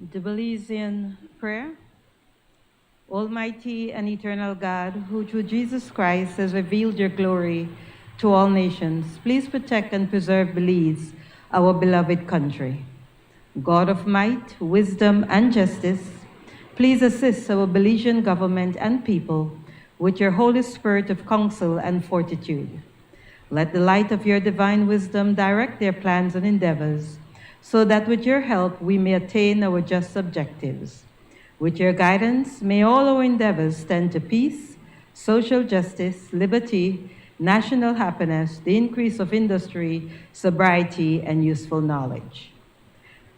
The Belizean prayer. Almighty and eternal God, who through Jesus Christ has revealed your glory to all nations, please protect and preserve Belize, our beloved country. God of might, wisdom, and justice, please assist our Belizean government and people with your Holy Spirit of counsel and fortitude. Let the light of your divine wisdom direct their plans and endeavors, so that with your help we may attain our just objectives. With your guidance, may all our endeavors tend to peace, social justice, liberty, national happiness, the increase of industry, sobriety, and useful knowledge.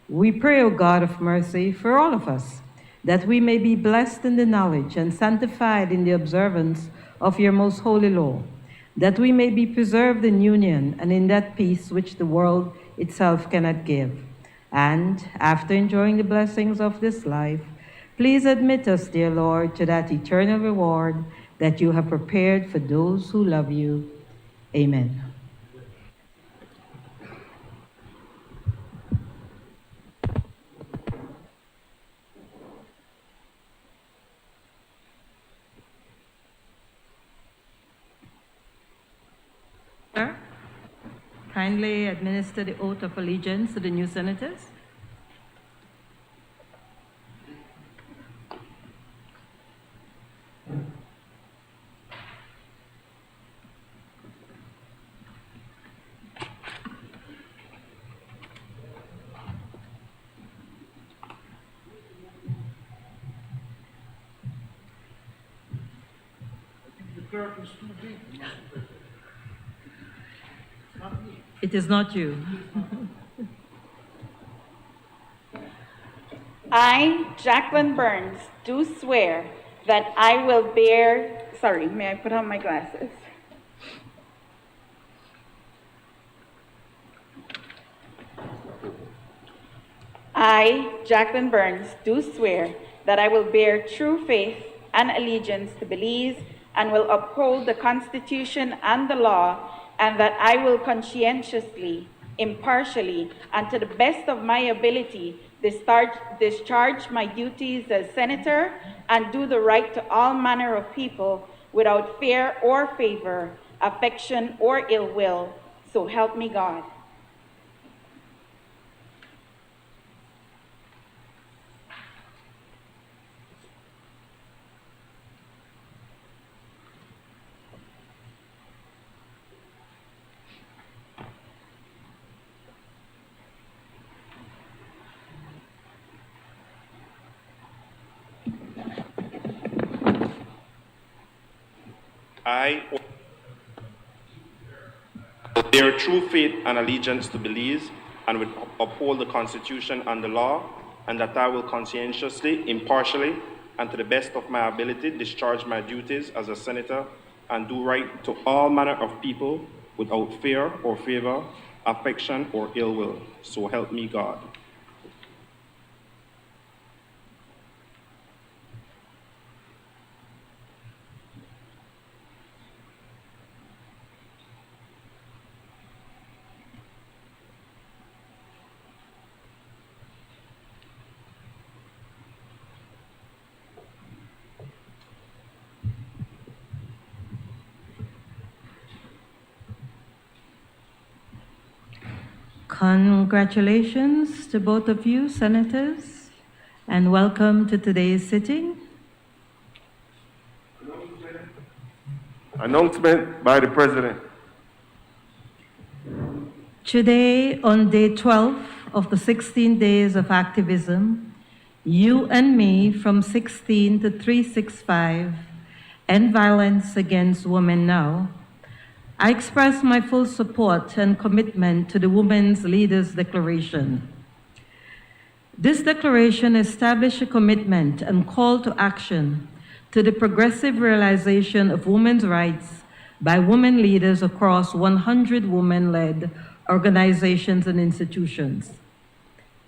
We pray, O God of mercy, for all of us, that we may be blessed in the knowledge and sanctified in the observance of your most holy law, that we may be preserved in union and in that peace which the world itself cannot give. And after enjoying the blessings of this life, please admit us, dear Lord, to that eternal reward that you have prepared for those who love you. Amen. Sir, kindly administer the oath of allegiance to the new senators. It is not you. I, Jacqueline Burns, do swear that I will bear, may I put on my glasses? I, Jacqueline Burns, do swear that I will bear true faith and allegiance to Belize and will uphold the Constitution and the law, and that I will conscientiously, impartially, and to the best of my ability discharge my duties as senator and do the right to all manner of people without fear or favor, affection or ill will. So help me God. I will bear true faith and allegiance to Belize and will uphold the Constitution and the law, and that I will conscientiously, impartially, and to the best of my ability discharge my duties as a senator and do right to all manner of people without fear or favor, affection or ill will. So help me God. Congratulations to both of you, senators, and welcome to today's sitting. Announcement by the President. Today, on day 12 of the 16 days of activism, You and Me from 16 to 365, End Violence Against Women Now, I express my full support and commitment to the Women's Leaders Declaration. This declaration established a commitment and call to action to the progressive realization of women's rights by women leaders across 100 women-led organizations and institutions.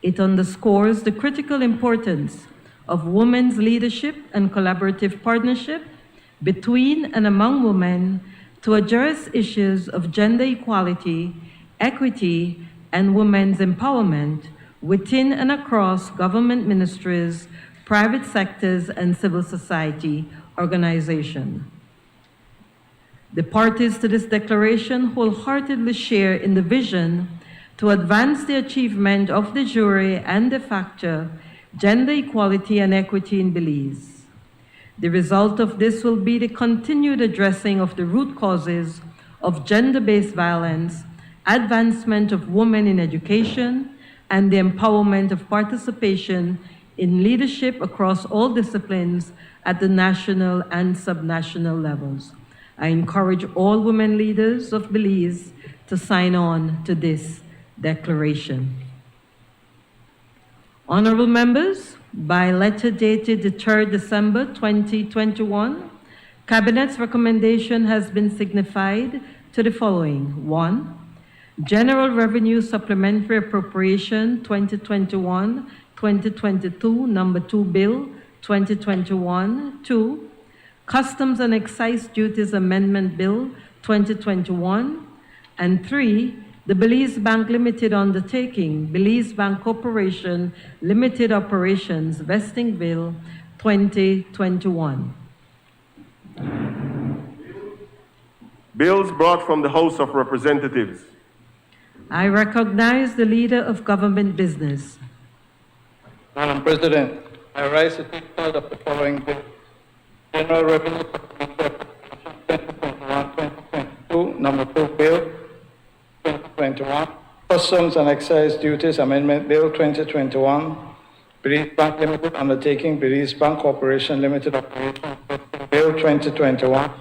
It underscores the critical importance of women's leadership and collaborative partnership between and among women to address issues of gender equality, equity, and women's empowerment within and across government ministries, private sectors, and civil society organizations. The parties to this declaration wholeheartedly share in the vision to advance the achievement of de jure and de facto gender equality and equity in Belize. The result of this will be the continued addressing of the root causes of gender-based violence, advancement of women in education, and the empowerment of participation in leadership across all disciplines at the national and subnational levels. I encourage all women leaders of Belize to sign on to this declaration. Honorable members, by letter dated the 3rd December 2021, Cabinet's recommendation has been signified to the following. 1. General Revenue Supplementary Appropriation 2021-2022, Number 2 Bill 2021. 2. Customs and Excise Duties Amendment Bill 2021. And 3. The Belize Bank Limited Undertaking, Belize Bank Corporation Limited Operations Vesting Bill 2021. Bills brought from the House of Representatives. I recognize the Leader of Government Business. Madam President, I rise to take part of the following bill. General Revenue Supplementary Appropriation 2021-2022, Number 2 Bill 2021. Customs and Excise Duties Amendment Bill 2021. Belize Bank Limited Undertaking, Belize Bank Corporation Limited Operation Bill 2021.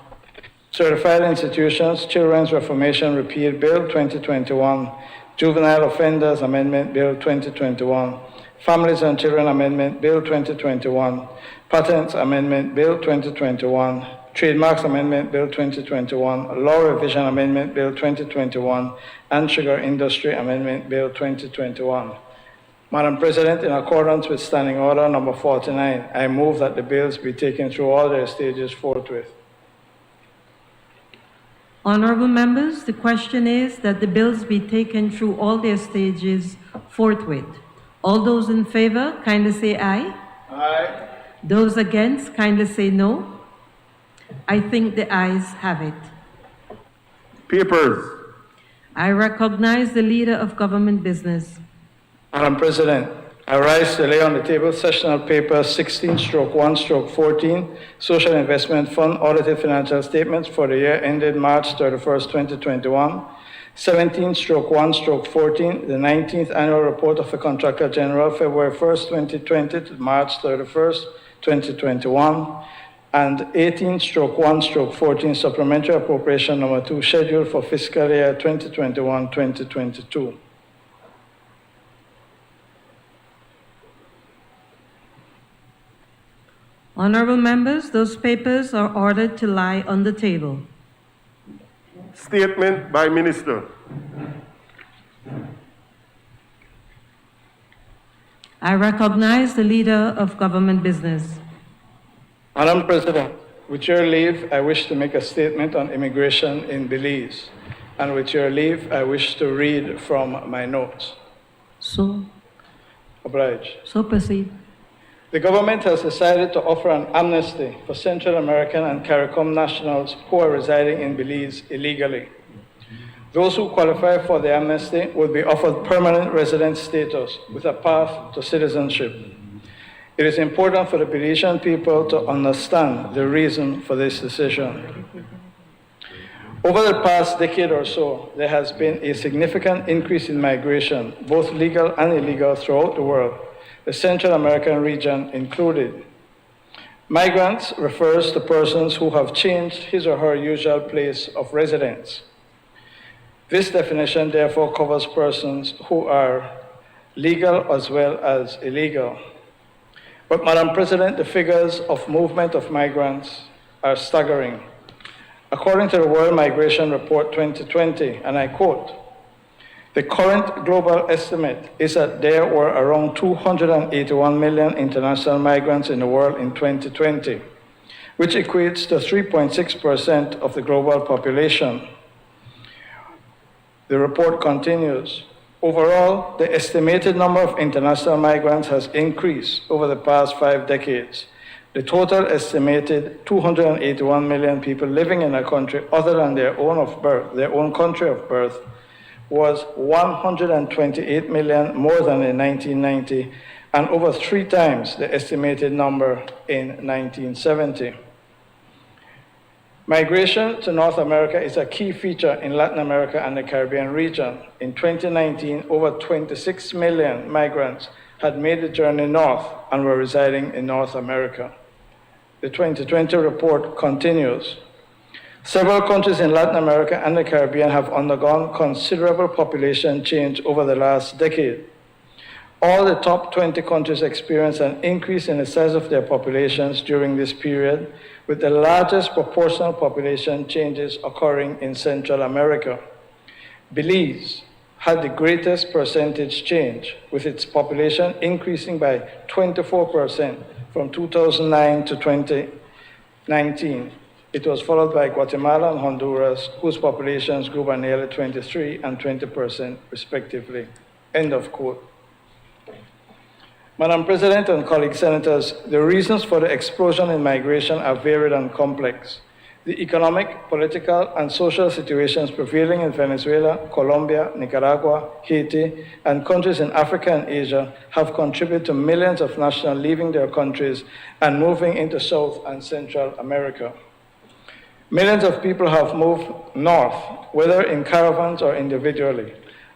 Certified Institutions Children's Reformation Repeal Bill 2021. Juvenile Offenders Amendment Bill 2021. Families and Children Amendment Bill 2021. Patents Amendment Bill 2021. Trademarks Amendment Bill 2021. Law Revision Amendment Bill 2021. And Sugar Industry Amendment Bill 2021. Madam President, in accordance with Standing Order Number 49, I move that the bills be taken through all their stages forthwith. Honorable members, the question is that the bills be taken through all their stages forthwith. All those in favor, kindly say aye. Aye. Those against, kindly say no. I think the ayes have it. Papers. I recognize the Leader of Government Business. Madam President, I rise to lay on the table sessional paper 16/1/14, Social Investment Fund Audited Financial Statements for the year ended March 31st, 2021. 17/1/14, the 19th Annual Report of the Contractor General, February 1st, 2020 to March 31st, 2021. And 18/1/14, Supplementary Appropriation Number 2, scheduled for fiscal year 2021-2022. Honorable members, those papers are ordered to lie on the table. Statement by Minister. I recognize the Leader of Government Business. Madam President, with your leave, I wish to make a statement on immigration in Belize. And with your leave, I wish to read from my notes. So proceed. The government has decided to offer an amnesty for Central American and CARICOM nationals who are residing in Belize illegally. Those who qualify for the amnesty will be offered permanent resident status with a path to citizenship. It is important for the Belizean people to understand the reason for this decision. Over the past decade or so, there has been a significant increase in migration, both legal and illegal, throughout the world, the Central American region included. Migrants refers to persons who have changed his or her usual place of residence. This definition therefore covers persons who are legal as well as illegal. But Madam President, the figures of movement of migrants are staggering. According to the World Migration Report 2020, and I quote, "The current global estimate is that there were around 281 million international migrants in the world in 2020, which equates to 3.6% of the global population." The report continues, Overall, the estimated number of international migrants has increased over the past 5 decades. The total estimated 281 million people living in a country other than their own country of birth, was 128 million more than in 1990 and over 3 times the estimated number in 1970. Migration to North America is a key feature in Latin America and the Caribbean region. In 2019, over 26 million migrants had made the journey north and were residing in North America. The 2020 report continues. Several countries in Latin America and the Caribbean have undergone considerable population change over the last decade. All the top 20 countries experienced an increase in the size of their populations during this period, with the largest proportional population changes occurring in Central America. Belize had the greatest percentage change, with its population increasing by 24% from 2009 to 2019. It was followed by Guatemala and Honduras, whose populations grew by nearly 23% and 20% respectively. End of quote. Madam President and colleague senators, the reasons for the explosion in migration are varied and complex. The economic, political, and social situations prevailing in Venezuela, Colombia, Nicaragua, Haiti, and countries in Africa and Asia have contributed to millions of nationals leaving their countries and moving into South and Central America. Millions of people have moved north, whether in caravans or individually.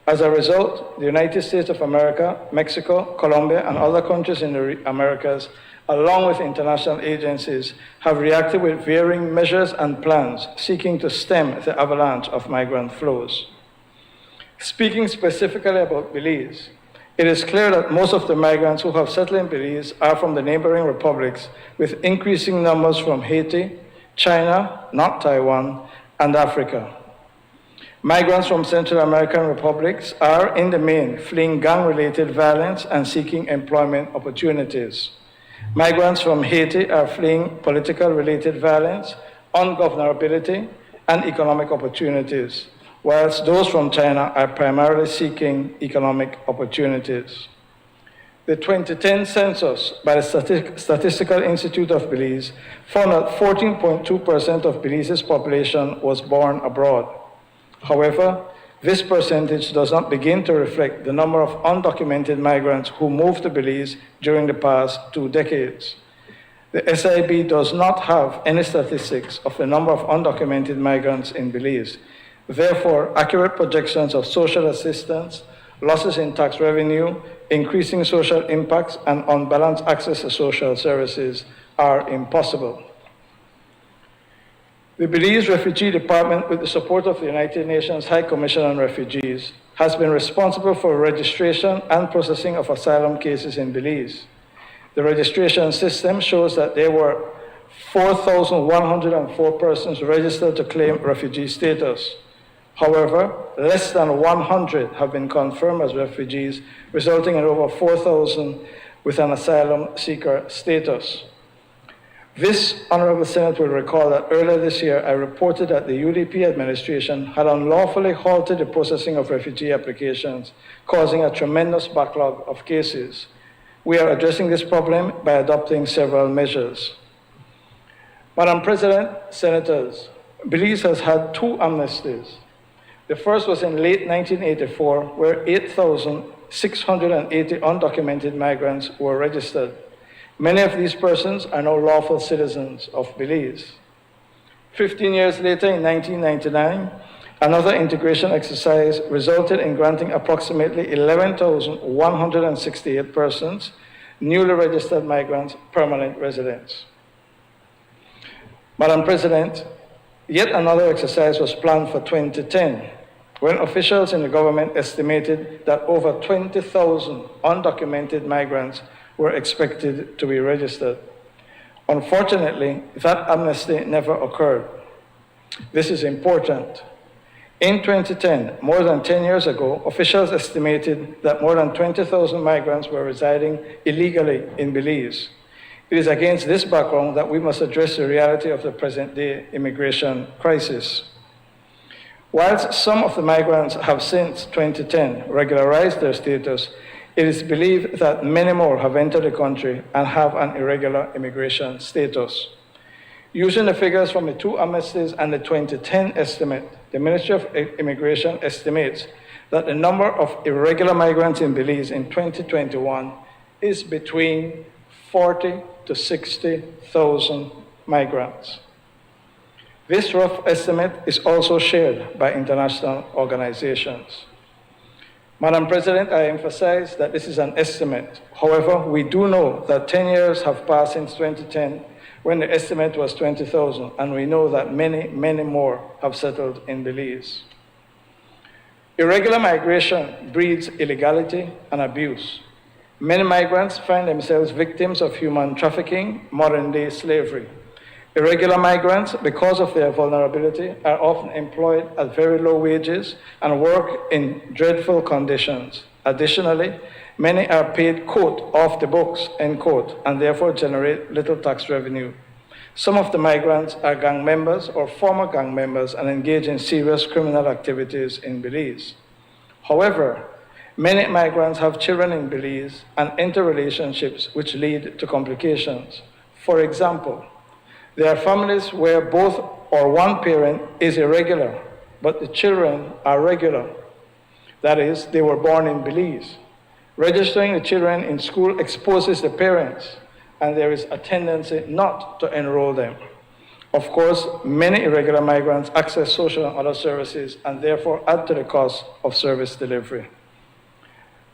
As a result, the United States of America, Mexico, Colombia, and other countries in the Americas, along with international agencies, have reacted with varying measures and plans seeking to stem the avalanche of migrant flows. Speaking specifically about Belize, it is clear that most of the migrants who have settled in Belize are from the neighboring republics, with increasing numbers from Haiti, China, not Taiwan, and Africa. Migrants from Central American republics are, in the main, fleeing gang-related violence and seeking employment opportunities. Migrants from Haiti are fleeing political-related violence, ungovernability, and economic opportunities, whilst those from China are primarily seeking economic opportunities. The 2010 census by the Statistical Institute of Belize found that 14.2% of Belize's population was born abroad. However, this percentage does not begin to reflect the number of undocumented migrants who moved to Belize during the past 2 decades. The SIB does not have any statistics of the number of undocumented migrants in Belize. Therefore, accurate projections of social assistance, losses in tax revenue, increasing social impacts, and unbalanced access to social services are impossible. The Belize Refugee Department, with the support of the United Nations High Commission on Refugees, has been responsible for registration and processing of asylum cases in Belize. The registration system shows that there were 4,104 persons registered to claim refugee status. However, less than 100 have been confirmed as refugees, resulting in over 4,000 with an asylum seeker status. This Honorable Senate will recall that earlier this year, I reported that the UDP administration had unlawfully halted the processing of refugee applications, causing a tremendous backlog of cases. We are addressing this problem by adopting several measures. Madam President, Senators, Belize has had 2 amnesties. The first was in late 1984, where 8,680 undocumented migrants were registered. Many of these persons are now lawful citizens of Belize. 15 years later, in 1999, another integration exercise resulted in granting approximately 11,168 persons, newly registered migrants, permanent residence. Madam President, yet another exercise was planned for 2010, when officials in the government estimated that over 20,000 undocumented migrants were expected to be registered. Unfortunately, that amnesty never occurred. This is important. In 2010, more than 10 years ago, officials estimated that more than 20,000 migrants were residing illegally in Belize. It is against this background that we must address the reality of the present-day immigration crisis. Whilst some of the migrants have since 2010 regularized their status, it is believed that many more have entered the country and have an irregular immigration status. Using the figures from the two amnesties and the 2010 estimate, the Ministry of Immigration estimates that the number of irregular migrants in Belize in 2021 is between 40 to 60,000 migrants. This rough estimate is also shared by international organizations. Madam President, I emphasize that this is an estimate. However, we do know that 10 years have passed since 2010, when the estimate was 20,000, and we know that many, many more have settled in Belize. Irregular migration breeds illegality and abuse. Many migrants find themselves victims of human trafficking, modern-day slavery. Irregular migrants, because of their vulnerability, are often employed at very low wages and work in dreadful conditions. Additionally, many are paid, quote, off the books, end quote, and therefore generate little tax revenue. Some of the migrants are gang members or former gang members and engage in serious criminal activities in Belize. However, many migrants have children in Belize and enter relationships which lead to complications. For example, there are families where both or one parent is irregular, but the children are regular. That is, they were born in Belize. Registering the children in school exposes the parents, and there is a tendency not to enroll them. Of course, many irregular migrants access social and other services and therefore add to the cost of service delivery.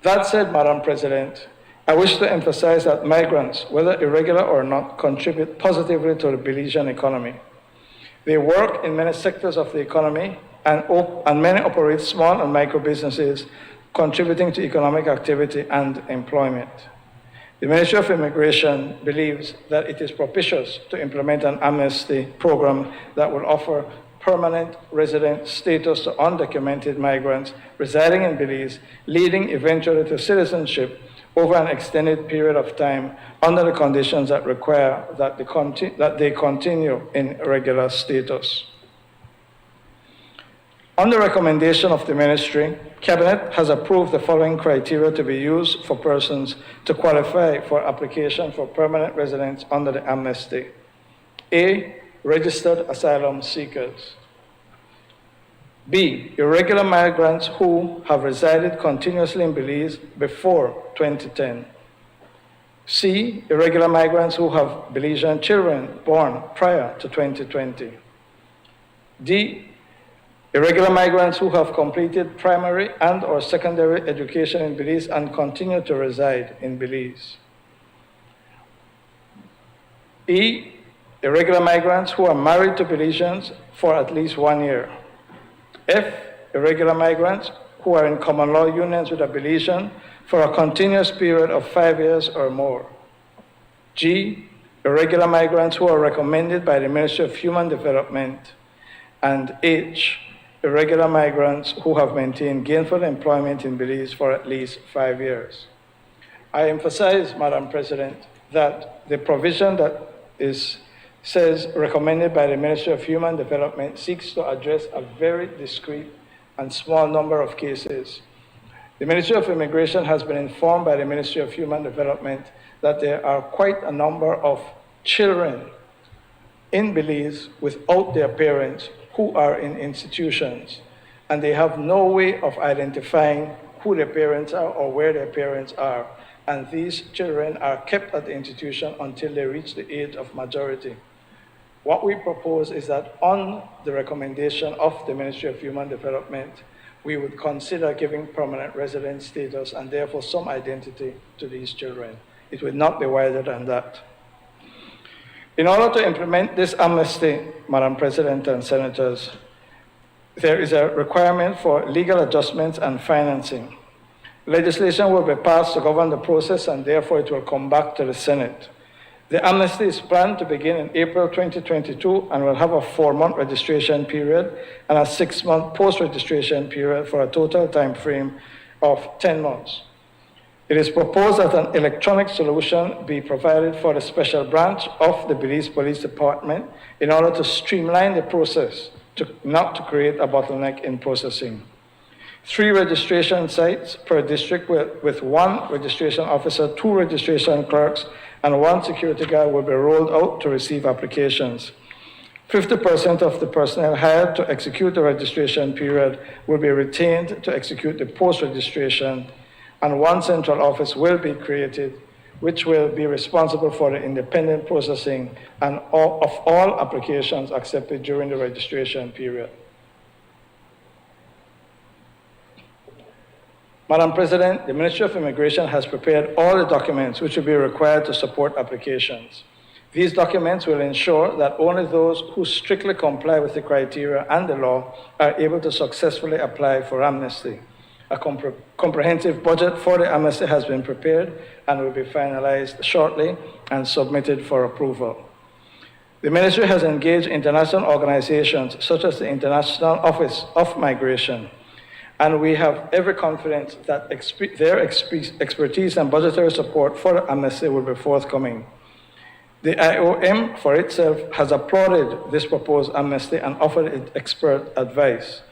That said, Madam President, I wish to emphasize that migrants, whether irregular or not, contribute positively to the Belizean economy. They work in many sectors of the economy and many operate small and micro businesses, contributing to economic activity and employment. The Ministry of Immigration believes that it is propitious to implement an amnesty program that will offer permanent resident status to undocumented migrants residing in Belize, leading eventually to citizenship over an extended period of time under the conditions that require that they continue in regular status. On the recommendation of the Ministry, Cabinet has approved the following criteria to be used for persons to qualify for application for permanent residence under the amnesty. A, registered asylum seekers. B, irregular migrants who have resided continuously in Belize before 2010. C, irregular migrants who have Belizean children born prior to 2020. D, irregular migrants who have completed primary and or secondary education in Belize and continue to reside in Belize. E, irregular migrants who are married to Belizeans for at least 1 year. F, irregular migrants who are in common law unions with a Belizean for a continuous period of 5 years or more. G, irregular migrants who are recommended by the Ministry of Human Development. And H, irregular migrants who have maintained gainful employment in Belize for at least 5 years. I emphasize, Madam President, that the provision that says recommended by the Ministry of Human Development seeks to address a very discrete and small number of cases. The Ministry of Immigration has been informed by the Ministry of Human Development that there are quite a number of children in Belize without their parents who are in institutions, and they have no way of identifying who their parents are or where their parents are. And these children are kept at the institution until they reach the age of majority. What we propose is that on the recommendation of the Ministry of Human Development, we would consider giving permanent resident status and therefore some identity to these children. It would not be wider than that. In order to implement this amnesty, Madam President and Senators, there is a requirement for legal adjustments and financing. Legislation will be passed to govern the process, and therefore it will come back to the Senate. The amnesty is planned to begin in April 2022 and will have a 4-month registration period and a 6-month post-registration period for a total time frame of 10 months. It is proposed that an electronic solution be provided for the special branch of the Belize Police Department in order to streamline the process not to create a bottleneck in processing. 3 registration sites per district with 1 registration officer, 2 registration clerks, and 1 security guard will be rolled out to receive applications. 50% of the personnel hired to execute the registration period will be retained to execute the post-registration, and 1 central office will be created, which will be responsible for the independent processing of all applications accepted during the registration period. Madam President, the Ministry of Immigration has prepared all the documents which will be required to support applications. These documents will ensure that only those who strictly comply with the criteria and the law are able to successfully apply for amnesty. A comprehensive budget for the amnesty has been prepared and will be finalized shortly and submitted for approval. The Ministry has engaged international organizations such as the International Office of Migration, and we have every confidence that their expertise and budgetary support for the amnesty will be forthcoming. The IOM, for itself, has applauded this proposed amnesty and offered it expert advice.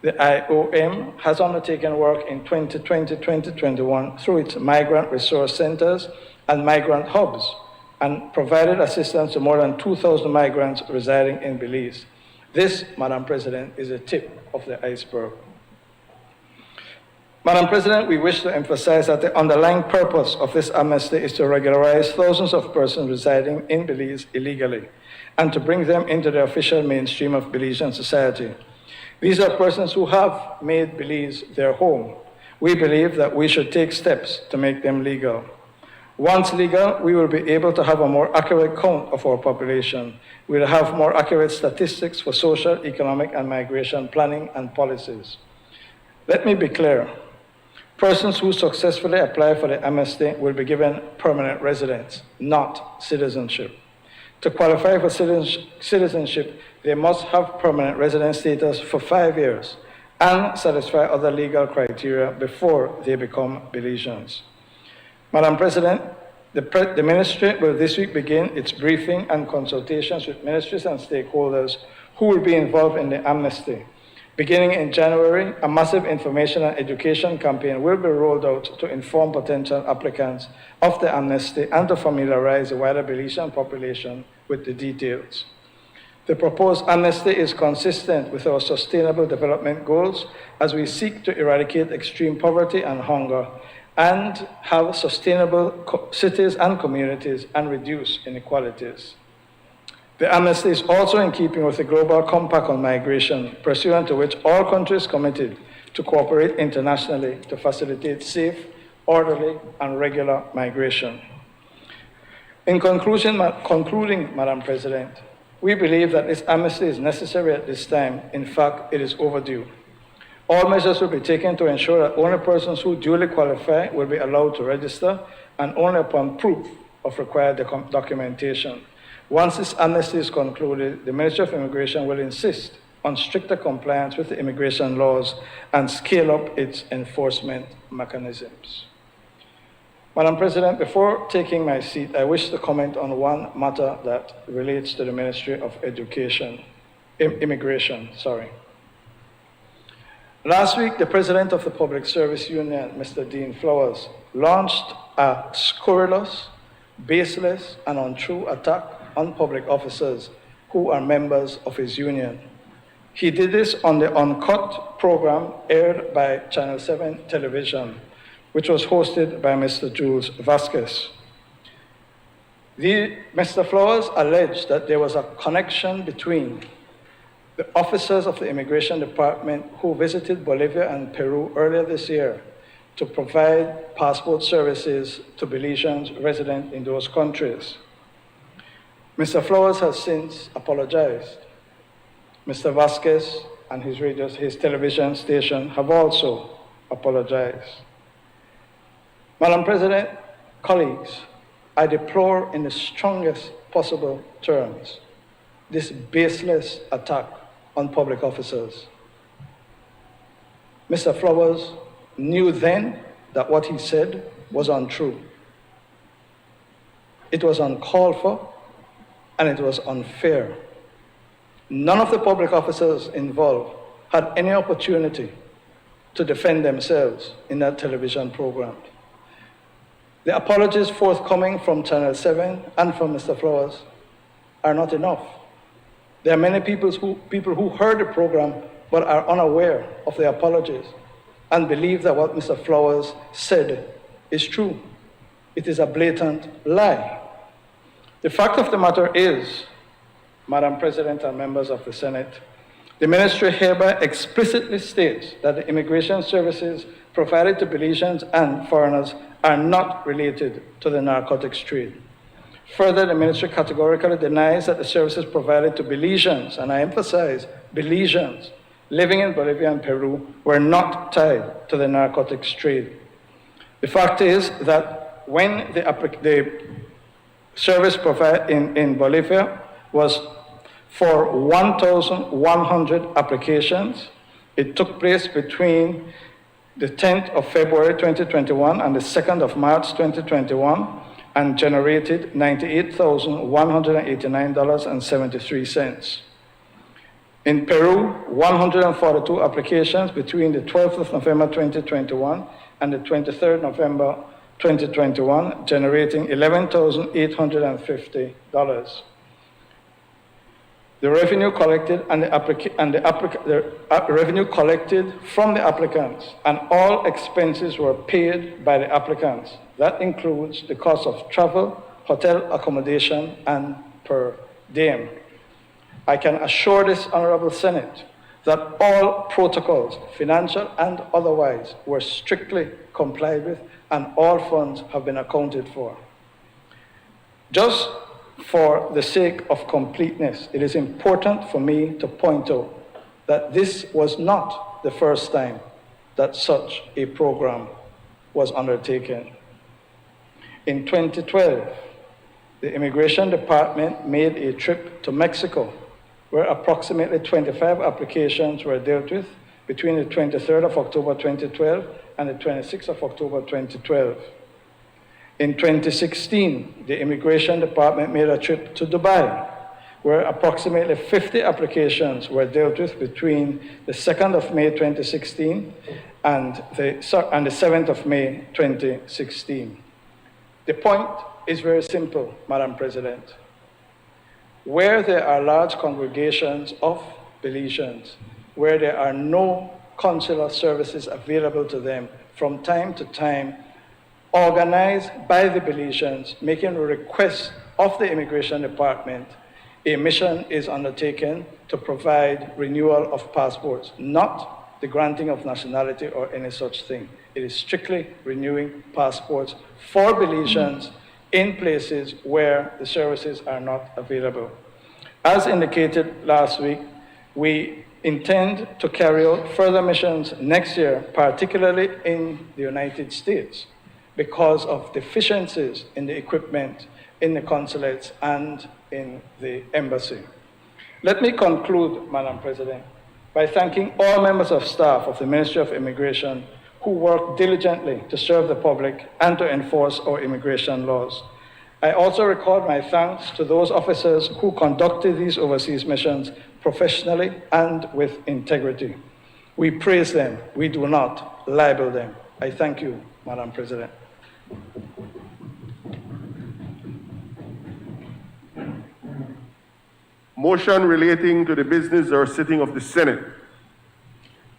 The IOM has undertaken work in 2020-2021 through its migrant resource centers and migrant hubs and provided assistance to more than 2,000 migrants residing in Belize. This, Madam President, is the tip of the iceberg. Madam President, we wish to emphasize that the underlying purpose of this amnesty is to regularize thousands of persons residing in Belize illegally and to bring them into the official mainstream of Belizean society. These are persons who have made Belize their home. We believe that we should take steps to make them legal. Once legal, we will be able to have a more accurate count of our population. We'll have more accurate statistics for social, economic, and migration planning and policies. Let me be clear. Persons who successfully apply for the amnesty will be given permanent residence, not citizenship. To qualify for citizenship, they must have permanent residence status for 5 years and satisfy other legal criteria before they become Belizeans. Madam President, the Ministry will this week begin its briefing and consultations with ministries and stakeholders who will be involved in the amnesty. Beginning in January, a massive information and education campaign will be rolled out to inform potential applicants of the amnesty and to familiarize the wider Belizean population with the details. The proposed amnesty is consistent with our sustainable development goals as we seek to eradicate extreme poverty and hunger and have sustainable cities and communities and reduce inequalities. The amnesty is also in keeping with the Global Compact on Migration, pursuant to which all countries committed to cooperate internationally to facilitate safe, orderly, and regular migration. In conclusion, concluding, Madam President, we believe that this amnesty is necessary at this time. In fact, it is overdue. All measures will be taken to ensure that only persons who duly qualify will be allowed to register and only upon proof of required documentation. Once this amnesty is concluded, the Ministry of Immigration will insist on stricter compliance with the immigration laws and scale up its enforcement mechanisms. Madam President, before taking my seat, I wish to comment on one matter that relates to the Ministry of Immigration. Last week, the President of the Public Service Union, Mr. Dean Flowers, launched a scurrilous, baseless, and untrue attack on public officers who are members of his union. He did this on the Uncut program aired by Channel 7 television, which was hosted by Mr. Jules Vasquez. Mr. Flowers alleged that there was a connection between the officers of the Immigration Department who visited Bolivia and Peru earlier this year to provide passport services to Belizeans resident in those countries. Mr. Flowers has since apologized. Mr. Vasquez and his television station have also apologized. Madam President, colleagues, I deplore in the strongest possible terms this baseless attack on public officers. Mr. Flowers knew then that what he said was untrue. It was uncalled for, and it was unfair. None of the public officers involved had any opportunity to defend themselves in that television program. The apologies forthcoming from Channel 7 and from Mr. Flowers are not enough. There are many people who heard the program but are unaware of the apologies and believe that what Mr. Flowers said is true. It is a blatant lie. The fact of the matter is, Madam President and members of the Senate, the ministry hereby explicitly states that the immigration services provided to Belizeans and foreigners are not related to the narcotics trade. Further, the ministry categorically denies that the services provided to Belizeans, and I emphasize Belizeans, living in Bolivia and Peru were not tied to the narcotics trade. The fact is that when the service provided in Bolivia was for 1,100 applications, it took place between the 10th of February 2021 and the 2nd of March 2021 and generated $98,189.73. In Peru, 142 applications between the 12th of November 2021 and the 23rd November 2021, generating $11,850. The revenue collected revenue collected from the applicants and all expenses were paid by the applicants. That includes the cost of travel, hotel accommodation, and per diem. I can assure this Honorable Senate that all protocols, financial and otherwise, were strictly complied with and all funds have been accounted for. Just for the sake of completeness, it is important for me to point out that this was not the first time that such a program was undertaken. In 2012, the Immigration Department made a trip to Mexico where approximately 25 applications were dealt with between the 23rd of October 2012 and the 26th of October 2012. In 2016, the Immigration Department made a trip to Dubai, where approximately 50 applications were dealt with between the 2nd of May 2016 and the 7th of May 2016. The point is very simple, Madam President. Where there are large congregations of Belizeans, where there are no consular services available to them, from time to time, organized by the Belizeans, making a request of the Immigration Department, a mission is undertaken to provide renewal of passports, not the granting of nationality or any such thing. It is strictly renewing passports for Belizeans in places where the services are not available. As indicated last week, we intend to carry out further missions next year, particularly in the United States, because of deficiencies in the equipment in the consulates and in the embassy. Let me conclude, Madam President, by thanking all members of staff of the Ministry of Immigration who work diligently to serve the public and to enforce our immigration laws. I also record my thanks to those officers who conducted these overseas missions professionally and with integrity. We praise them, we do not libel them. I thank you, Madam President. Motion relating to the business or sitting of the Senate.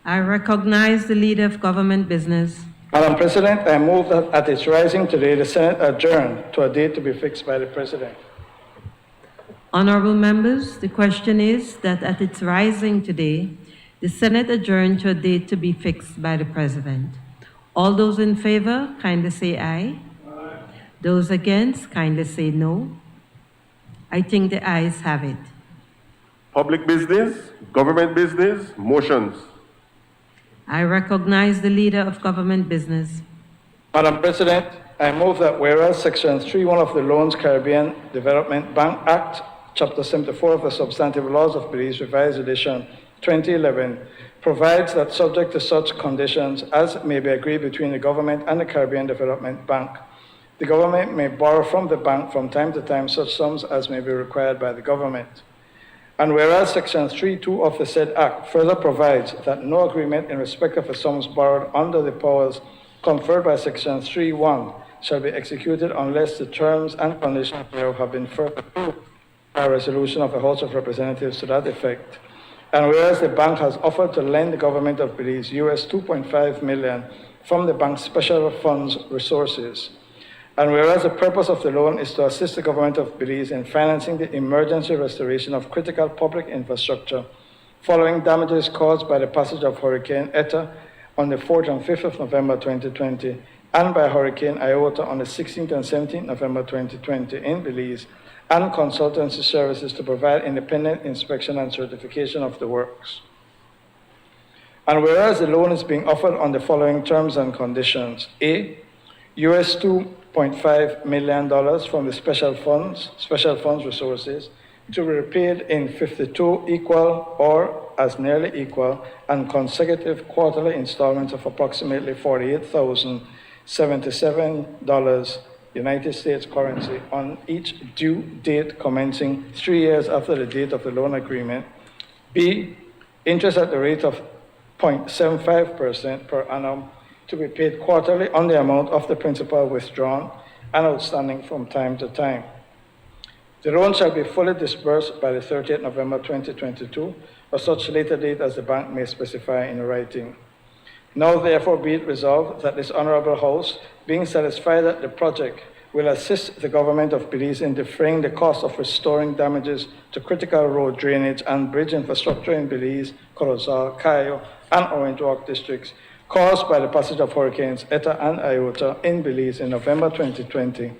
I recognize the Leader of Government Business. Madam President, I move that at its rising today, the Senate adjourn to a date to be fixed by the President. Honorable members, the question is that at its rising today, the Senate adjourn to a date to be fixed by the President. All those in favor, kindly say aye. Aye. Those against, kindly say no. I think the ayes have it. Public business, government business, motions. I recognize the Leader of Government Business. Madam President, I move that whereas Section 3.1 of the Loans Caribbean Development Bank Act, Chapter 74 of the Substantive Laws of Belize, Revised Edition 2011, provides that subject to such conditions as may be agreed between the government and the Caribbean Development Bank, the government may borrow from the bank from time to time such sums as may be required by the government. And whereas Section 3.2 of the said Act further provides that no agreement in respect of the sums borrowed under the powers conferred by Section 3.1 shall be executed unless the terms and conditions thereof have been further approved by a resolution of the House of Representatives to that effect. And whereas the bank has offered to lend the government of Belize US $2.5 million from the bank's special funds resources. And whereas the purpose of the loan is to assist the government of Belize in financing the emergency restoration of critical public infrastructure following damages caused by the passage of Hurricane Eta on the 4th and 5th of November 2020 and by Hurricane Iota on the 16th and 17th November 2020 in Belize, and consultancy services to provide independent inspection and certification of the works. And whereas the loan is being offered on the following terms and conditions: A, US $2.5 million from the special funds resources to be repaid in 52 equal or as nearly equal and consecutive quarterly installments of approximately $48,077 United States currency on each due date commencing 3 years after the date of the loan agreement. B, interest at the rate of 0.75% per annum to be paid quarterly on the amount of the principal withdrawn and outstanding from time to time. The loan shall be fully disbursed by the 30th November 2022 or such later date as the bank may specify in writing. Now therefore be it resolved that this Honorable House, being satisfied that the project will assist the government of Belize in defraying the cost of restoring damages to critical road drainage and bridge infrastructure in Belize, Corozal, Cayo, and Orange Walk districts caused by the passage of Hurricanes Eta and Iota in Belize in November 2020,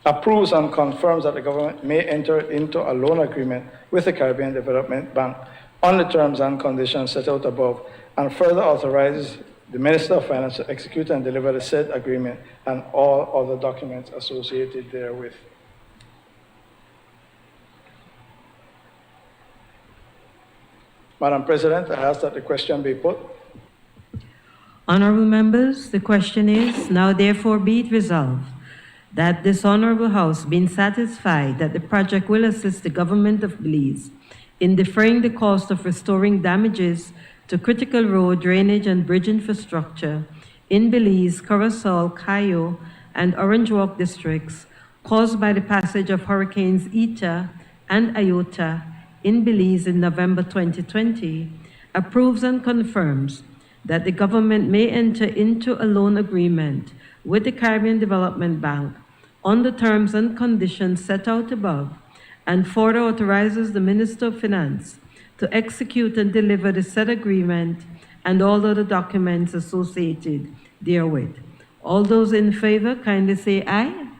approves and confirms that the government may enter into a loan agreement with the Caribbean Development Bank on the terms and conditions set out above, and further authorizes the Minister of Finance to execute and deliver the said agreement and all other documents associated therewith. Madam President, I ask that the question be put. Honorable members, the question is, now therefore be it resolved that this Honorable House, being satisfied that the project will assist the government of Belize in defraying the cost of restoring damages to critical road, drainage, and bridge infrastructure in Belize, Corozal, Cayo, and Orange Walk districts caused by the passage of Hurricanes Eta and Iota in Belize in November 2020, approves and confirms that the government may enter into a loan agreement with the Caribbean Development Bank on the terms and conditions set out above, and further authorizes the Minister of Finance to execute and deliver the said agreement and all other documents associated therewith. All those in favor, kindly say aye.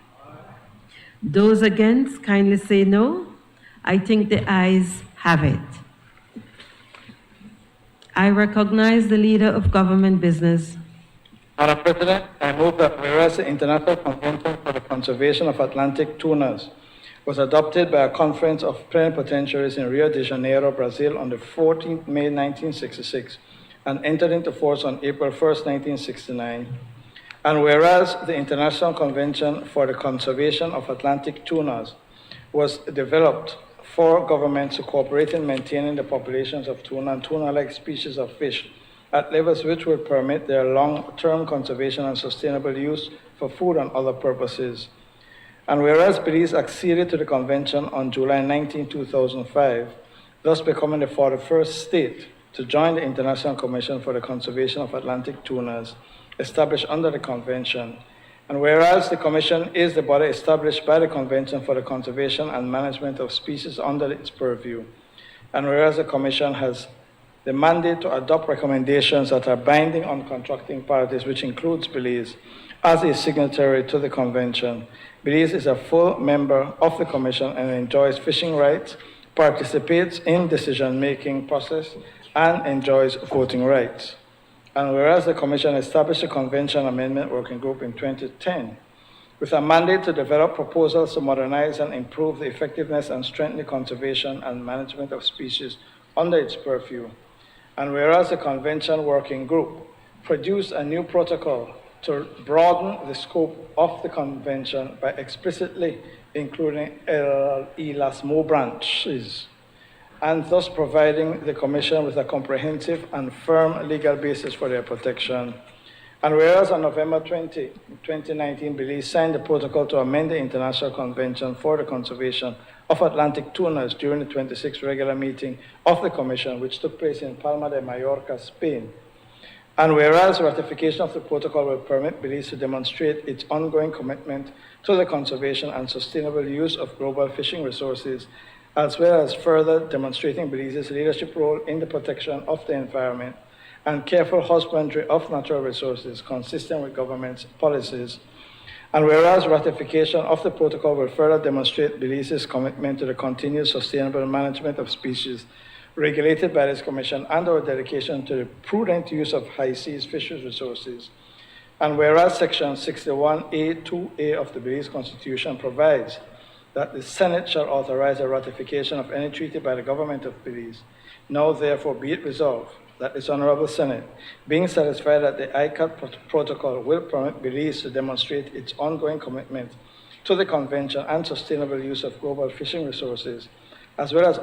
Those against, kindly say no. I think the ayes have it. I recognize the Leader of Government Business. Madam President, I move that whereas the International Convention for the Conservation of Atlantic Tunas was adopted by a conference of plenipotentiaries in Rio de Janeiro, Brazil on the 14th May 1966 and entered into force on April 1st, 1969. And whereas the International Convention for the Conservation of Atlantic Tunas was developed for governments to cooperate in maintaining the populations of tuna and tuna-like species of fish at levels which will permit their long-term conservation and sustainable use for food and other purposes. And whereas Belize acceded to the convention on July 19, 2005, thus becoming the 41st state to join the International Commission for the Conservation of Atlantic Tunas, established under the convention. And whereas the Commission is the body established by the Convention for the Conservation and Management of Species under its purview, and whereas the Commission has the mandate to adopt recommendations that are binding on contracting parties, which includes Belize, as a signatory to the Convention. Belize is a full member of the Commission and enjoys fishing rights, participates in decision-making process, and enjoys voting rights. And whereas the Commission established a Convention Amendment Working Group in 2010 with a mandate to develop proposals to modernize and improve the effectiveness and strengthen the conservation and management of species under its purview. And whereas the Convention Working Group produced a new protocol to broaden the scope of the Convention by explicitly including las branches and thus providing the Commission with a comprehensive and firm legal basis for their protection. And whereas on November 20, 2019, Belize signed the protocol to amend the International Convention for the Conservation of Atlantic Tunas during the 26th regular meeting of the Commission, which took place in Palma de Mallorca, Spain. And whereas ratification of the protocol will permit Belize to demonstrate its ongoing commitment to the conservation and sustainable use of global fishing resources, as well as further demonstrating Belize's leadership role in the protection of the environment and careful husbandry of natural resources consistent with government's policies. And whereas ratification of the protocol will further demonstrate Belize's commitment to the continued sustainable management of species regulated by this Commission and our dedication to the prudent use of high seas fisheries resources. And whereas Section 61A(2)(a) of the Belize Constitution provides that the Senate shall authorize the ratification of any treaty by the government of Belize, now therefore be it resolved that this Honorable Senate, being satisfied that the ICAT protocol will permit Belize to demonstrate its ongoing commitment to the Convention and sustainable use of global fishing resources, as well as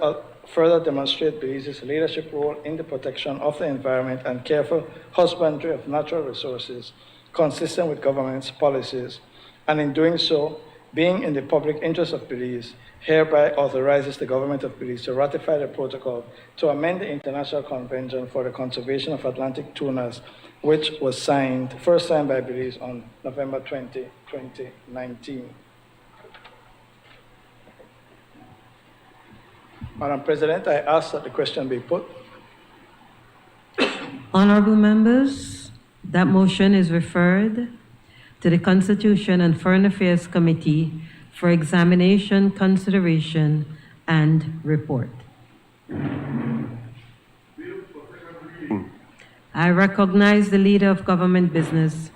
further demonstrate Belize's leadership role in the protection of the environment and careful husbandry of natural resources consistent with government's policies, and in doing so, being in the public interest of Belize, hereby authorizes the government of Belize to ratify the protocol to amend the International Convention for the Conservation of Atlantic Tunas, which was first signed by Belize on November 20, 2019. Madam President, I ask that the question be put. Honorable members, that motion is referred to the Constitution and Foreign Affairs Committee for examination, consideration, and report. I recognize the Leader of Government Business.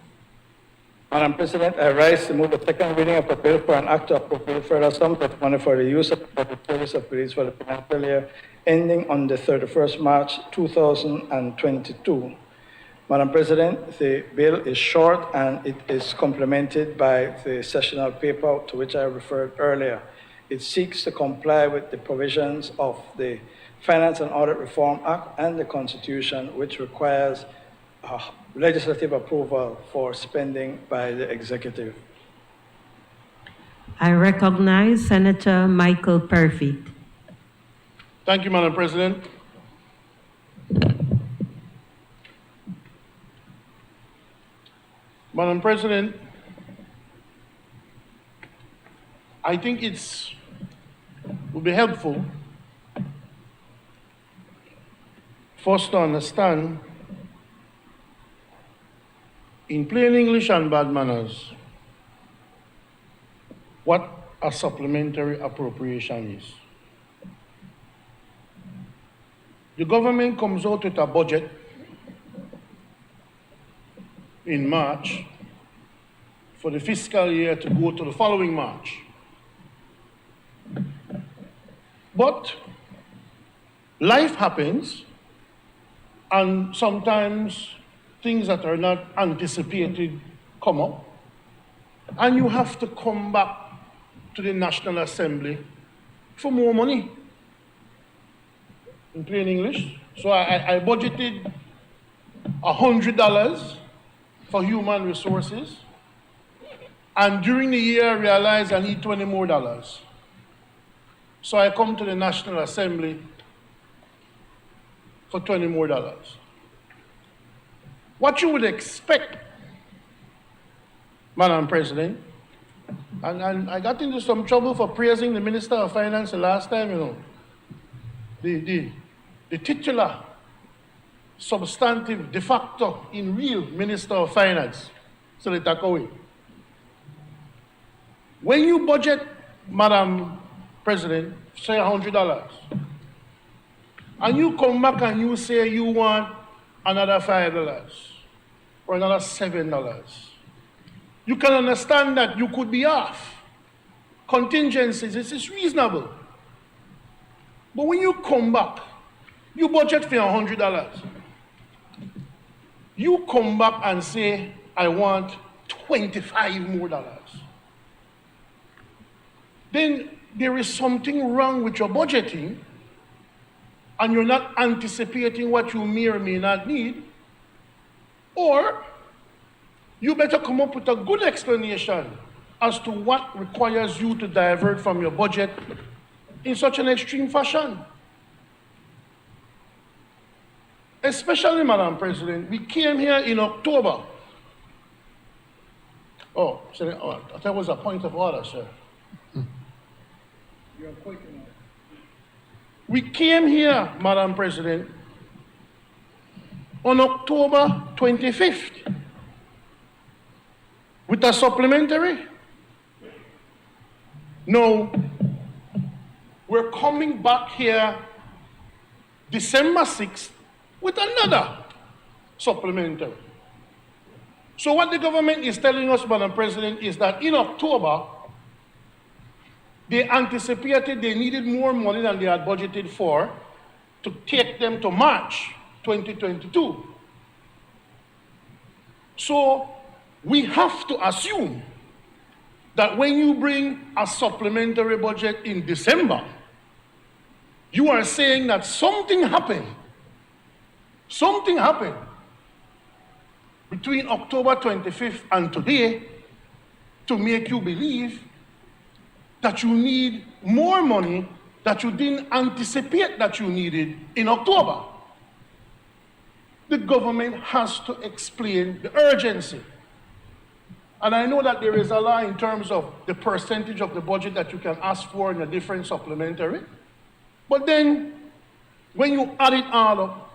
Madam President, I rise to move the second reading of a bill for an act to appropriate further sums of money for the use of the public service of Belize for the financial year ending on the 31st March 2022. Madam President, the bill is short and it is complemented by the sessional paper to which I referred earlier. It seeks to comply with the provisions of the Finance and Audit Reform Act and the Constitution, which requires legislative approval for spending by the executive. I recognize Senator Michael Perfit. Thank you, Madam President. Madam President, I think it would be helpful for us to understand in plain English and bad manners what a supplementary appropriation is. The government comes out with a budget in March for the fiscal year to go to the following March. But life happens, and sometimes things that are not anticipated come up, and you have to come back to the National Assembly for more money. In plain English. So I budgeted $100 for human resources, and during the year I realized I need $20 more. So I come to the National Assembly for $20 more. What you would expect, Madam President, and I got into some trouble for praising the Minister of Finance the last time, you know. The titular, substantive, de facto, in real Minister of Finance, Senator Cowie. When you budget, Madam President, say $100, and you come back and you say you want another $5 or another $7, you can understand that you could be off. Contingencies, this is reasonable. But when you come back, you budget for $100. You come back and say, I want $25 more. Then there is something wrong with your budgeting, and you're not anticipating what you may or may not need, or you better come up with a good explanation as to what requires you to divert from your budget in such an extreme fashion. Especially, Madam President, we came here in October. Oh, that was a point of order, sir. We came here, Madam President, on October 25th with a supplementary. No, we're coming back here December 6th with another supplementary. So what the government is telling us, Madam President, is that in October, they anticipated they needed more money than they had budgeted for to take them to March 2022. So we have to assume that when you bring a supplementary budget in December, you are saying that something happened between October 25th and today to make you believe that you need more money that you didn't anticipate that you needed in October. The government has to explain the urgency. And I know that there is a law in terms of the percentage of the budget that you can ask for in a different supplementary. But then, when you add it all up,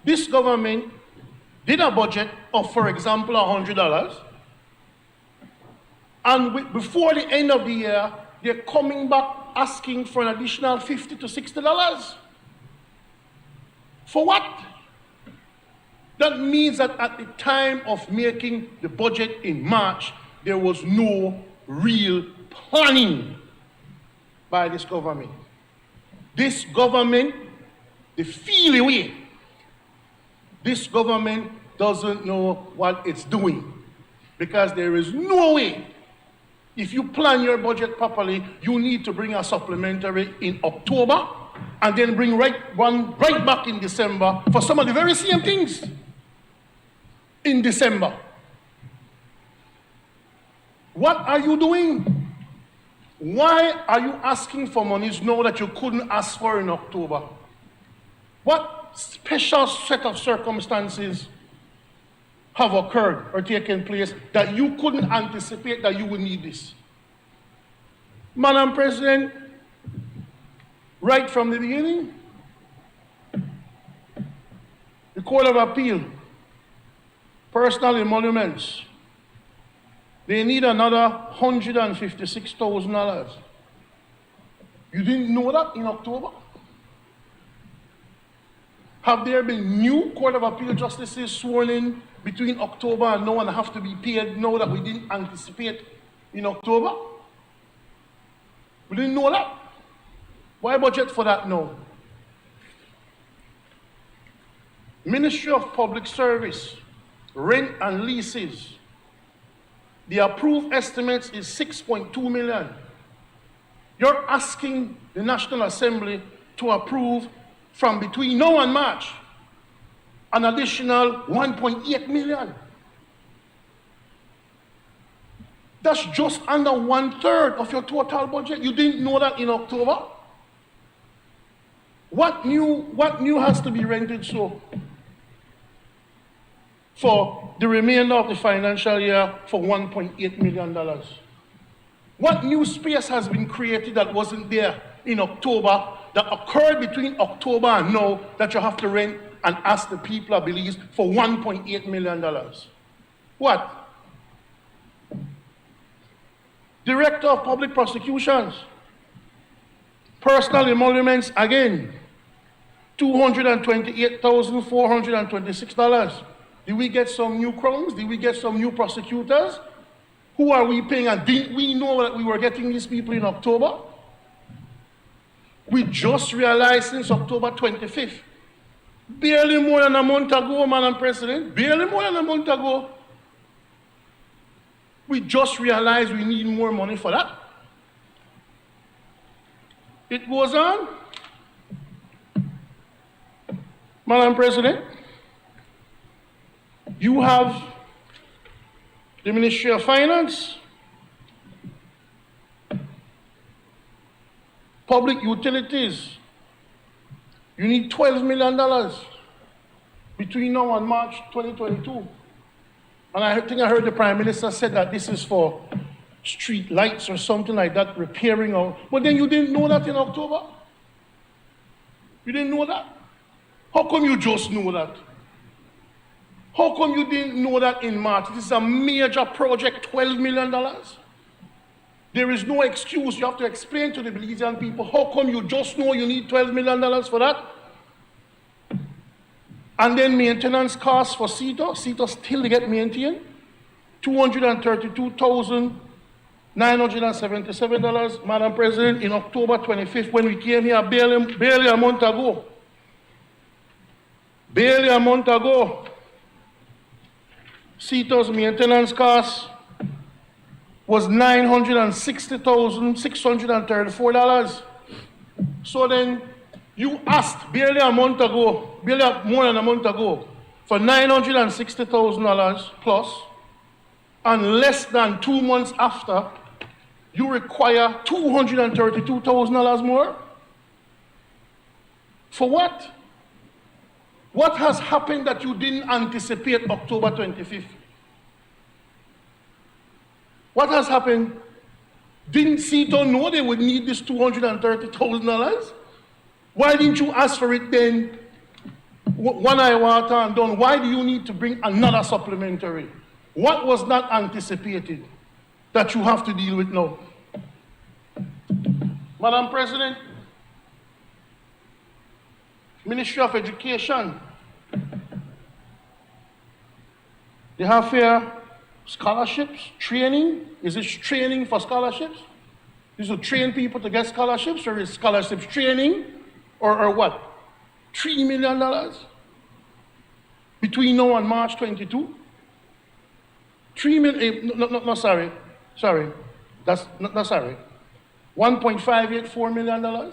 this government did a budget of, for example, $100, and before the end of the year, they're coming back asking for an additional $50 to $60. For what? That means that at the time of making the budget in March, there was no real planning by this government. This government, they feel away. This government doesn't know what it's doing, because there is no way, if you plan your budget properly, you need to bring a supplementary in October and then bring one right back in December for some of the very same things in December. What are you doing? Why are you asking for monies now that you couldn't ask for in October? What special set of circumstances have occurred or taken place that you couldn't anticipate that you would need this? Madam President, right from the beginning, the Court of Appeal, personal emoluments, they need another $156,000. You didn't know that in October? Have there been new Court of Appeal justices sworn in between October and now and have to be paid now that we didn't anticipate in October? We didn't know that. Why budget for that now? Ministry of Public Service, rent and leases. The approved estimates is $6.2 million. You're asking the National Assembly to approve from between now and March an additional $1.8 million. That's just under 1/3 of your total budget. You didn't know that in October? What new has to be rented so for the remainder of the financial year for $1.8 million? What new space has been created that wasn't there in October, that occurred between October and now, that you have to rent and ask the people of Belize for $1.8 million? What? Director of Public Prosecutions, personal emoluments again, $228,426. Did we get some new crowns? Did we get some new prosecutors? Who are we paying? And didn't we know that we were getting these people in October? We just realized since October 25th, barely more than a month ago, Madam President, barely more than a month ago, we just realized we need more money for that. It goes on. Madam President, you have the Ministry of Finance, public utilities. You need $12 million between now and March 2022. And I think I heard the Prime Minister said that this is for street lights or something like that, repairing or, but then you didn't know that in October? You didn't know that? How come you just know that? How come you didn't know that in March? This is a major project, $12 million. There is no excuse. You have to explain to the Belizean people, how come you just know you need $12 million for that? And then maintenance costs for CETA. CETA still get maintained. $232,977, Madam President, in October 25th, when we came here barely a month ago. Barely a month ago, CETA's maintenance cost was $960,634. So then you asked barely a month ago, barely more than a month ago, for $960,000 plus, and less than 2 months after, you require $232,000 more? For what? What has happened that you didn't anticipate October 25th? What has happened? Didn't CETA know they would need this $230,000? Why didn't you ask for it then, one eye water and done? Why do you need to bring another supplementary? What was not anticipated that you have to deal with now? Madam President, Ministry of Education, they have fair scholarships, training. Is it training for scholarships? Is it to train people to get scholarships, or is scholarships training, or what? $3 million between now and March 22? 3 million, no, sorry. That's not sorry. $1.584 million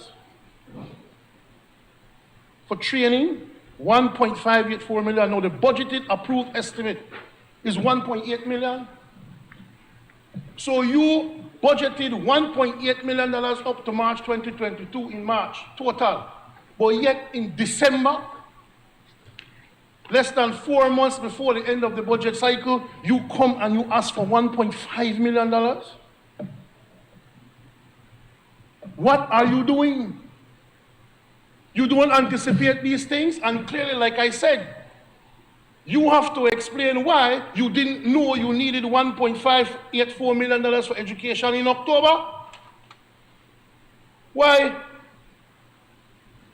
for training. $1.584 million. Now the budgeted approved estimate is $1.8 million. So you budgeted $1.8 million up to March 2022 in March total, but yet in December, less than 4 months before the end of the budget cycle, you come and you ask for $1.5 million. What are you doing? You don't anticipate these things, and clearly, like I said, you have to explain why you didn't know you needed $1.584 million for education in October. Why?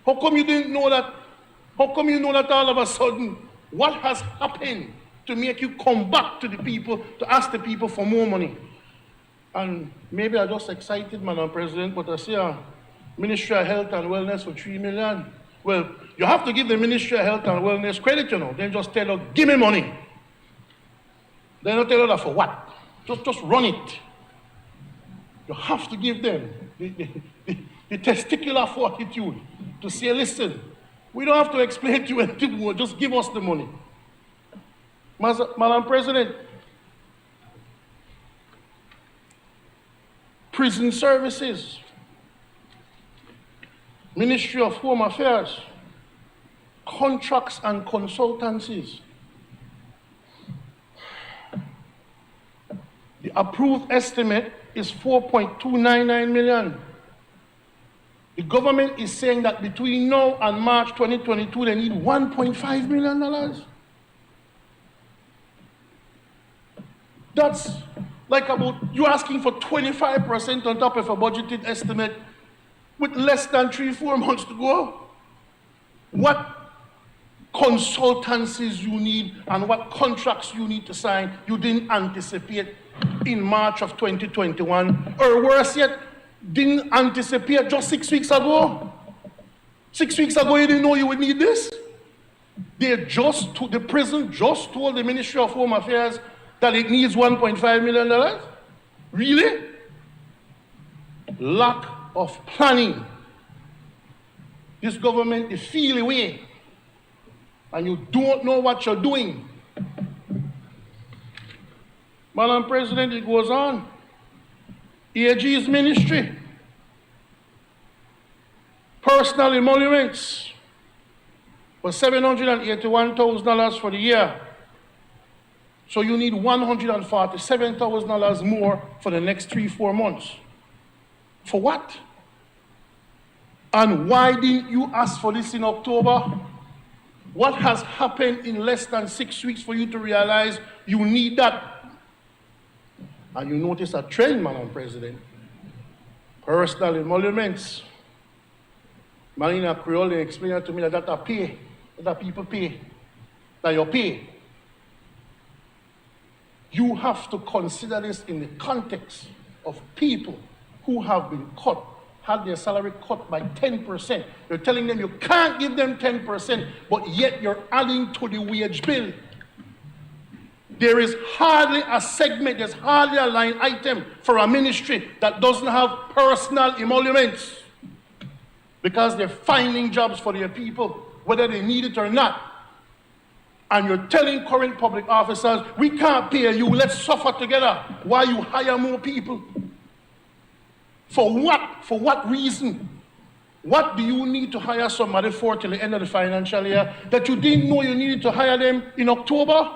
How come you didn't know that? How come you know that all of a sudden? What has happened to make you come back to the people, to ask the people for more money? And maybe I'm just excited, Madam President, but I see a Ministry of Health and Wellness for $3 million. Well, you have to give the Ministry of Health and Wellness credit, you know. Then just tell her, give me money. Then not tell her that for what? Just run it. You have to give them the testicular fortitude to say, listen, we don't have to explain to you anything more, just give us the money. Madam President, prison services, Ministry of Home Affairs, contracts and consultancies. The approved estimate is $4.299 million. The government is saying that between now and March 2022, they need $1.5 million. That's like about, you're asking for 25% on top of a budgeted estimate with less than 3-4 months to go. What consultancies you need and what contracts you need to sign, you didn't anticipate in March of 2021, or worse yet, didn't anticipate just 6 weeks ago. 6 weeks ago, you didn't know you would need this. The prison just told the Ministry of Home Affairs that it needs $1.5 million. Really? Lack of planning. This government, they feel away. and you don't know what you're doing. Madam President, it goes on. AG's ministry, personal emoluments was $781,000 for the year. So you need $147,000 more for the next 3-4 months. For what? And why didn't you ask for this in October? What has happened in less than 6 weeks for you to realize you need that? And you notice a trend, Madam President. Personal emoluments. Marina Creole explained to me that pay, that people pay, that you pay. You have to consider this in the context of people who have been cut, had their salary cut by 10%. You're telling them you can't give them 10%, but yet you're adding to the wage bill. There is hardly a segment, there's hardly a line item for a ministry that doesn't have personal emoluments, because they're finding jobs for their people, whether they need it or not. And you're telling current public officers, we can't pay you, let's suffer together while you hire more people. For what? For what reason? What do you need to hire somebody for till the end of the financial year that you didn't know you needed to hire them in October?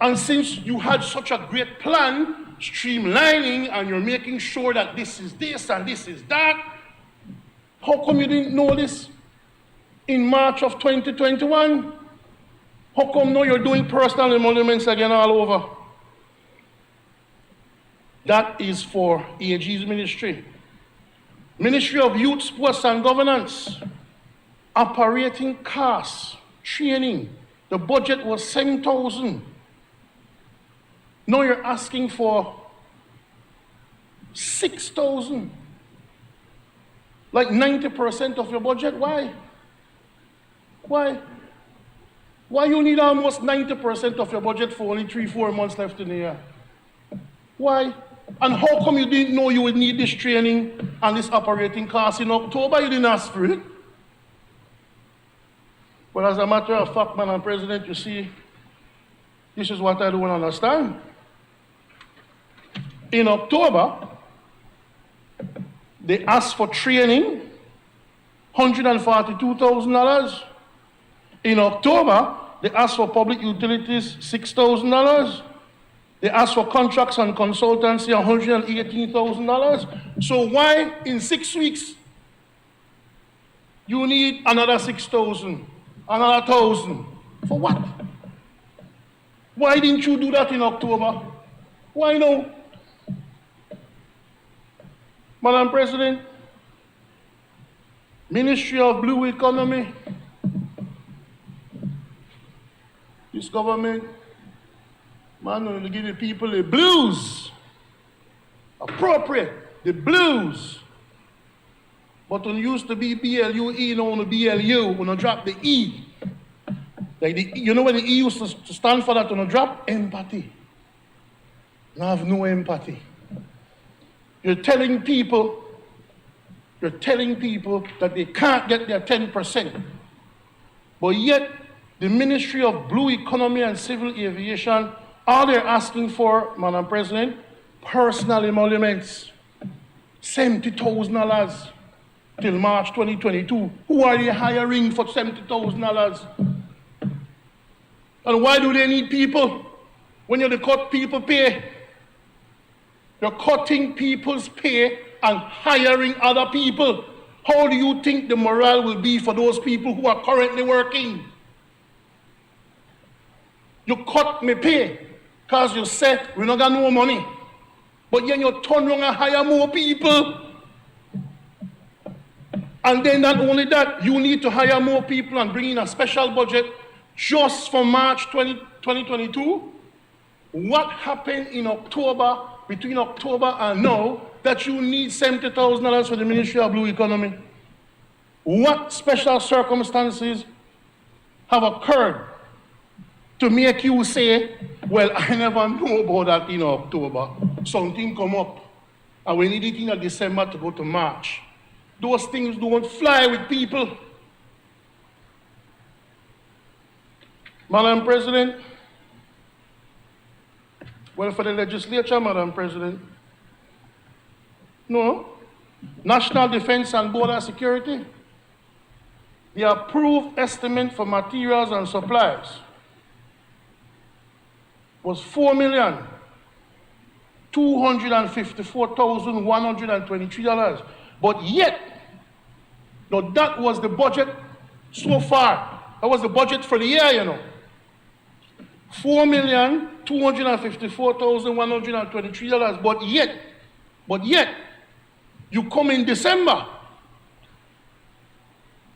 And since you had such a great plan, streamlining, and you're making sure that this is this and this is that, how come you didn't know this in March of 2021? How come now you're doing personal emoluments again all over? That is for AG's ministry. Ministry of Youth, Sports and Governance. Operating costs, training. The budget was 7,000. Now you're asking for 6,000. Like 90% of your budget. Why? Why? Why you need almost 90% of your budget for only 3-4 months left in the year? Why? And how come you didn't know you would need this training and this operating cost in October? You didn't ask for it. But as a matter of fact, Madam President, you see, this is what I don't understand. In October, they asked for training, $142,000. In October, they asked for public utilities, $6,000. They asked for contracts and consultancy, $118,000. So why in 6 weeks you need another 6,000, another 1,000? For what? Why didn't you do that in October? Why no? Madam President, Ministry of Blue Economy, this government, man, will give the people the blues. Appropriate, the blues. But when it used to be BLUE, now on the BLU, when I drop the E. Like the, you know what the E used to stand for that when I drop? Empathy. I have no empathy. You're telling people that they can't get their 10%. But yet, the Ministry of Blue Economy and Civil Aviation, all they're asking for, Madam President, personal emoluments, $70,000 till March 2022. Who are they hiring for $70,000? And why do they need people? When you're the cut people pay, you're cutting people's pay and hiring other people. How do you think the morale will be for those people who are currently working? You cut me pay because you said we not got no money. But then you turn around and hire more people. And then not only that, you need to hire more people and bring in a special budget just for March 2022. What happened in October, between October and now, that you need $70,000 for the Ministry of Blue Economy? What special circumstances have occurred to make you say, well, I never knew about that in October. Something come up, and we need it in December to go to March. Those things don't fly with people. Madam President, well, for the legislature, Madam President, no, National Defense and Border Security, the approved estimate for materials and supplies was $4,254,123. But yet, now that was the budget so far. That was the budget for the year, you know. $4,254,123. But yet, you come in December.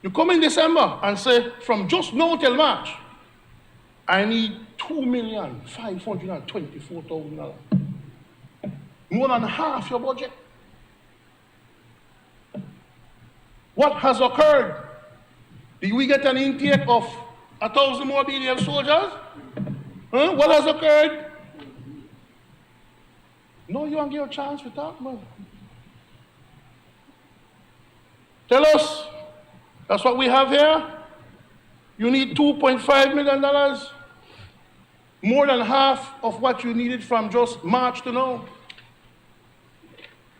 You come in December and say, from just now till March, I need $2,524,000. More than half your budget. What has occurred? Did we get an intake of 1,000 more BDF soldiers? Huh? What has occurred? No, you won't give a chance for that, man. Tell us. That's what we have here. You need $2.5 million. More than half of what you needed from just March to now.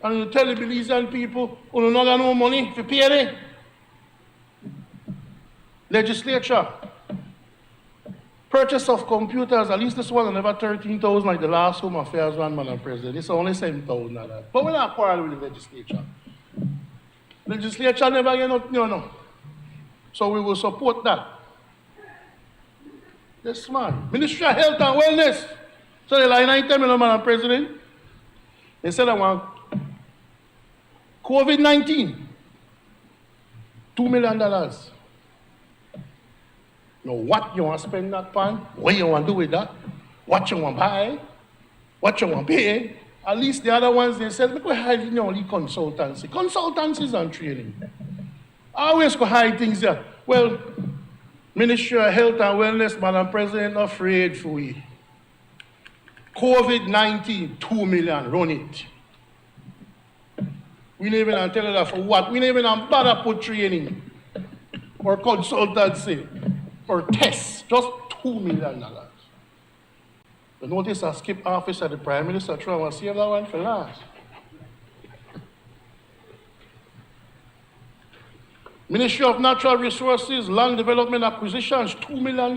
And you tell the Belizean people, who don't got no money to pay it. Legislature. Purchase of computers, at least this one, never 13,000 like the last Home Affairs one, Madam President. It's only 7,000. But we're not quarreling with the legislature. Legislature never get nothing, no. So we will support that. Yes, man. Ministry of Health and Wellness. So the line item, Madam President. They said I want COVID-19. $2 million. Now, what you want to spend that on? What you want to do with that? What you want to buy? What you want to pay? At least the other ones, they said, we could hide in only consultancy. Consultancies and training. I always could hide things there. Well, Ministry of Health and Wellness, Madam President, afraid for we. COVID-19, $2 million, run it. We never even tell you that for what? We never even bother put training or consultancy or tests, just $2 million. The notice I skip office at the Prime Minister, try to save that one for last. Ministry of Natural Resources, Land Development Acquisitions, $2 million.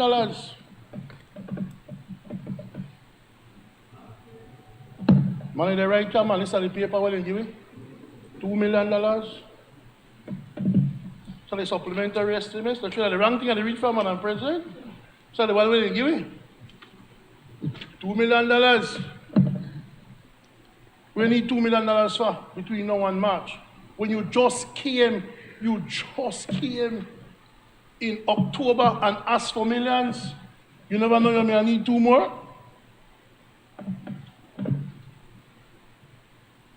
Money the right time, and listen to the paper what they give me. $2 million. So the supplementary estimates, the wrong thing I read from, Madam President. So the one way they give me. $2 million. We need $2 million for between now and March. When you just came in October and asked for millions. You never know you may need two more.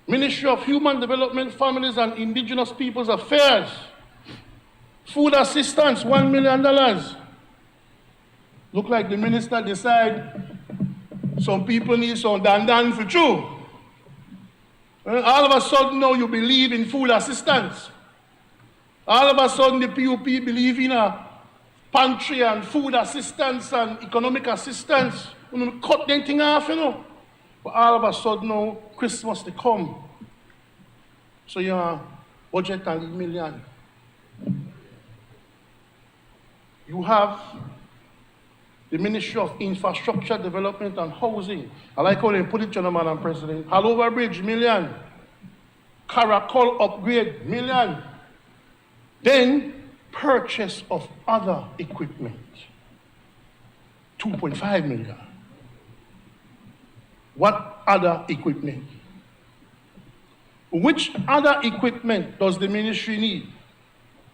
Ministry of Human Development, Families and Indigenous Peoples Affairs. Food assistance, $1 million. Look like the minister decide some people need some dandan for true. All of a sudden now you believe in food assistance. All of a sudden the PUP believe in a pantry and food assistance and economic assistance. You know, cut that thing off, you know. But all of a sudden now Christmas to come. So your budget and $1 million. You have the Ministry of Infrastructure Development and Housing. I like how they put it, Madam President. Halover Bridge, $1 million. Caracol upgrade, $1 million. Then purchase of other equipment, $2.5 million. What other equipment? Which other equipment does the ministry need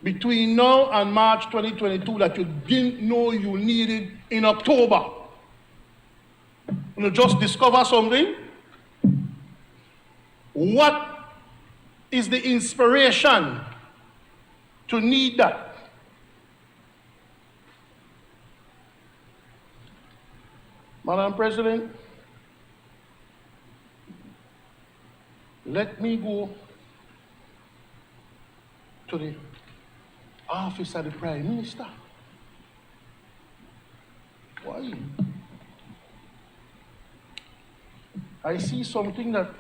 between now and March 2022 that you didn't know you needed in October? You just discover something? What is the inspiration to need that? Madam President, let me go to the office of the Prime Minister. Why? I see something that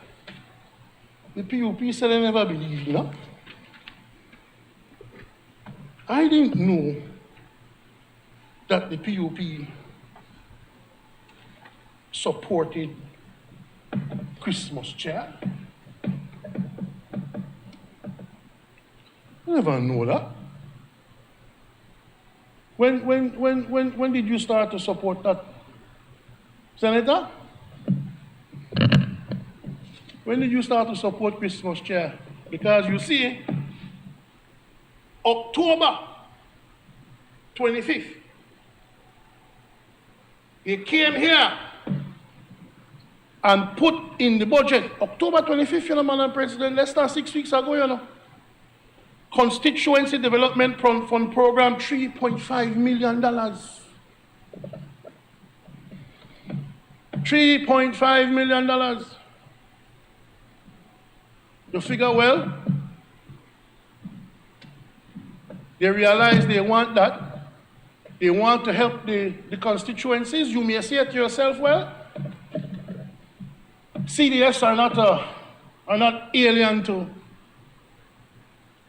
the PUP said they never believed, you know? I didn't know that the PUP supported Christmas chair. I never know that. When did you start to support that, Senator? When did you start to support Christmas chair? Because you see, October 25th, they came here and put in the budget, October 25th, you know, Madam President, less than 6 weeks ago, you know, Constituency Development Fund Program, $3.5 million. $3.5 million. You figure, well, they realize they want that. They want to help the constituencies. You may say to yourself, well, CDFs are not alien to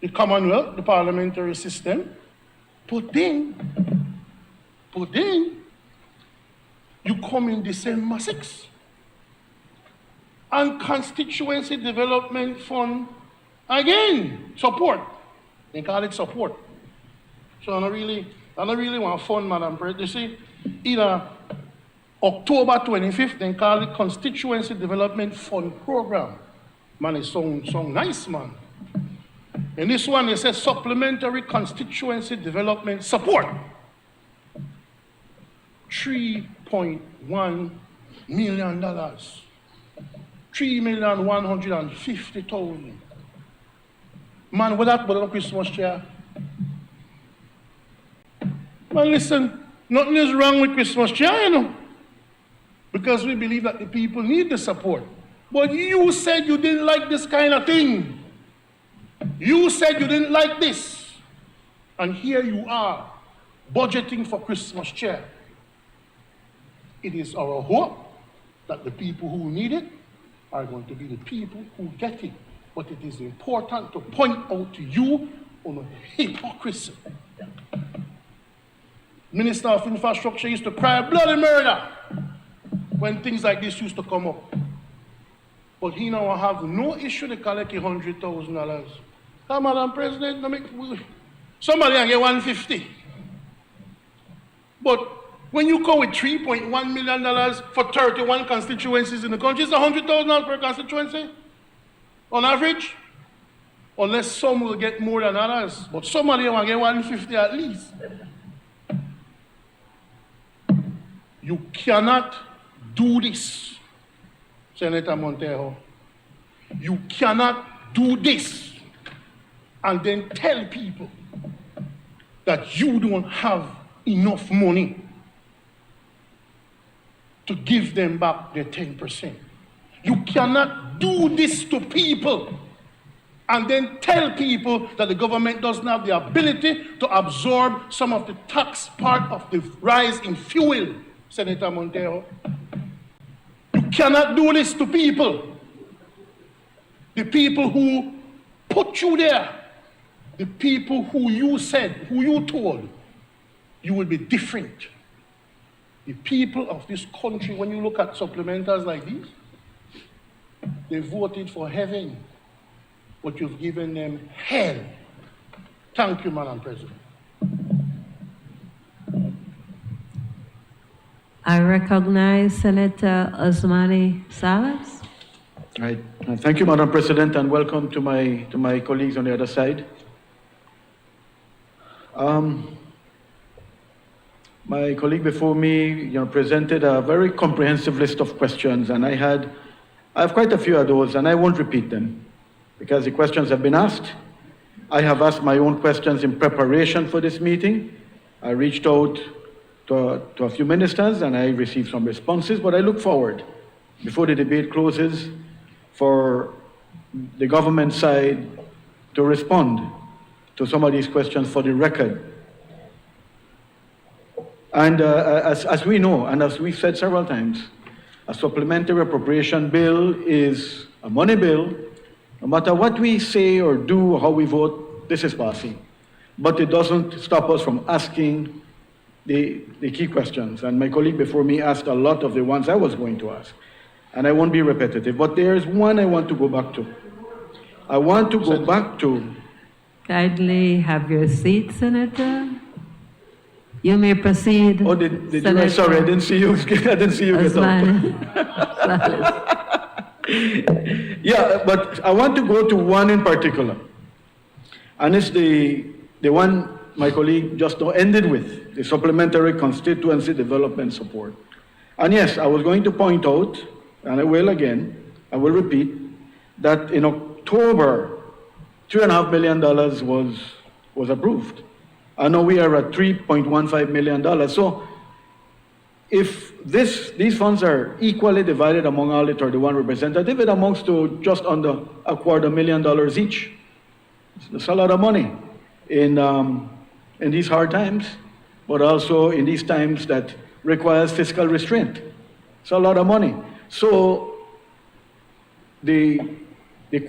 the Commonwealth, the parliamentary system. But then, you come in December 6th, and Constituency Development Fund, again, support. They call it support. So I don't really want fun, Madam President. You see, either October 25th, they call it Constituency Development Fund Program. Man, it sound nice, man. And this one, it says Supplementary Constituency Development Support. $3.1 million. $3,150,000. Man, with that, but Christmas chair. Man, listen, nothing is wrong with Christmas chair, you know, because we believe that the people need the support. But you said you didn't like this kind of thing. You said you didn't like this. And here you are, budgeting for Christmas chair. It is our hope that the people who need it are going to be the people who get it. But it is important to point out to you on hypocrisy. Minister of Infrastructure used to cry bloody murder when things like this used to come up. But he now have no issue to collect $100,000. Come, Madam President, somebody can get 150. But when you come with $3.1 million for 31 constituencies in the country, it's $100,000 per constituency on average. Unless some will get more than others. But somebody will get 150 at least. You cannot do this, Senator Montejo. You cannot do this and then tell people that you don't have enough money to give them back their 10%. You cannot do this to people and then tell people that the government doesn't have the ability to absorb some of the tax part of the rise in fuel, Senator Montejo. You cannot do this to people. The people who put you there, the people who you said, who you told, you will be different. The people of this country, when you look at supplementals like these, they voted for heaven, but you've given them hell. Thank you, Madam President. I recognize Senator Osmani Salas. Right. Thank you, Madam President, and welcome to my colleagues on the other side. My colleague before me, presented a very comprehensive list of questions, and I have quite a few of those, and I won't repeat them because the questions have been asked. I have asked my own questions in preparation for this meeting. I reached out to a few ministers, and I received some responses, but I look forward, before the debate closes, for the government side to respond to some of these questions for the record. And as we know, and as we've said several times, a supplementary appropriation bill is a money bill. No matter what we say or do or how we vote, this is passing. But it doesn't stop us from asking the key questions. And my colleague before me asked a lot of the ones I was going to ask. And I won't be repetitive, but there's one I want to go back to. I want to go back to... Kindly have your seat, Senator. You may proceed. Oh, did you? Sorry, I didn't see you. I didn't see you get up. Yeah, but I want to go to one in particular. And it's the one my colleague just now ended with, the supplementary constituency development support. And yes, I was going to point out, and I will again, I will repeat, that in October, $3.5 million was approved. I know we are at $3.15 million. So if these funds are equally divided among all the 31 representatives, it amounts to just under $250,000 each. It's a lot of money in these hard times, but also in these times that requires fiscal restraint. It's a lot of money. So the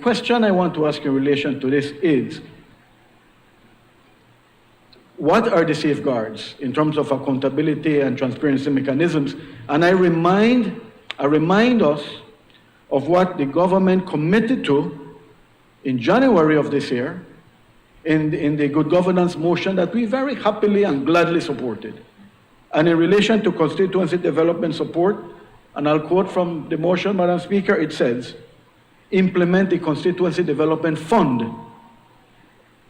question I want to ask in relation to this is, what are the safeguards in terms of accountability and transparency mechanisms? And I remind us of what the government committed to in January of this year in the good governance motion that we very happily and gladly supported. And in relation to constituency development support, and I'll quote from the motion, Madam Speaker, it says, implement the constituency development fund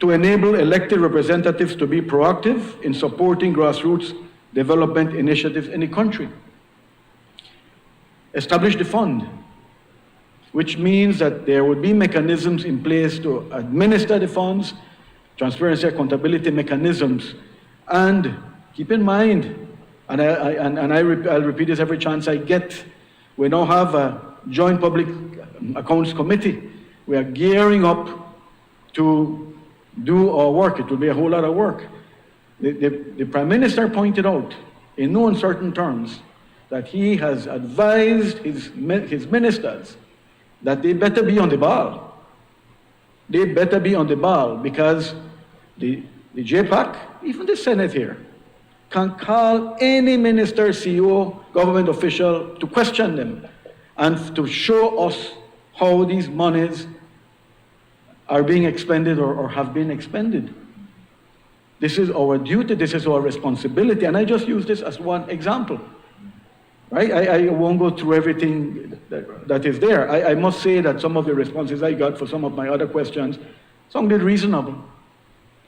to enable elected representatives to be proactive in supporting grassroots development initiatives in the country. Establish the fund, which means that there would be mechanisms in place to administer the funds, transparency, accountability mechanisms, and keep in mind, I'll repeat this every chance I get, we now have a joint public accounts committee. We are gearing up to do our work. It will be a whole lot of work. The Prime Minister pointed out in no uncertain terms that he has advised his ministers that they better be on the ball. They better be on the ball because the JPAC, even the Senate here, can call any minister, CEO, government official to question them and to show us how these monies are being expended or have been expended. This is our duty, this is our responsibility, and I just use this as one example. Right? I won't go through everything that is there. I must say that some of the responses I got for some of my other questions sounded reasonable.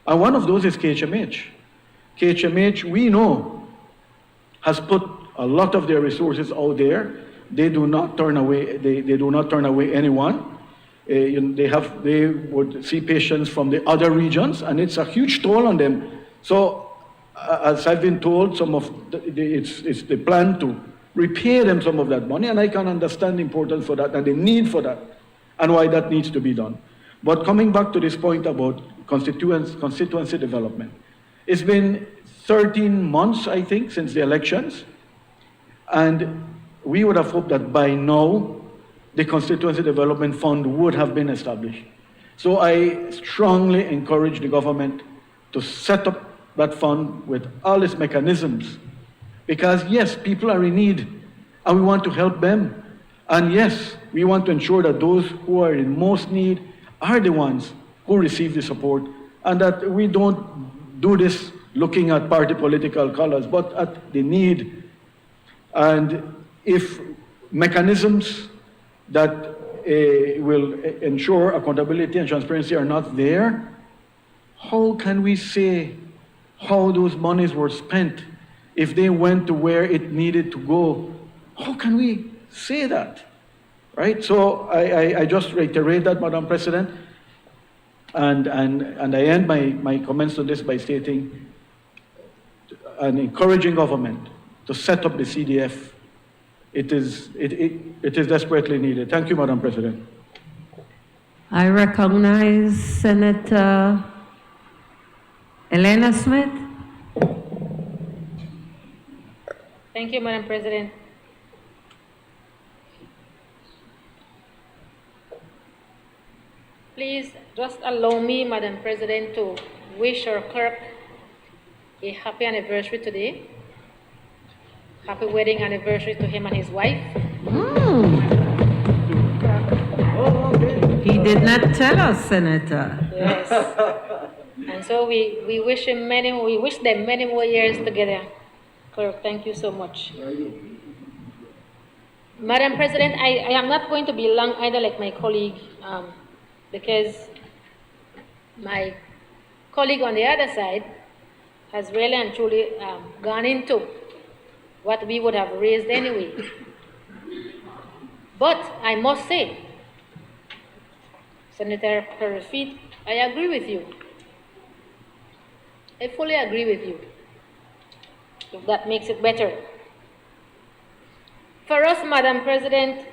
And one of those is KHMH. KHMH, we know, has put a lot of their resources out there. They do not turn away, they do not turn away anyone. They would see patients from the other regions, and it's a huge toll on them. So, as I've been told, it's the plan to repay them some of that money, and I can understand the importance for that and the need for that, and why that needs to be done. But coming back to this point about constituency development, it's been 13 months, I think, since the elections, and we would have hoped that by now, the Constituency Development Fund would have been established. So I strongly encourage the government to set up that fund with all its mechanisms. Because yes, people are in need, and we want to help them. And yes, we want to ensure that those who are in most need are the ones who receive the support, and that we don't do this looking at party political colors, but at the need. And if mechanisms that will ensure accountability and transparency are not there, how can we say how those monies were spent if they went to where it needed to go? How can we say that, right? So I just reiterate that, Madam President, and I end my comments on this by stating and encouraging government to set up the CDF. It is desperately needed. Thank you, Madam President. I recognize Senator Elena Smith. Thank you, Madam President. Please just allow me, Madam President, to wish our clerk a happy anniversary today. Happy wedding anniversary to him and his wife. He did not tell us, Senator. Yes. And so we wish them many more years together. Clerk, thank you so much. Madam President, I am not going to be long either like my colleague, because my colleague on the other side has really and truly gone into what we would have raised anyway. But I must say, Senator Perifit, I agree with you. I fully agree with you, if that makes it better. For us, Madam President,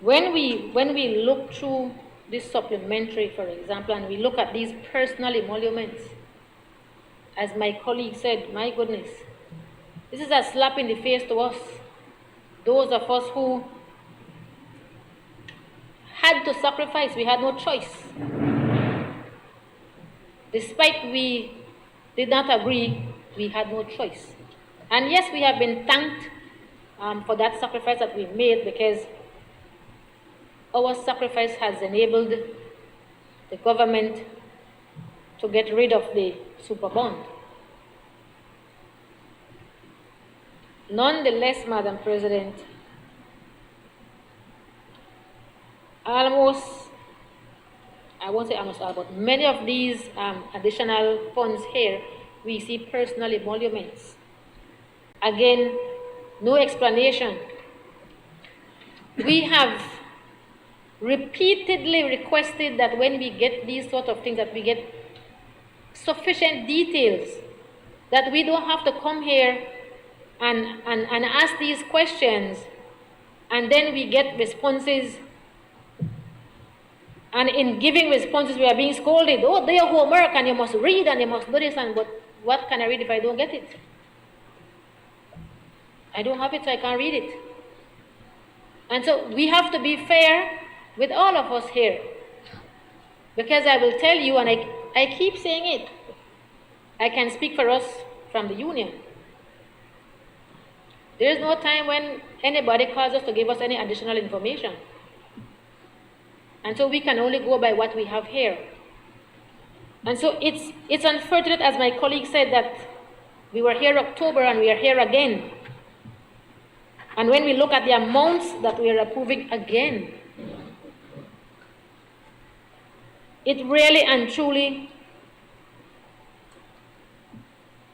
when we look through this supplementary, for example, and we look at these personal emoluments, as my colleague said, my goodness, this is a slap in the face to us, those of us who had to sacrifice, we had no choice. Despite we did not agree, we had no choice. And yes, we have been thanked for that sacrifice that we made, because our sacrifice has enabled the government to get rid of the super bond. Nonetheless, Madam President, I won't say almost all, but many of these additional funds here, we see personal emoluments. Again, no explanation. We have repeatedly requested that when we get these sort of things, that we get sufficient details, that we don't have to come here and ask these questions, and then we get responses, and in giving responses we are being scolded. Oh, they are homework and you must read and you must do this, and but what can I read if I don't get it? I don't have it, so I can't read it. And so we have to be fair with all of us here, because I will tell you, and I keep saying it, I can speak for us from the union. There is no time when anybody calls us to give us any additional information. And so we can only go by what we have here. And so it's unfortunate, as my colleague said, that we were here October and we are here again. And when we look at the amounts that we are approving again, it really and truly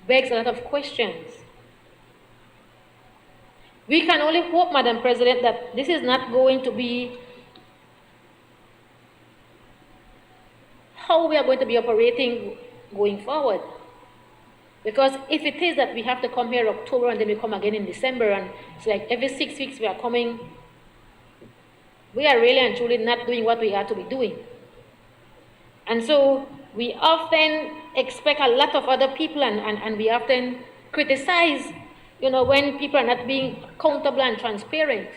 begs a lot of questions. We can only hope, Madam President, that this is not going to be how we are going to be operating going forward. Because if it is that we have to come here October and then we come again in December, and it's like every 6 weeks we are coming, we are really and truly not doing what we ought to be doing. And so we often expect a lot of other people, and we often criticize, when people are not being accountable and transparent.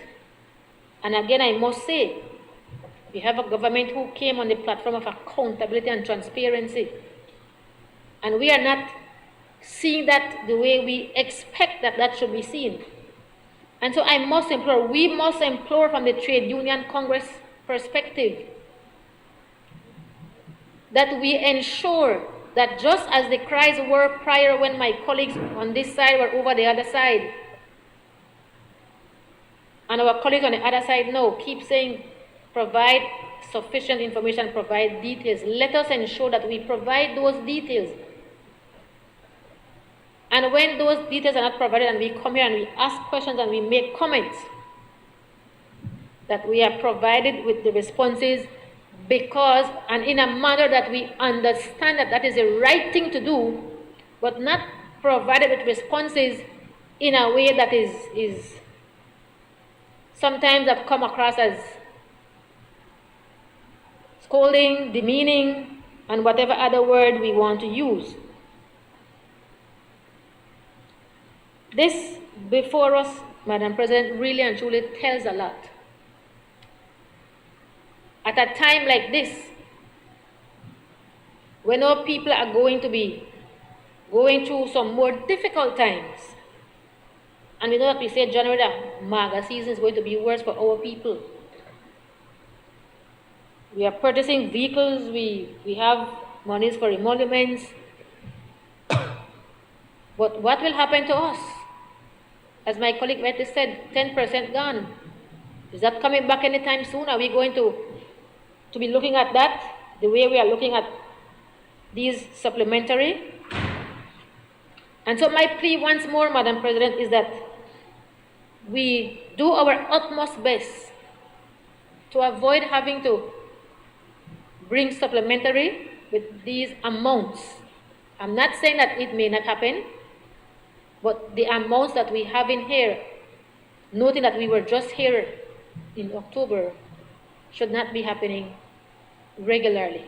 And again, I must say, we have a government who came on the platform of accountability and transparency. And we are not seeing that the way we expect that should be seen. And so we must implore from the Trade Union Congress perspective that we ensure that just as the cries were prior when my colleagues on this side were over the other side, and our colleagues on the other side now keep saying, provide sufficient information, provide details. Let us ensure that we provide those details. And when those details are not provided and we come here and we ask questions and we make comments, that we are provided with the responses because, and in a manner that we understand that is the right thing to do, but not provided with responses in a way that is sometimes have come across as scolding, demeaning, and whatever other word we want to use. This before us, Madam President, really and truly tells a lot. At a time like this, when our people are going to be going through some more difficult times, and we know that we say January, the MAGA season is going to be worse for our people. We are purchasing vehicles, we have monies for emoluments. But what will happen to us? As my colleague rightly said, 10% gone. Is that coming back anytime soon? Are we going to be looking at that the way we are looking at these supplementary? And so my plea once more, Madam President, is that we do our utmost best to avoid having to bring supplementary with these amounts. I'm not saying that it may not happen, but the amounts that we have in here, noting that we were just here in October, should not be happening regularly.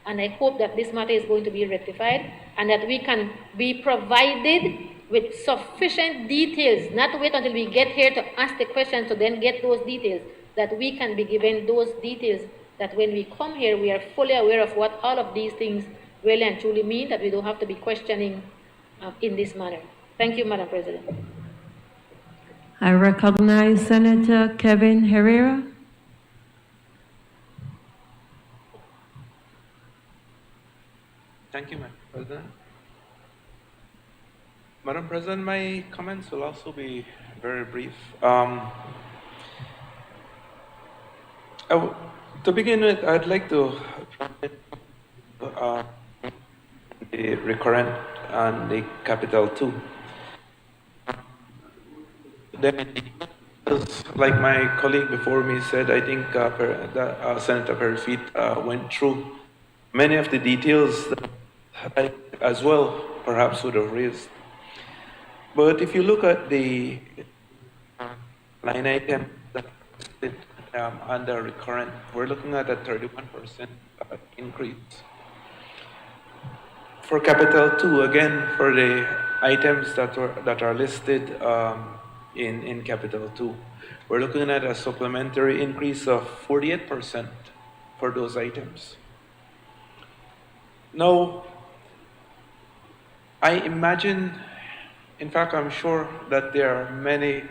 And I hope that this matter is going to be rectified and that we can be provided with sufficient details, not wait until we get here to ask the questions to then get those details, that we can be given those details, that when we come here, we are fully aware of what all of these things really and truly mean, that we don't have to be questioning in this manner. Thank you, Madam President. I recognize Senator Kevin Herrera. Thank you, Madam President. Madam President, my comments will also be very brief. To begin with, I'd like to the recurrent and the capital 2. Then, like my colleague before me said, I think Senator Perry-Feet went through many of the details that I as well perhaps would have raised. But if you look at the line item that under recurrent, we're looking at a 31% increase. For capital 2, again, for the items that are listed in capital 2, we're looking at a supplementary increase of 48% for those items. Now, I imagine, in fact, I'm sure that there are many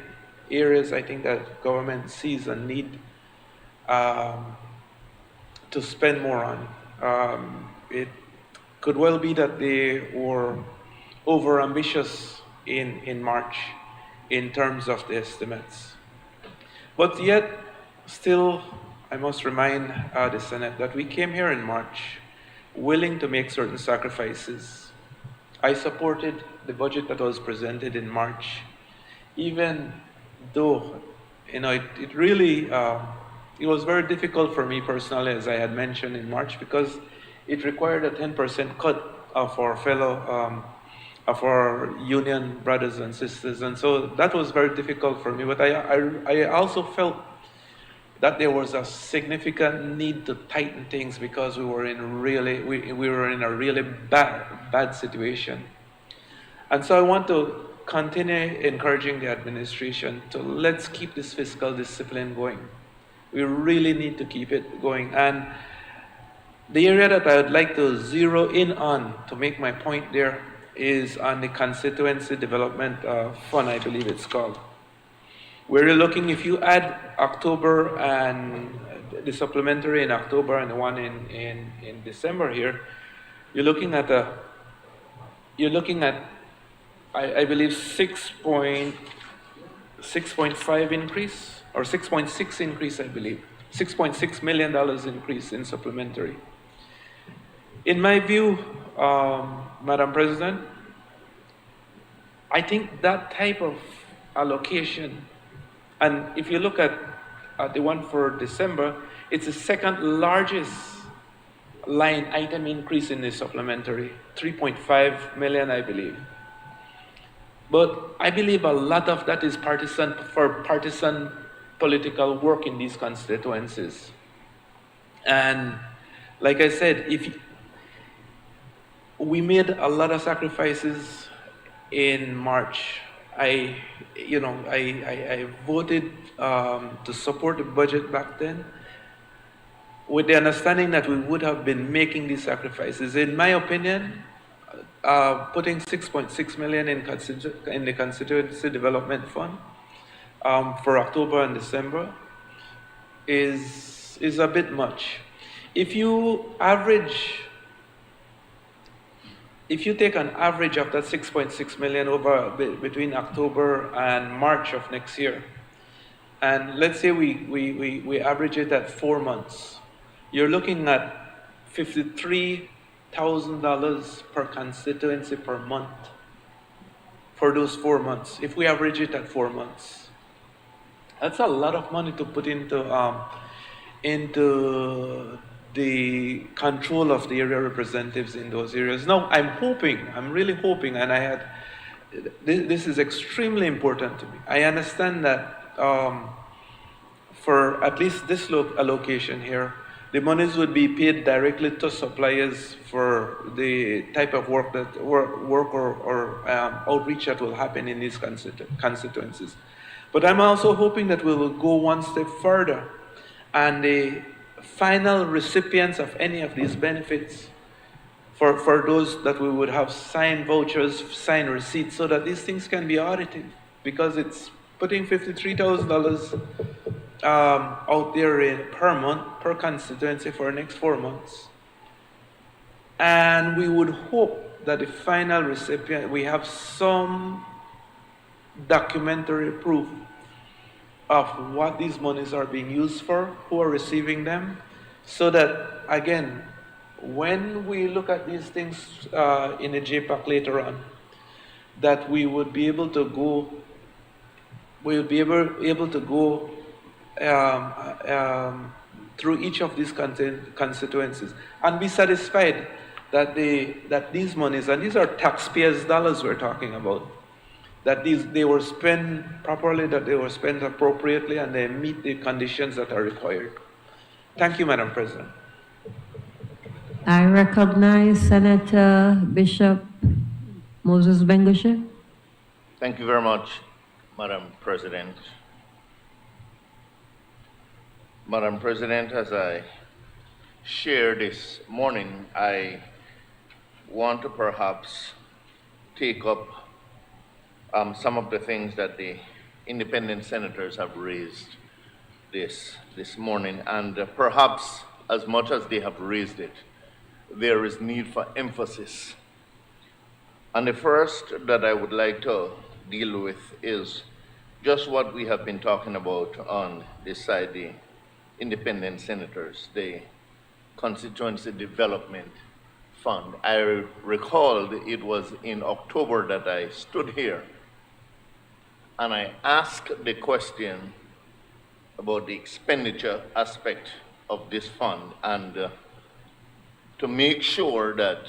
areas I think that government sees a need to spend more on. It could well be that they were overambitious in March in terms of the estimates. But yet, still, I must remind the Senate that we came here in March willing to make certain sacrifices. I supported the budget that was presented in March, even though, it really, it was very difficult for me personally, as I had mentioned in March, because it required a 10% cut of our fellow, of our union brothers and sisters. And so that was very difficult for me. But I also felt that there was a significant need to tighten things because we were in we were in a really bad situation. And so I want to continue encouraging the administration to let's keep this fiscal discipline going. We really need to keep it going. And the area that I would like to zero in on to make my point there is on the Constituency Development Fund, I believe it's called. We're looking, if you add October and the supplementary in October and the one in December here, you're looking at I believe 6.5 increase or 6.6 increase, I believe. $6.6 million increase in supplementary. In my view, Madam President, I think that type of allocation, and if you look at the one for December, it's the second largest line item increase in the supplementary, 3.5 million, I believe. But I believe a lot of that is partisan political work in these constituencies. And like I said, if we made a lot of sacrifices in March I, I voted to support the budget back then with the understanding that we would have been making these sacrifices. In my opinion, putting 6.6 million in the constituency development fund for October and December is a bit much. If you average, if you take an average of that 6.6 million over between October and March of next year, and let's say we average it at 4 months, you're looking at $53,000 per constituency per month for those 4 months. If we average it at 4 months, that's a lot of money to put into the control of the area representatives in those areas. Now, I'm really hoping, and this is extremely important to me. I understand that for at least this allocation here, the monies would be paid directly to suppliers for the type of work or outreach that will happen in these constituencies. But I'm also hoping that we will go one step further, and the final recipients of any of these benefits, for those that we would have signed vouchers, signed receipts, so that these things can be audited, because it's putting $53,000 out there per month, per constituency for the next 4 months. And we would hope that the final recipient, we have some documentary proof of what these monies are being used for, who are receiving them, so that, again, when we look at these things in the JPAC later on, that we would be able to go, through each of these constituencies and be satisfied that these monies, and these are taxpayers' dollars we're talking about, that they were spent properly, that they were spent appropriately, and they meet the conditions that are required. Thank you, Madam President. I recognize Senator Bishop Moses Bengushe. Thank you very much, Madam President. Madam President, as I share this morning, I want to perhaps take up some of the things that the independent senators have raised this morning, and perhaps as much as they have raised it, there is need for emphasis. And the first that I would like to deal with is just what we have been talking about on this side, the independent senators, the Constituency Development Fund. I recalled it was in October that I stood here and I asked the question about the expenditure aspect of this fund, and to make sure that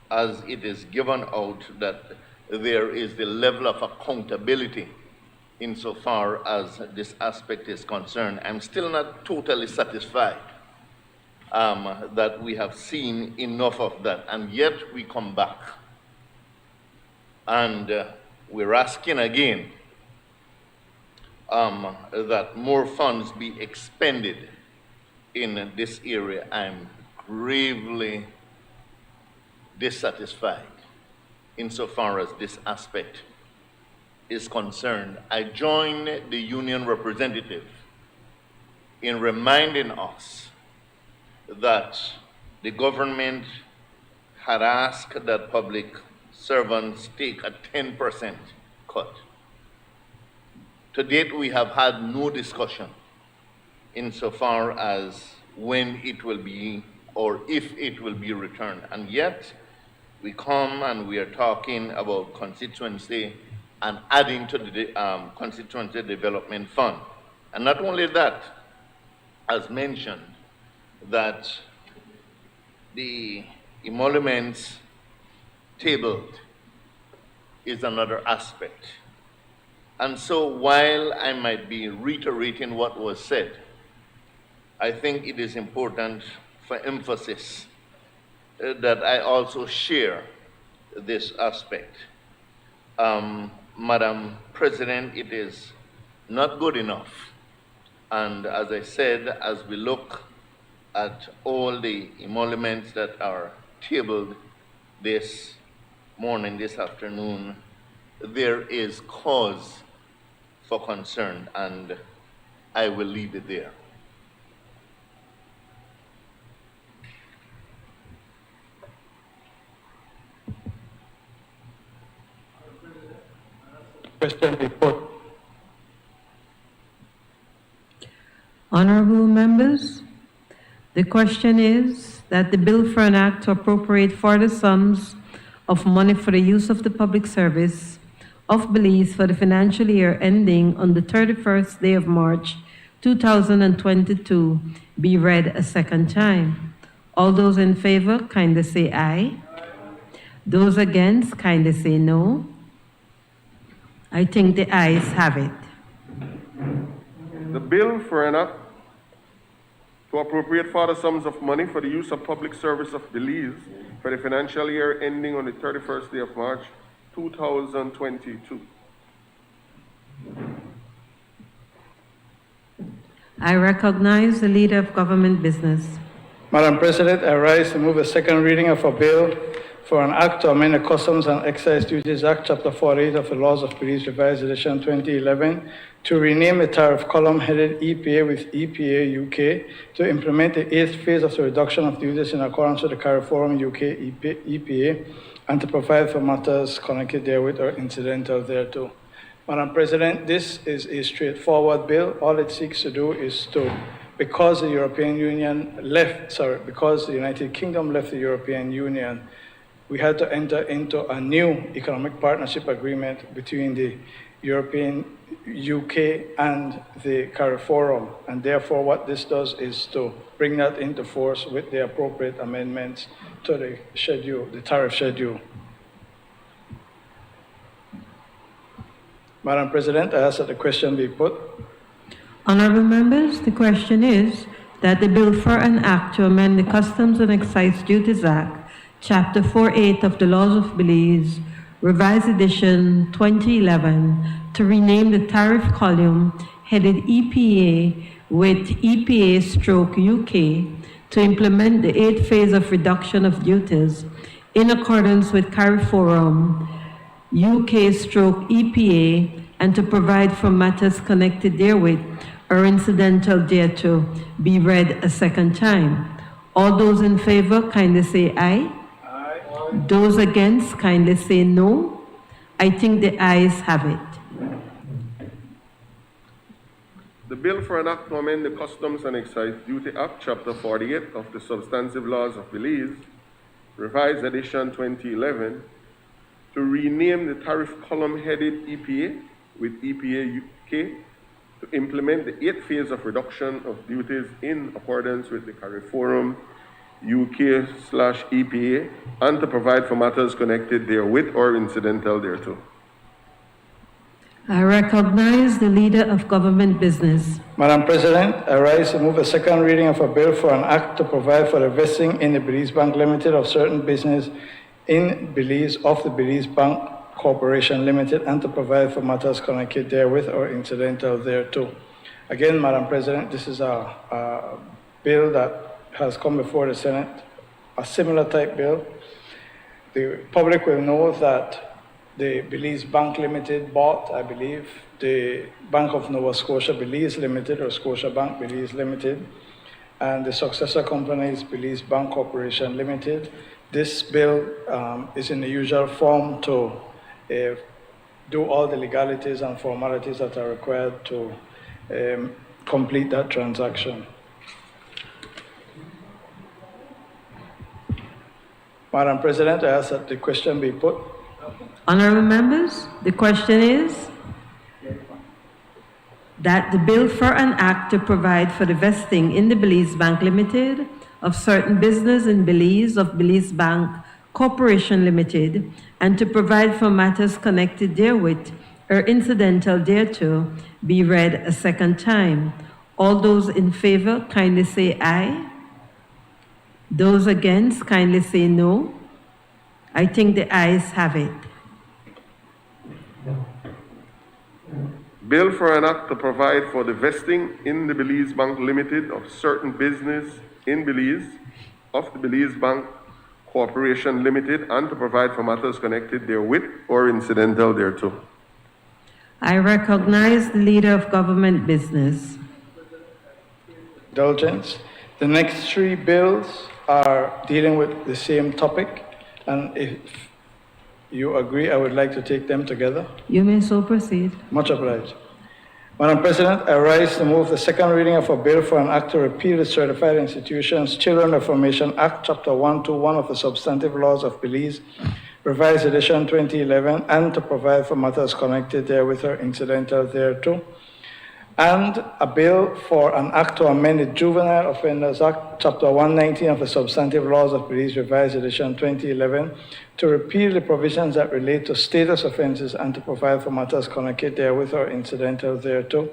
as it is given out, that there is the level of accountability insofar as this aspect is concerned. I'm still not totally satisfied that we have seen enough of that, and yet we come back and we're asking again that more funds be expended in this area. I'm gravely dissatisfied insofar as this aspect is concerned. I join the union representative in reminding us that the government had asked that public servants take a 10% cut. To date, we have had no discussion insofar as when it will be or if it will be returned. And yet, we come and we are talking about constituency and adding to the Constituency Development Fund. And not only that, as mentioned, that the emoluments tabled is another aspect. And so while I might be reiterating what was said, I think it is important for emphasis that I also share this aspect. Madam President, it is not good enough. And as I said, as we look at all the emoluments that are tabled this morning, this afternoon, there is cause for concern, and I will leave it there. Question be put. Honorable members, the question is that the bill for an act to appropriate further sums of money for the use of the public service of Belize for the financial year ending on the 31st day of March 2022 be read a second time. All those in favor, kindly say aye. Those against, kindly say no. I think the ayes have it. The bill for an act to appropriate further sums of money for the use of public service of Belize for the financial year ending on the 31st day of March 2022. I recognize the Leader of Government Business. Madam President, I rise to move a second reading of a bill for an act to amend the Customs and Excise Duties Act, Chapter 48 of the Laws of Belize, Revised Edition 2011, to rename the tariff column headed EPA with EPA UK, to implement the 8th phase of the reduction of duties in accordance with the CARIFORUM UK EPA, and to provide for matters connected therewith or incidental thereto. Madam President, this is a straightforward bill. All it seeks to do is to, because the United Kingdom left the European Union, we had to enter into a new economic partnership agreement between the European UK and the CARIFORUM. And therefore, what this does is to bring that into force with the appropriate amendments to the schedule, the tariff schedule. Madam President, I ask that the question be put. Honorable members, the question is that the bill for an act to amend the Customs and Excise Duties Act, Chapter 48 of the Laws of Belize, Revised Edition 2011, to rename the tariff column headed EPA with EPA/UK to implement the 8th phase of reduction of duties in accordance with CARIFORUM UK/EPA, and to provide for matters connected therewith or incidental thereto be read a second time. All those in favor, kindly say aye. Those against, kindly say no. I think the ayes have it. The bill for an act to amend the Customs and Excise Duty Act, Chapter 48 of the Substantive Laws of Belize, Revised Edition 2011, to rename the tariff column headed EPA with EPA UK, to implement the 8th phase of reduction of duties in accordance with the CARIFORUM UK/EPA, and to provide for matters connected therewith or incidental thereto. I recognize the Leader of Government Business. Madam President, I rise to move a second reading of a bill for an act to provide for the vesting in the Belize Bank Limited of certain business in Belize of the Belize Bank Corporation Limited, and to provide for matters connected therewith or incidental thereto. Again, Madam President, this is a bill that has come before the Senate, a similar type bill. The public will know that the Belize Bank Limited bought, I believe, the Bank of Nova Scotia Belize Limited, or Scotia Bank Belize Limited, and the successor company is Belize Bank Corporation Limited. This bill is in the usual form to do all the legalities and formalities that are required to complete that transaction. Madam President, I ask that the question be put. Honorable members, the question is that the bill for an act to provide for the vesting in the Belize Bank Limited of certain business in Belize of Belize Bank Corporation Limited, and to provide for matters connected therewith or incidental thereto be read a second time. All those in favor, kindly say aye. Those against, kindly say no. I think the ayes have it. Bill for an act to provide for the vesting in the Belize Bank Limited of certain business in Belize of the Belize Bank Corporation Limited and to provide for matters connected therewith or incidental thereto. I recognize the Leader of Government Business. Indulgence. The next three bills are dealing with the same topic, and if you agree, I would like to take them together. You may so proceed. Much obliged. Madam President, I rise to move the second reading of a bill for an act to repeal the Certified Institutions Children Reformation Act, Chapter 121 of the Substantive Laws of Belize, Revised Edition 2011, and to provide for matters connected therewith or incidental thereto. And a bill for an act to amend the Juvenile Offenders Act, Chapter 119 of the Substantive Laws of Belize, Revised Edition 2011, to repeal the provisions that relate to status offenses and to provide for matters connected therewith or incidental thereto.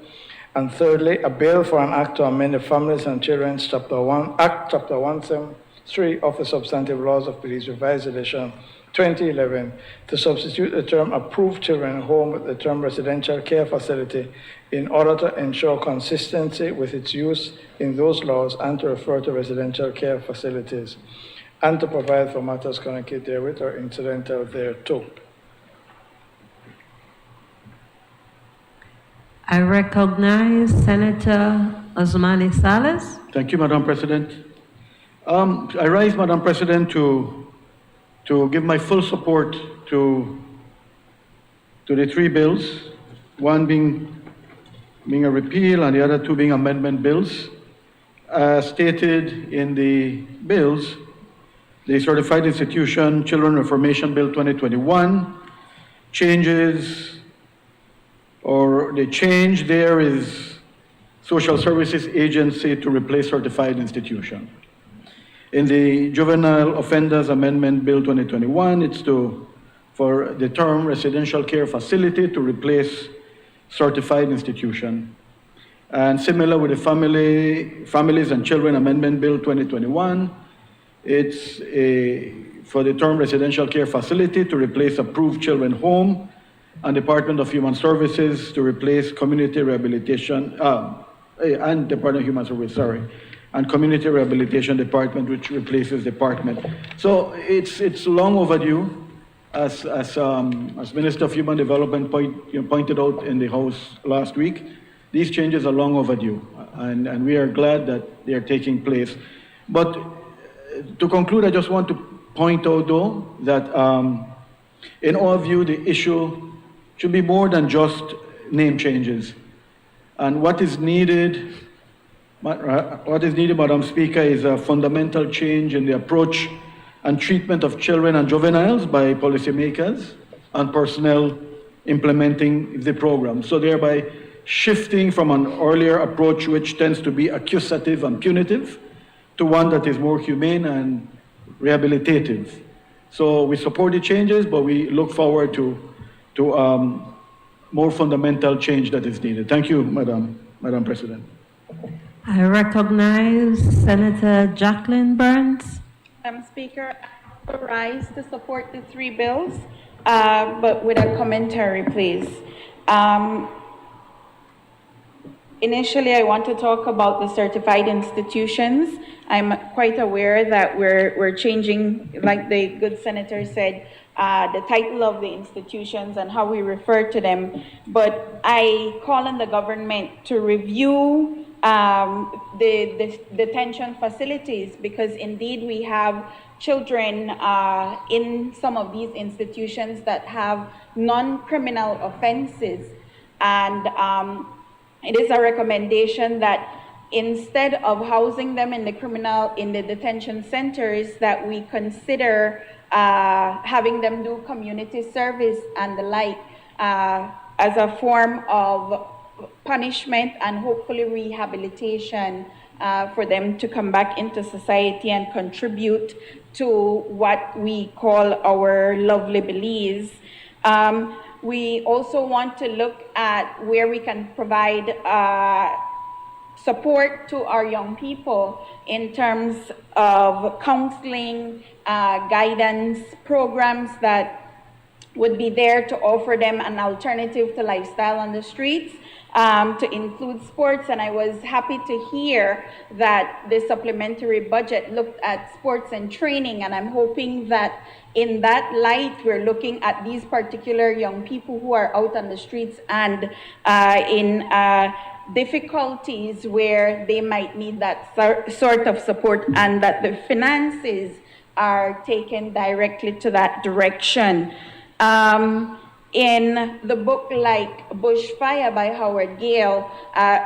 And thirdly, a bill for an act to amend the Families and Children's Chapter 1, Act, Chapter 173 of the Substantive Laws of Belize, Revised Edition 2011, to substitute the term approved children home with the term residential care facility in order to ensure consistency with its use in those laws and to refer to residential care facilities and to provide for matters connected therewith or incidental thereto. I recognize Senator Osmani Salas. Thank you, Madam President. I rise, Madam President, to give my full support to the three bills, one being a repeal and the other two being amendment bills. As stated in the bills, the Certified Institution Children Reformation Bill 2021 changes, or the change there is Social Services Agency to replace Certified Institution. In the Juvenile Offenders Amendment Bill 2021, it's for the term Residential Care Facility to replace Certified Institution. And similar with the Families and Children Amendment Bill 2021, it's for the term Residential Care Facility to replace Approved Children Home, and Department of Human Services to replace Community Rehabilitation, and Department of Human Services, and Community Rehabilitation Department, which replaces Department. So it's long overdue. As Minister of Human Development pointed out in the House last week, these changes are long overdue, and we are glad that they are taking place. But to conclude, I just want to point out, though, that in our view, the issue should be more than just name changes. And what is needed, Madam Speaker, is a fundamental change in the approach and treatment of children and juveniles by policymakers and personnel implementing the program. So thereby shifting from an earlier approach which tends to be accusative and punitive to one that is more humane and rehabilitative. So we support the changes, but we look forward to more fundamental change that is needed. Thank you, Madam President. I recognize Senator Jacqueline Burns. Madam Speaker, I rise to support the three bills, but with a commentary, please. Initially, I want to talk about the certified institutions. I'm quite aware that we're changing, like the good senator said, the title of the institutions and how we refer to them. But I call on the government to review the detention facilities, because indeed we have children in some of these institutions that have non-criminal offenses. And it is a recommendation that instead of housing them in the detention centers, that we consider having them do community service and the like as a form of punishment and hopefully rehabilitation for them to come back into society and contribute to what we call our lovely Belize. We also want to look at where we can provide support to our young people in terms of counseling, guidance programs that would be there to offer them an alternative to lifestyle on the streets, to include sports. And I was happy to hear that the supplementary budget looked at sports and training, and I'm hoping that in that light, we're looking at these particular young people who are out on the streets and in difficulties where they might need that sort of support, and that the finances are taken directly to that direction. In the book like Bushfire by Howard Gale,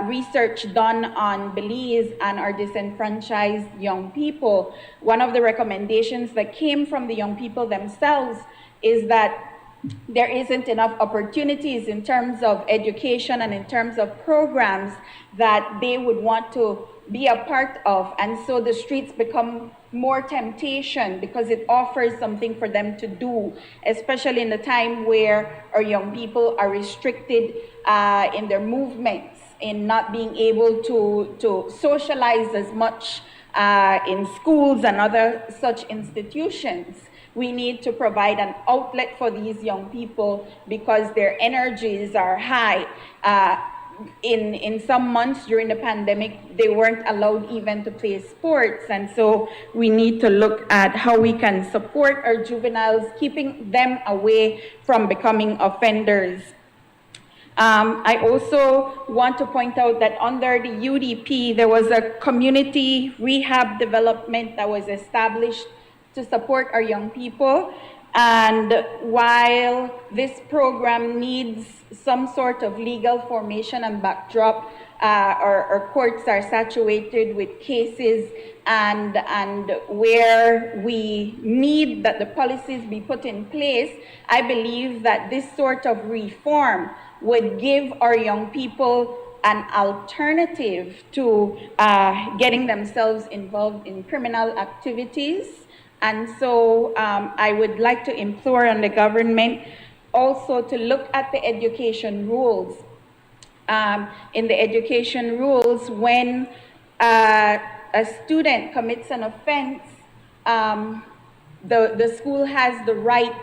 research done on Belize and our disenfranchised young people, one of the recommendations that came from the young people themselves is that there isn't enough opportunities in terms of education and in terms of programs that they would want to be a part of. And so the streets become more temptation because it offers something for them to do, especially in the time where our young people are restricted in their movements, in not being able to socialize as much in schools and other such institutions. We need to provide an outlet for these young people because their energies are high. In some months during the pandemic, they weren't allowed even to play sports. And so we need to look at how we can support our juveniles, keeping them away from becoming offenders. I also want to point out that under the UDP, there was a community rehab development that was established to support our young people. And while this program needs some sort of legal formation and backdrop, our courts are saturated with cases, and where we need that the policies be put in place, I believe that this sort of reform would give our young people an alternative to getting themselves involved in criminal activities. And so I would like to implore on the government also to look at the education rules. In the education rules, when a student commits an offense, the school has the right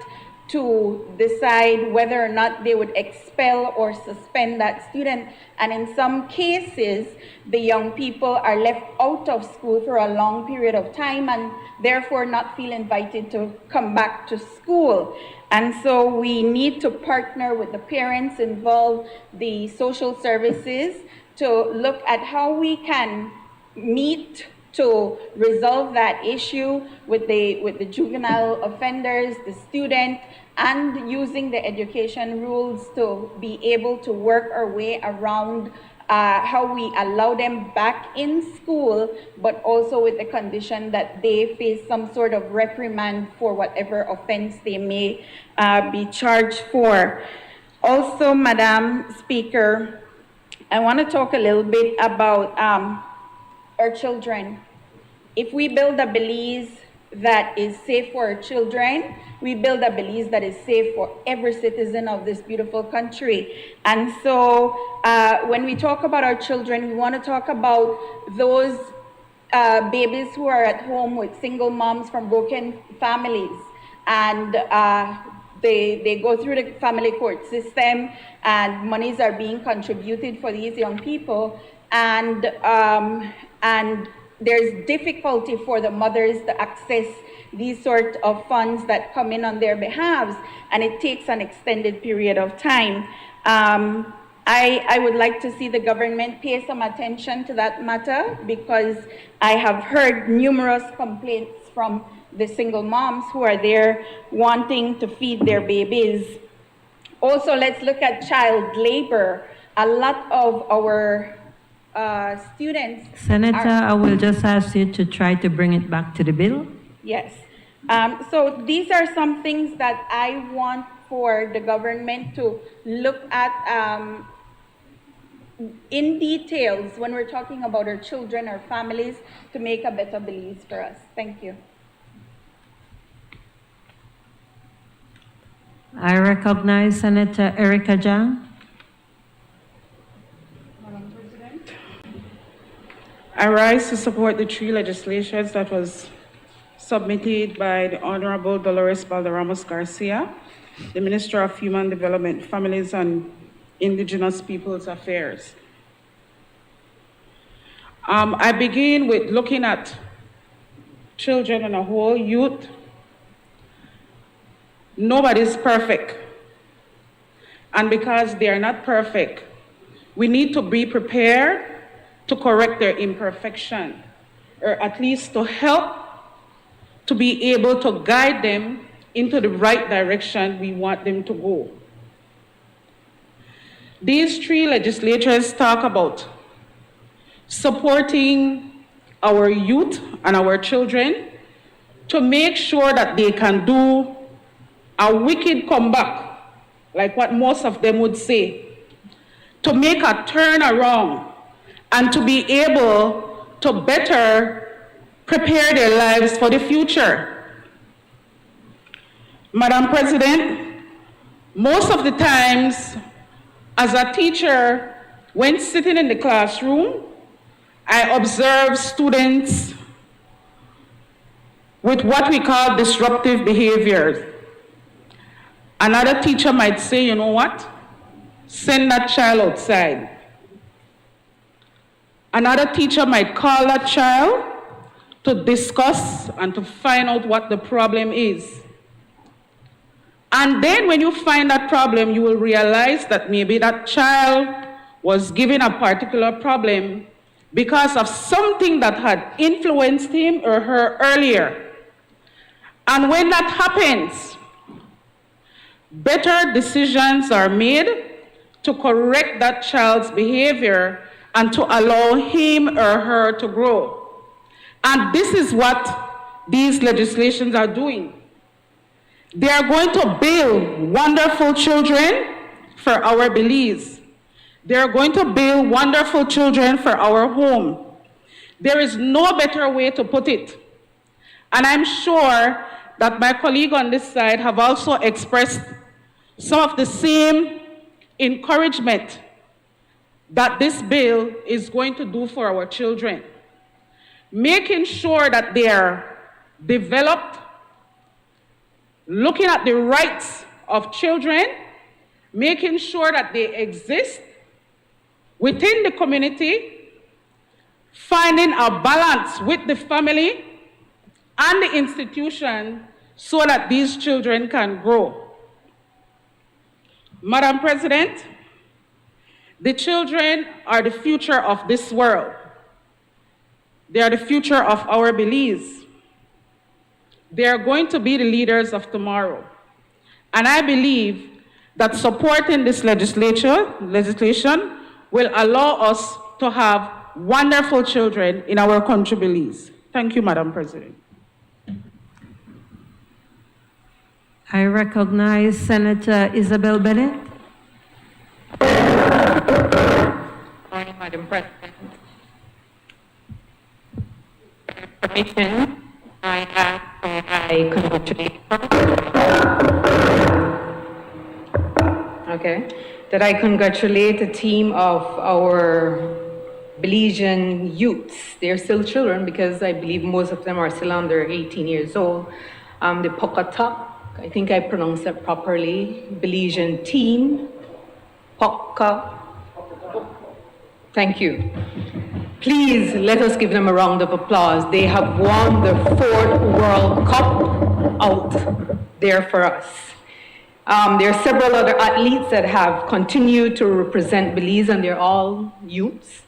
to decide whether or not they would expel or suspend that student. And in some cases, the young people are left out of school for a long period of time and therefore not feel invited to come back to school. And so we need to partner with the parents involved, the social services, to look at how we can meet to resolve that issue with the juvenile offenders, the student, and using the education rules to be able to work our way around how we allow them back in school, but also with the condition that they face some sort of reprimand for whatever offense they may be charged for. Also, Madam Speaker, I want to talk a little bit about our children. If we build a Belize that is safe for our children, we build a Belize that is safe for every citizen of this beautiful country. And so when we talk about our children, we want to talk about those babies who are at home with single moms from broken families. And they go through the family court system, and monies are being contributed for these young people. And there's difficulty for the mothers to access these sort of funds that come in on their behalves, and it takes an extended period of time. I would like to see the government pay some attention to that matter, because I have heard numerous complaints from the single moms who are there wanting to feed their babies. Also, let's look at child labor. A lot of our students... Senator, I will just ask you to try to bring it back to the bill. Yes. So these are some things that I want for the government to look at in details when we're talking about our children, our families, to make a better Belize for us. Thank you. I recognize Senator Erica Jang. I rise to support the three legislations that was submitted by the Honorable Dolores Balderramos Garcia, the Minister of Human Development, Families and Indigenous Peoples Affairs. I begin with looking at children on a whole, youth. Nobody's perfect. And because they are not perfect, we need to be prepared to correct their imperfection, or at least to help to be able to guide them into the right direction we want them to go. These three legislatures talk about supporting our youth and our children to make sure that they can do a wicked comeback, like what most of them would say, to make a turnaround and to be able to better prepare their lives for the future. Madam President, most of the times as a teacher, when sitting in the classroom, I observe students with what we call disruptive behaviors. Another teacher might say, you know what? Send that child outside. Another teacher might call that child to discuss and to find out what the problem is. And then when you find that problem, you will realize that maybe that child was given a particular problem because of something that had influenced him or her earlier. And when that happens, better decisions are made to correct that child's behavior and to allow him or her to grow. And this is what these legislations are doing. They are going to build wonderful children for our Belize. They are going to build wonderful children for our home. There is no better way to put it. And I'm sure that my colleague on this side have also expressed some of the same encouragement that this bill is going to do for our children. Making sure that they are developed, looking at the rights of children, making sure that they exist within the community, finding a balance with the family and the institution so that these children can grow. Madam President, the children are the future of this world. They are the future of our Belize. They are going to be the leaders of tomorrow. And I believe that supporting this legislation will allow us to have wonderful children in our country, Belize. Thank you, Madam President. I recognize Senator Isabel Bennett. Morning, Madam President. Permission, I congratulate that I congratulate a team of our Belizean youths. They're still children because I believe most of them are still under 18 years old. The Pokatak, I think I pronounced that properly, Belizean team, thank you. Please let us give them a round of applause. They have won the 4th World Cup out there for us. There are several other athletes that have continued to represent Belize, and they're all youths.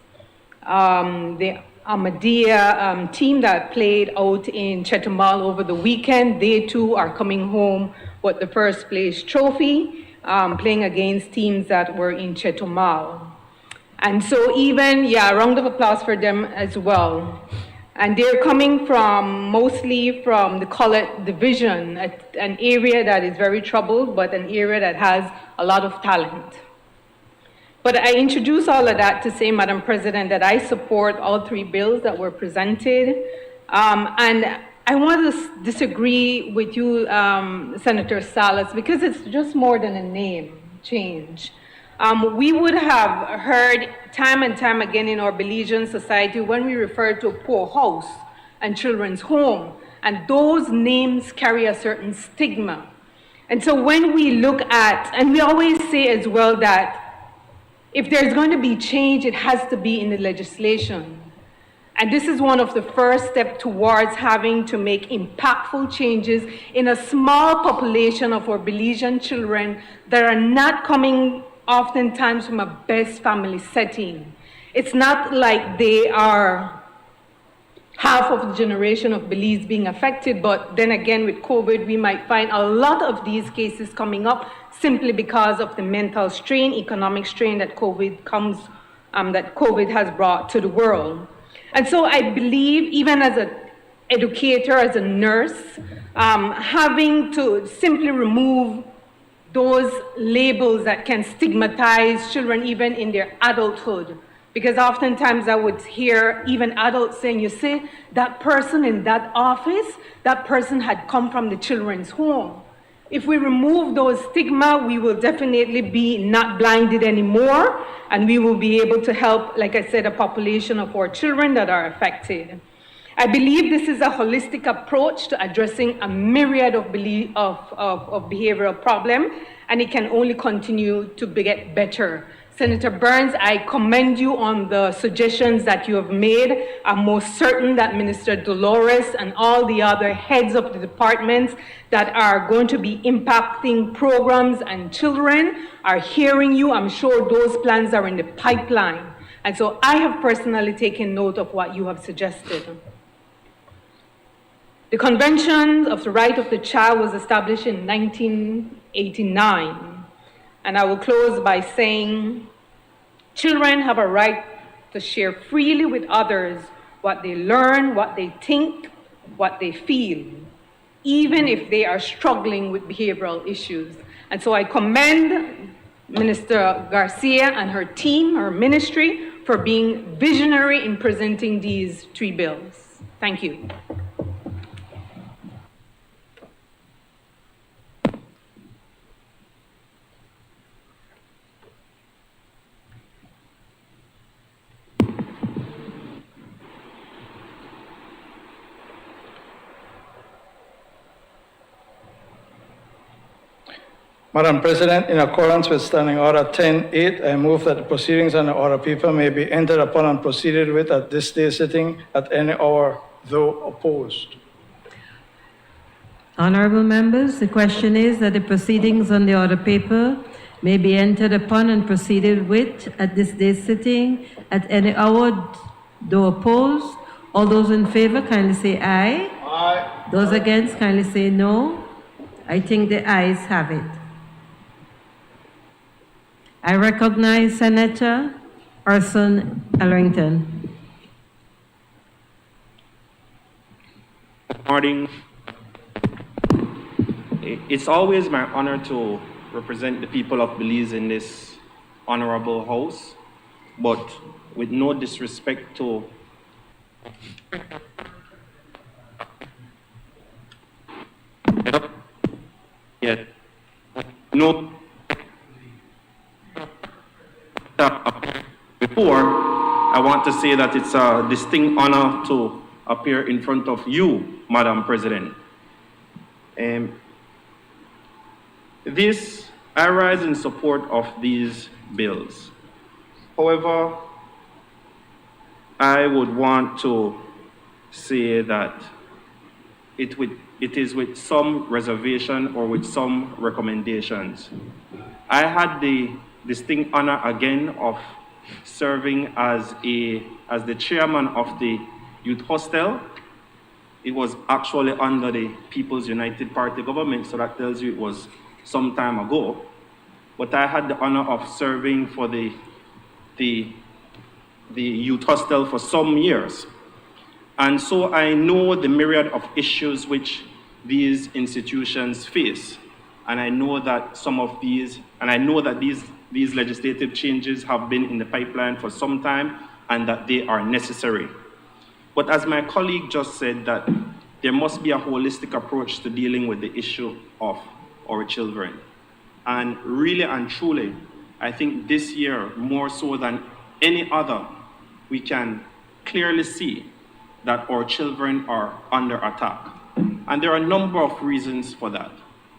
The Ahmadiyya team that played out in Chetumal over the weekend, they too are coming home with the first place trophy, playing against teams that were in Chetumal. And so a round of applause for them as well. And they're coming mostly from the Collet Division, an area that is very troubled, but an area that has a lot of talent. But I introduce all of that to say, Madam President, that I support all 3 bills that were presented. And I want to disagree with you, Senator Salas, because it's just more than a name change. We would have heard time and time again in our Belizean society when we refer to a poor house and children's home and those names carry a certain stigma. And so when we look at, and we always say as well that if there's going to be change, it has to be in the legislation. And this is one of the first steps towards having to make impactful changes in a small population of our Belizean children that are not coming oftentimes from a best family setting. It's not like they are half of the generation of Belize being affected, but then again with COVID, we might find a lot of these cases coming up simply because of the mental strain, economic strain that COVID has brought to the world. And so I believe, even as an educator, as a nurse, having to simply remove those labels that can stigmatize children even in their adulthood. Because oftentimes I would hear even adults saying, you see, that person in that office, that person had come from the children's home. If we remove those stigma, we will definitely be not blinded anymore, and we will be able to help, like I said, a population of our children that are affected. I believe this is a holistic approach to addressing a myriad of behavioral problems, and it can only continue to get better. Senator Burns, I commend you on the suggestions that you have made. I'm most certain that Minister Dolores and all the other heads of the departments that are going to be impacting programs and children are hearing you. I'm sure those plans are in the pipeline. And so I have personally taken note of what you have suggested. The Convention of the Right of the Child was established in 1989. And I will close by saying, children have a right to share freely with others what they learn, what they think, what they feel, even if they are struggling with behavioral issues. And so I commend Minister Garcia and her team, her ministry, for being visionary in presenting these 3 bills. Thank you. Madam President, in accordance with Standing Order 10.8, I move that the proceedings on the order paper may be entered upon and proceeded with at this day's sitting at any hour, though opposed. Honorable members, the question is that the proceedings on the order paper may be entered upon and proceeded with at this day's sitting at any hour, though opposed. All those in favor kindly say aye. Aye. Those against kindly say no. I think the ayes have it. I recognize Senator Orson Ellerington. Morning. It's always my honor to represent the people of Belize in this honorable house, but with no disrespect to before, I want to say that it's a distinct honor to appear in front of you, Madam President. I rise in support of these bills. However, I would want to say that it is with some reservation or with some recommendations. I had the distinct honor again of serving as the chairman of the youth hostel. It was actually under the People's United Party government, so that tells you it was some time ago. But I had the honor of serving for the youth hostel for some years. And so I know the myriad of issues which these institutions face. And I know that these legislative changes have been in the pipeline for some time and that they are necessary. But as my colleague just said, that there must be a holistic approach to dealing with the issue of our children. And really and truly, I think this year, more so than any other, we can clearly see that our children are under attack. And there are a number of reasons for that,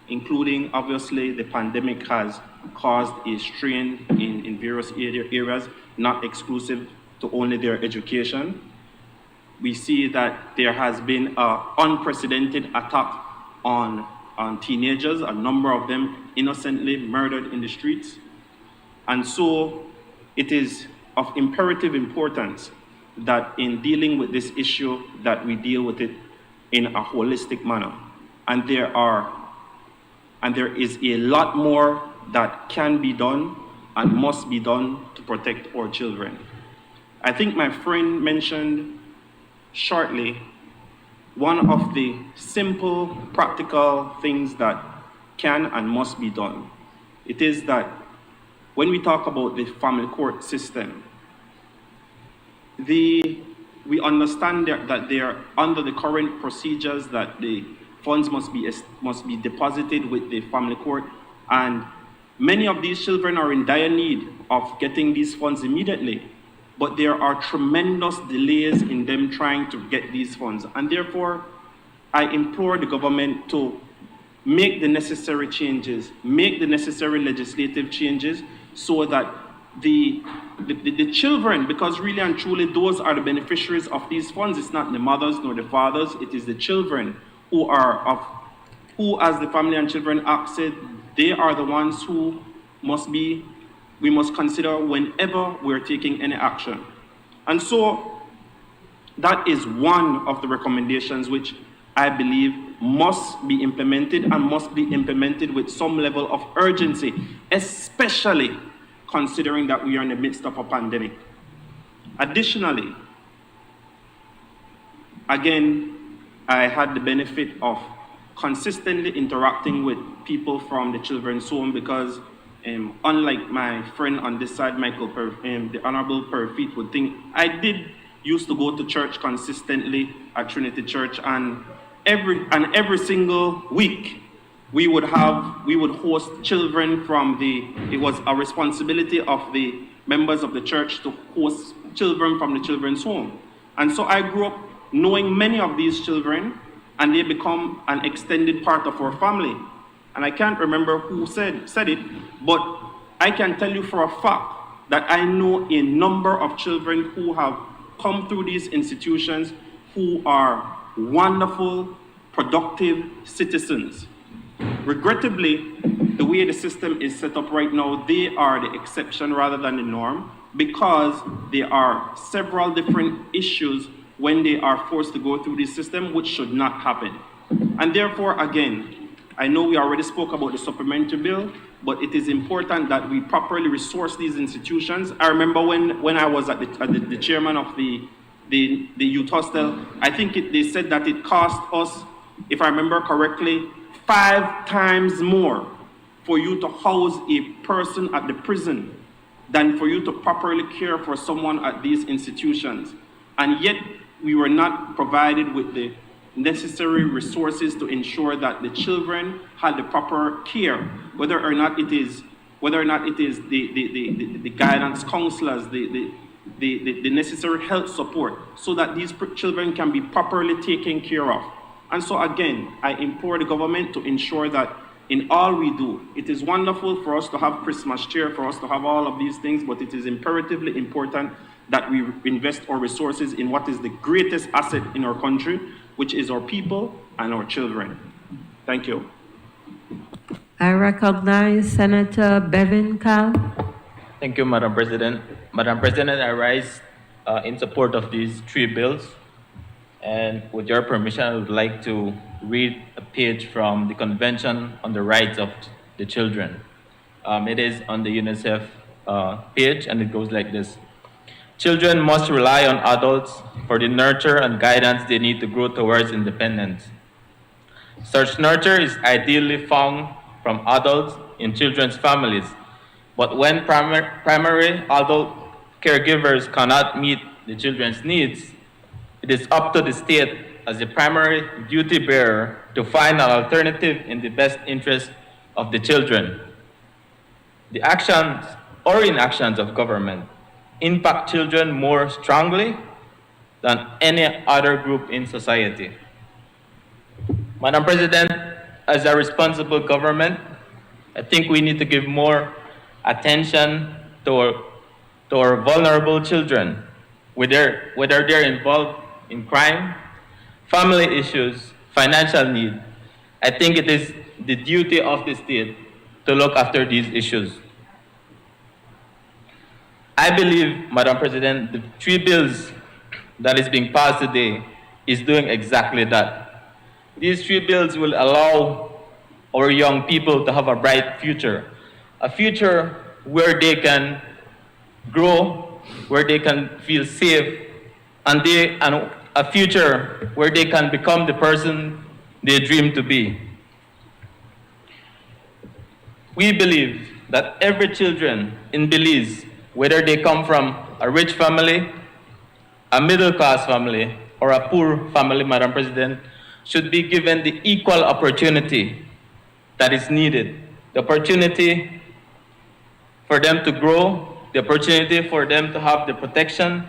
including obviously the pandemic has caused a strain in various areas, not exclusive to only their education. We see that there has been an unprecedented attack on teenagers, a number of them innocently murdered in the streets. And so it is of imperative importance that in dealing with this issue, that we deal with it in a holistic manner. And there is a lot more that can be done and must be done to protect our children. I think my friend mentioned shortly one of the simple, practical things that can and must be done. It is that when we talk about the family court system, we understand that they are under the current procedures that the funds must be deposited with the family court, and many of these children are in dire need of getting these funds immediately. But there are tremendous delays in them trying to get these funds. And therefore, I implore the government to make the necessary changes, make the necessary legislative changes so that the children, because really and truly those are the beneficiaries of these funds. It's not the mothers nor the fathers, it is the children who, as the Family and Children Act said, they are the ones who we must consider whenever we're taking any action. And so that is one of the recommendations which I believe must be implemented and must be implemented with some level of urgency, especially considering that we are in the midst of a pandemic. Additionally, again, I had the benefit of consistently interacting with people from the children's home because unlike my friend on this side, the Honorable Perfeet would think, I used to go to church consistently at Trinity Church, and every single week we would host children it was a responsibility of the members of the church to host children from the children's home. And so I grew up knowing many of these children, and they become an extended part of our family. And I can't remember who said it, but I can tell you for a fact that I know a number of children who have come through these institutions who are wonderful, productive citizens. Regrettably, the way the system is set up right now, they are the exception rather than the norm, because there are several different issues when they are forced to go through this system, which should not happen. And therefore, again, I know we already spoke about the supplementary bill, but it is important that we properly resource these institutions. I remember when I was at the chairman of the youth hostel, I think they said that it cost us, if I remember correctly, 5 times more for you to house a person at the prison than for you to properly care for someone at these institutions. And yet we were not provided with the necessary resources to ensure that the children had the proper care, whether or not it is the guidance counselors, the necessary health support, so that these children can be properly taken care of. And so again, I implore the government to ensure that in all we do, it is wonderful for us to have Christmas cheer, for us to have all of these things, but it is imperatively important that we invest our resources in what is the greatest asset in our country, which is our people and our children. Thank you. I recognize Senator Bevin Cal. Thank you, Madam President. Madam President, I rise in support of these 3 bills. And with your permission, I would like to read a page from the Convention on the Rights of the Children. It is on the UNICEF page, and it goes like this. Children must rely on adults for the nurture and guidance they need to grow towards independence. Such nurture is ideally found from adults in children's families, but when primary adult caregivers cannot meet the children's needs, it is up to the state as the primary duty bearer to find an alternative in the best interest of the children. The actions or inactions of government impact children more strongly than any other group in society. Madam President, as a responsible government, I think we need to give more attention to our vulnerable children, whether they're involved in crime, family issues, financial need. I think it is the duty of the state to look after these issues. I believe, Madam President, the 3 bills that is being passed today is doing exactly that. These 3 bills will allow our young people to have a bright future, a future where they can grow, where they can feel safe, and a future where they can become the person they dream to be. We believe that every children in Belize, whether they come from a rich family, a middle-class family, or a poor family, Madam President, should be given the equal opportunity that is needed. The opportunity for them to grow, the opportunity for them to have the protection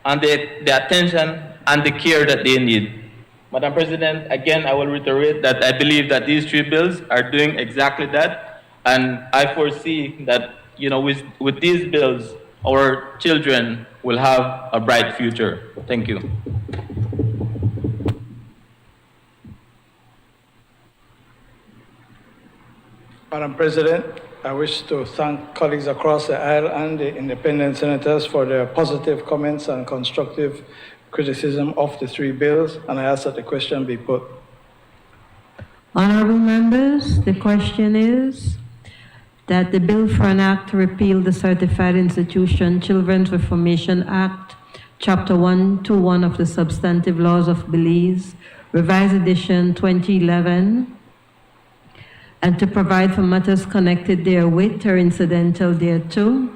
and the attention and the care that they need. Madam President, again, I will reiterate that I believe that these 3 bills are doing exactly that, and I foresee that, with these bills, our children will have a bright future. Thank you. Madam President, I wish to thank colleagues across the aisle and the independent senators for their positive comments and constructive criticism of the 3 bills, and I ask that the question be put. Honorable members, the question is that the bill for an act to repeal the Certified Institution Children's Reformation Act, Chapter 121 of the Substantive Laws of Belize, Revised Edition 2011, and to provide for matters connected therewith or incidental thereto,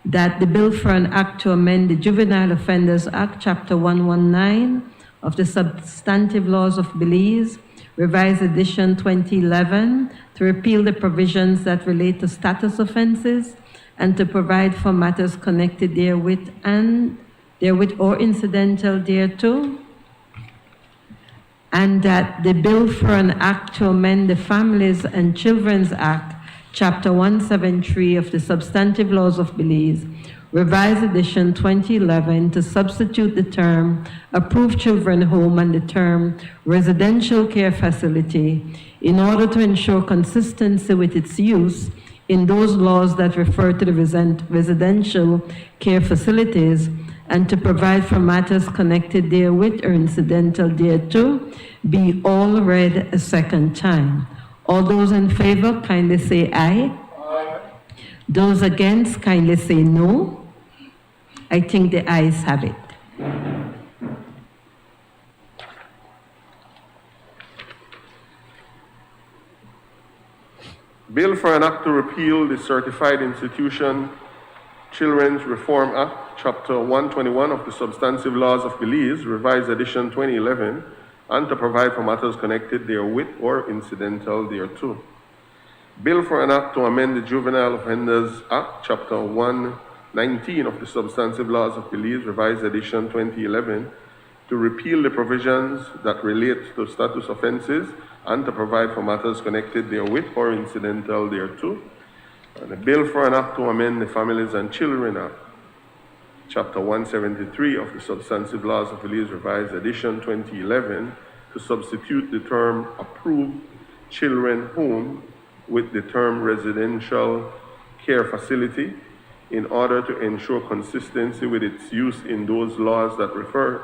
that the bill for an act to amend the Juvenile Offenders Act, Chapter 119 of the Substantive Laws of Belize, Revised Edition 2011, to repeal the provisions that relate to status offenses and to provide for matters connected therewith or incidental thereto, and that the bill for an act to amend the Families and Children's Act, Chapter 173 of the Substantive Laws of Belize, Revised Edition 2011, to substitute the term approved children home and the term residential care facility in order to ensure consistency with its use in those laws that refer to the residential care facilities, and to provide for matters connected therewith or incidental thereto, be all read a second time. All those in favor, kindly say aye. Aye. Those against, kindly say no. I think the ayes have it. Bill for an act to repeal the Certified Institution Children's Reform Act, Chapter 121 of the Substantive Laws of Belize, Revised Edition 2011, and to provide for matters connected therewith or incidental thereto. Bill for an act to amend the Juvenile Offenders Act, Chapter 119 of the Substantive Laws of Belize, Revised Edition 2011, to repeal the provisions that relate to status offenses and to provide for matters connected therewith or incidental thereto. And a bill for an act to amend the Families and Children Act, Chapter 173 of the Substantive Laws of Belize, Revised Edition 2011, to substitute the term approved children home with the term residential care facility in order to ensure consistency with its use in those laws that refer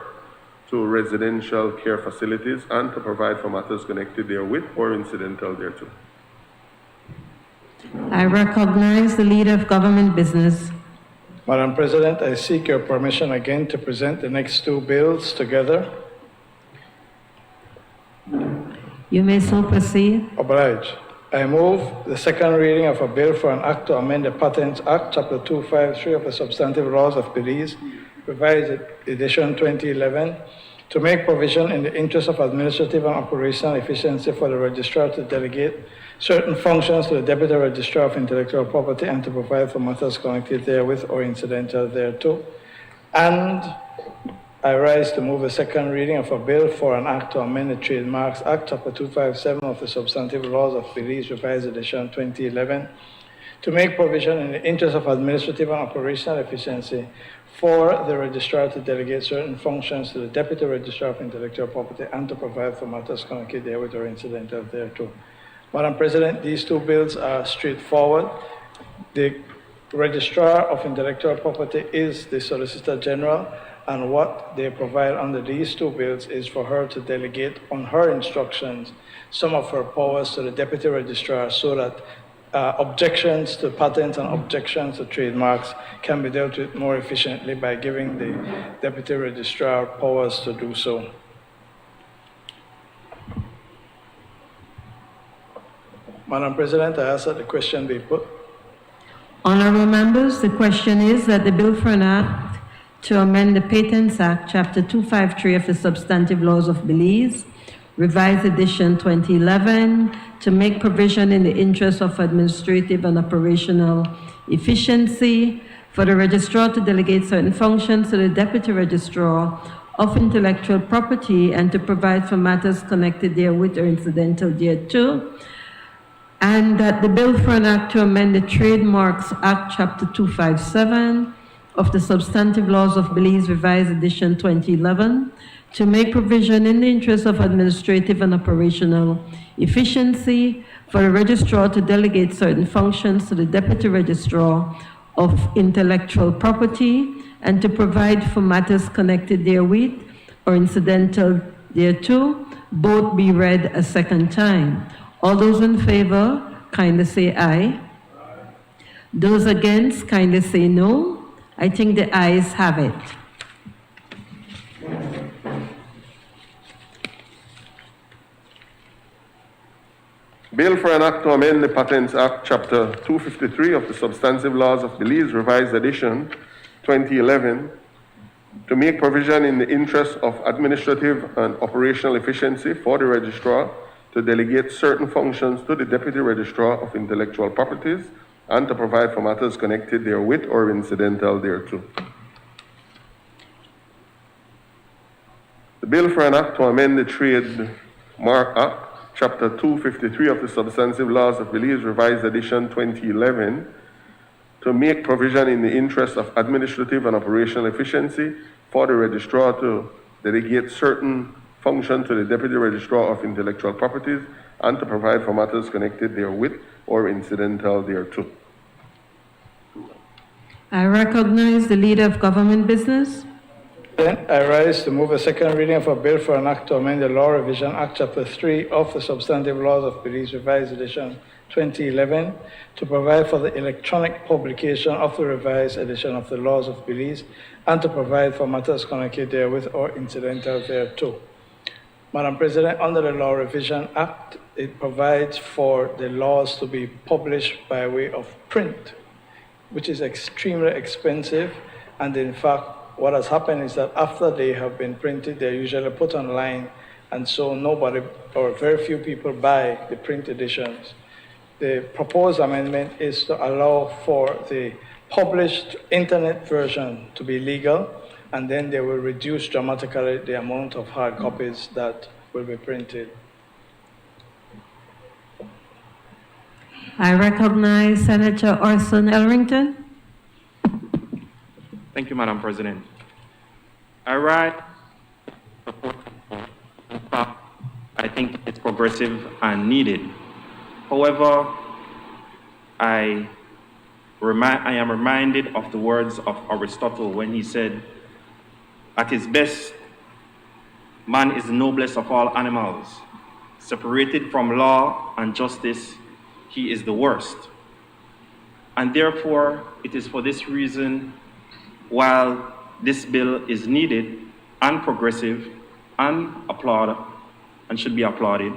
to residential care facilities and to provide for matters connected therewith or incidental thereto. I recognize the Leader of Government Business. Madam President, I seek your permission again to present the next 2 bills together. You may so proceed. Obliged. I move the second reading of a bill for an act to amend the Patents Act, Chapter 253 of the Substantive Laws of Belize, Revised Edition 2011, to make provision in the interest of administrative and operational efficiency for the registrar to delegate certain functions to the Deputy Registrar of Intellectual Property and to provide for matters connected therewith or incidental thereto, and I rise to move a second reading of a bill for an act to amend the Trademarks Act, Chapter 257 of the Substantive Laws of Belize, Revised Edition 2011, to make provision in the interest of administrative and operational efficiency for the registrar to delegate certain functions to the Deputy Registrar of Intellectual Property and to provide for matters connected therewith or incidental thereto. Madam President, these two bills are straightforward. The Registrar of Intellectual Property is the Solicitor General, and what they provide under these two bills is for her to delegate on her instructions some of her powers to the Deputy Registrar so that objections to patents and objections to trademarks can be dealt with more efficiently by giving the Deputy Registrar powers to do so. Madam President, I ask that the question be put. Honorable members, the question is that the bill for an act to amend the Patents Act, Chapter 253 of the Substantive Laws of Belize, Revised Edition 2011, to make provision in the interest of administrative and operational efficiency for the registrar to delegate certain functions to the Deputy Registrar of Intellectual Property and to provide for matters connected therewith or incidental thereto, and that the bill for an act to amend the Trademarks Act, Chapter 257 of the Substantive Laws of Belize, Revised Edition 2011, to make provision in the interest of administrative and operational efficiency for the registrar to delegate certain functions to the Deputy Registrar of Intellectual Property and to provide for matters connected therewith or incidental thereto, both be read a second time. All those in favor, kindly say aye. Those against, kindly say no. I think the ayes have it. Bill for an act to amend the Patents Act, Chapter 253 of the Substantive Laws of Belize, Revised Edition 2011, to make provision in the interest of administrative and operational efficiency for the registrar to delegate certain functions to the Deputy Registrar of Intellectual Properties and to provide for matters connected therewith or incidental thereto. The bill for an act to amend the Trademark Act, Chapter 253 of the Substantive Laws of Belize, Revised Edition 2011, to make provision in the interest of administrative and operational efficiency for the registrar to delegate certain function to the Deputy Registrar of Intellectual Properties and to provide for matters connected therewith or incidental thereto. I recognize the Leader of Government Business. Then I rise to move a second reading of a bill for an act to amend the Law Revision Act, Chapter 3 of the Substantive Laws of Belize, Revised Edition 2011, to provide for the electronic publication of the revised edition of the Laws of Belize and to provide for matters connected therewith or incidental thereto. Madam President, under the Law Revision Act, it provides for the laws to be published by way of print, which is extremely expensive. And in fact, what has happened is that after they have been printed, they're usually put online, and so nobody or very few people buy the print editions. The proposed amendment is to allow for the published internet version to be legal, and then they will reduce dramatically the amount of hard copies that will be printed. I recognize Senator Orson Elrington. Thank you, Madam President. I think it's progressive and needed. However, I am reminded of the words of Aristotle when he said, at his best, man is the noblest of all animals. Separated from law and justice, he is the worst. And therefore, it is for this reason, while this bill is needed and progressive and applauded and should be applauded,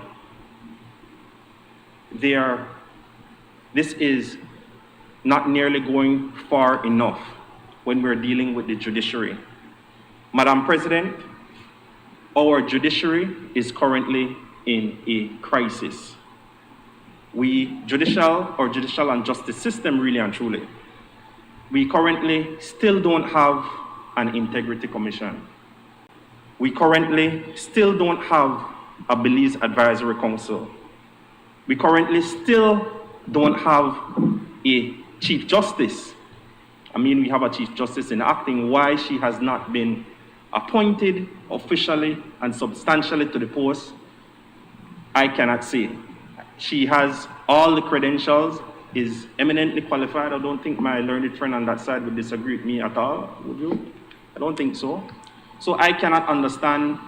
this is not nearly going far enough when we're dealing with the judiciary. Madam President, our judiciary is currently in a crisis. Our judicial and justice system, really and truly, we currently still don't have an integrity commission. We currently still don't have a Belize Advisory Council. We currently still don't have a Chief Justice. I mean, we have a Chief Justice in acting. Why she has not been appointed officially and substantially to the post, I cannot say. She has all the credentials, is eminently qualified. I don't think my learned friend on that side would disagree with me at all, would you? I don't think so. So I cannot understand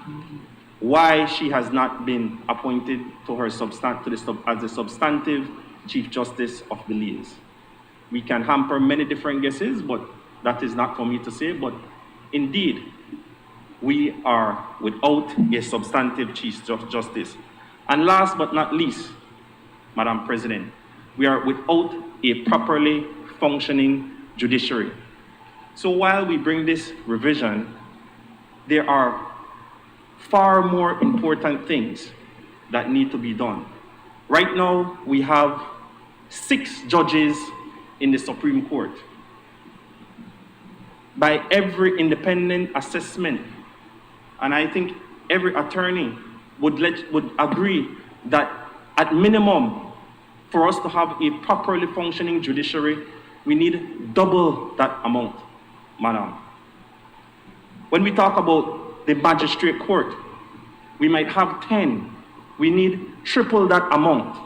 why she has not been appointed to her as the substantive Chief Justice of Belize. We can hamper many different guesses, but that is not for me to say. But indeed, we are without a substantive Chief Justice. And last but not least, Madam President, we are without a properly functioning judiciary. So while we bring this revision, there are far more important things that need to be done. Right now, we have 6 judges in the Supreme Court. By every independent assessment, and I think every attorney would agree that at minimum, for us to have a properly functioning judiciary, we need double that amount, madam. When we talk about the magistrate court, we might have 10. We need triple that amount.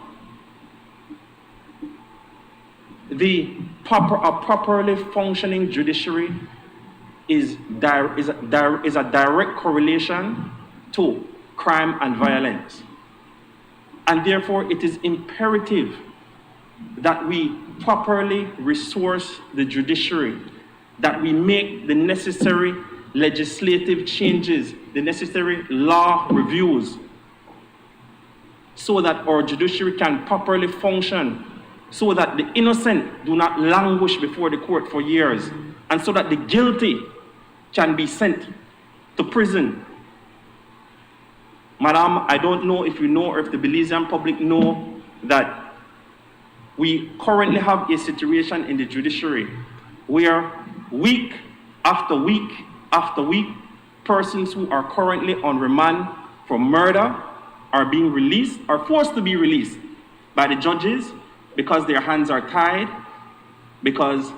A properly functioning judiciary is a direct correlation to crime and violence. And therefore, it is imperative that we properly resource the judiciary, that we make the necessary legislative changes, the necessary law reviews, so that our judiciary can properly function, so that the innocent do not languish before the court for years, and so that the guilty can be sent to prison. Madam, I don't know if you know or if the Belizean public know that we currently have a situation in the judiciary where week after week after week, persons who are currently on remand for murder are being released, are forced to be released by the judges because their hands are tied, because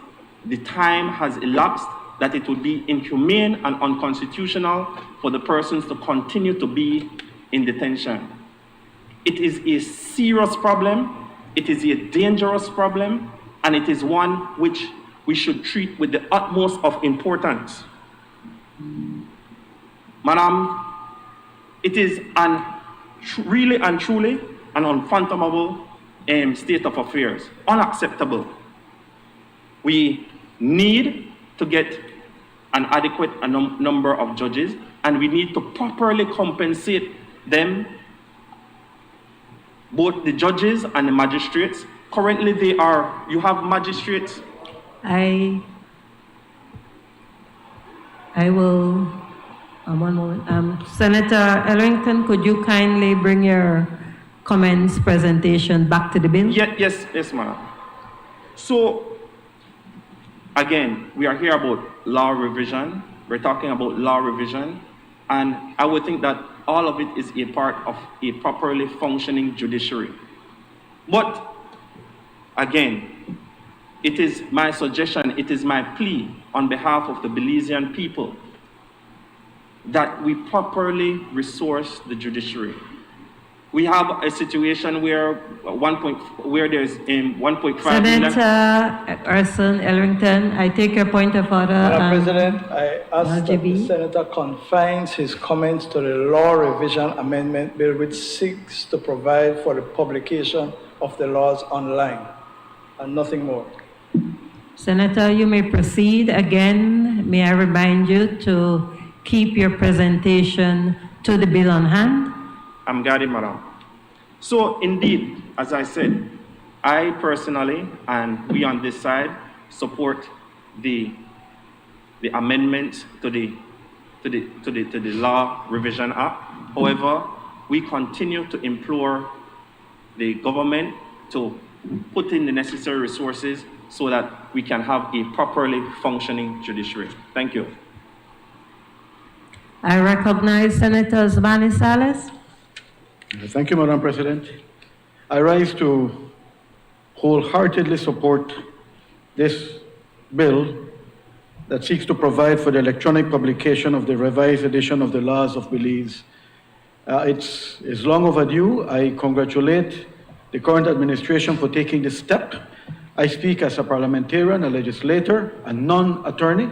the time has elapsed that it would be inhumane and unconstitutional for the persons to continue to be in detention. It is a serious problem, it is a dangerous problem, and it is one which we should treat with the utmost of importance. Madam, it is really and truly an unfathomable state of affairs, unacceptable. We need to get an adequate number of judges, and we need to properly compensate them, both the judges and the magistrates. Currently, you have magistrates. I will, one moment. Senator Ellington, could you kindly bring your comments presentation back to the bill? Yes, madam. So, again, we are here about law revision. We're talking about law revision. And I would think that all of it is a part of a properly functioning judiciary. But, again, it is my suggestion, it is my plea on behalf of the Belizean people that we properly resource the judiciary. We have a situation where there's 1.5 million. Senator Urson Ellington, I take your point of order. Madam President, I ask that the Senator confines his comments to the Law Revision Amendment Bill, which seeks to provide for the publication of the laws online, and nothing more. Senator, you may proceed. Again, may I remind you to keep your presentation to the bill on hand? I'm got it, madam. So indeed, as I said, I personally, and we on this side, support the amendment to the Law Revision Act. However, we continue to implore the government to put in the necessary resources so that we can have a properly functioning judiciary. Thank you. I recognize Senator Zbani Salas. Thank you, Madam President. I rise to wholeheartedly support this bill that seeks to provide for the electronic publication of the revised edition of the laws of Belize. It's long overdue. I congratulate the current administration for taking this step. I speak as a parliamentarian, a legislator, a non-attorney,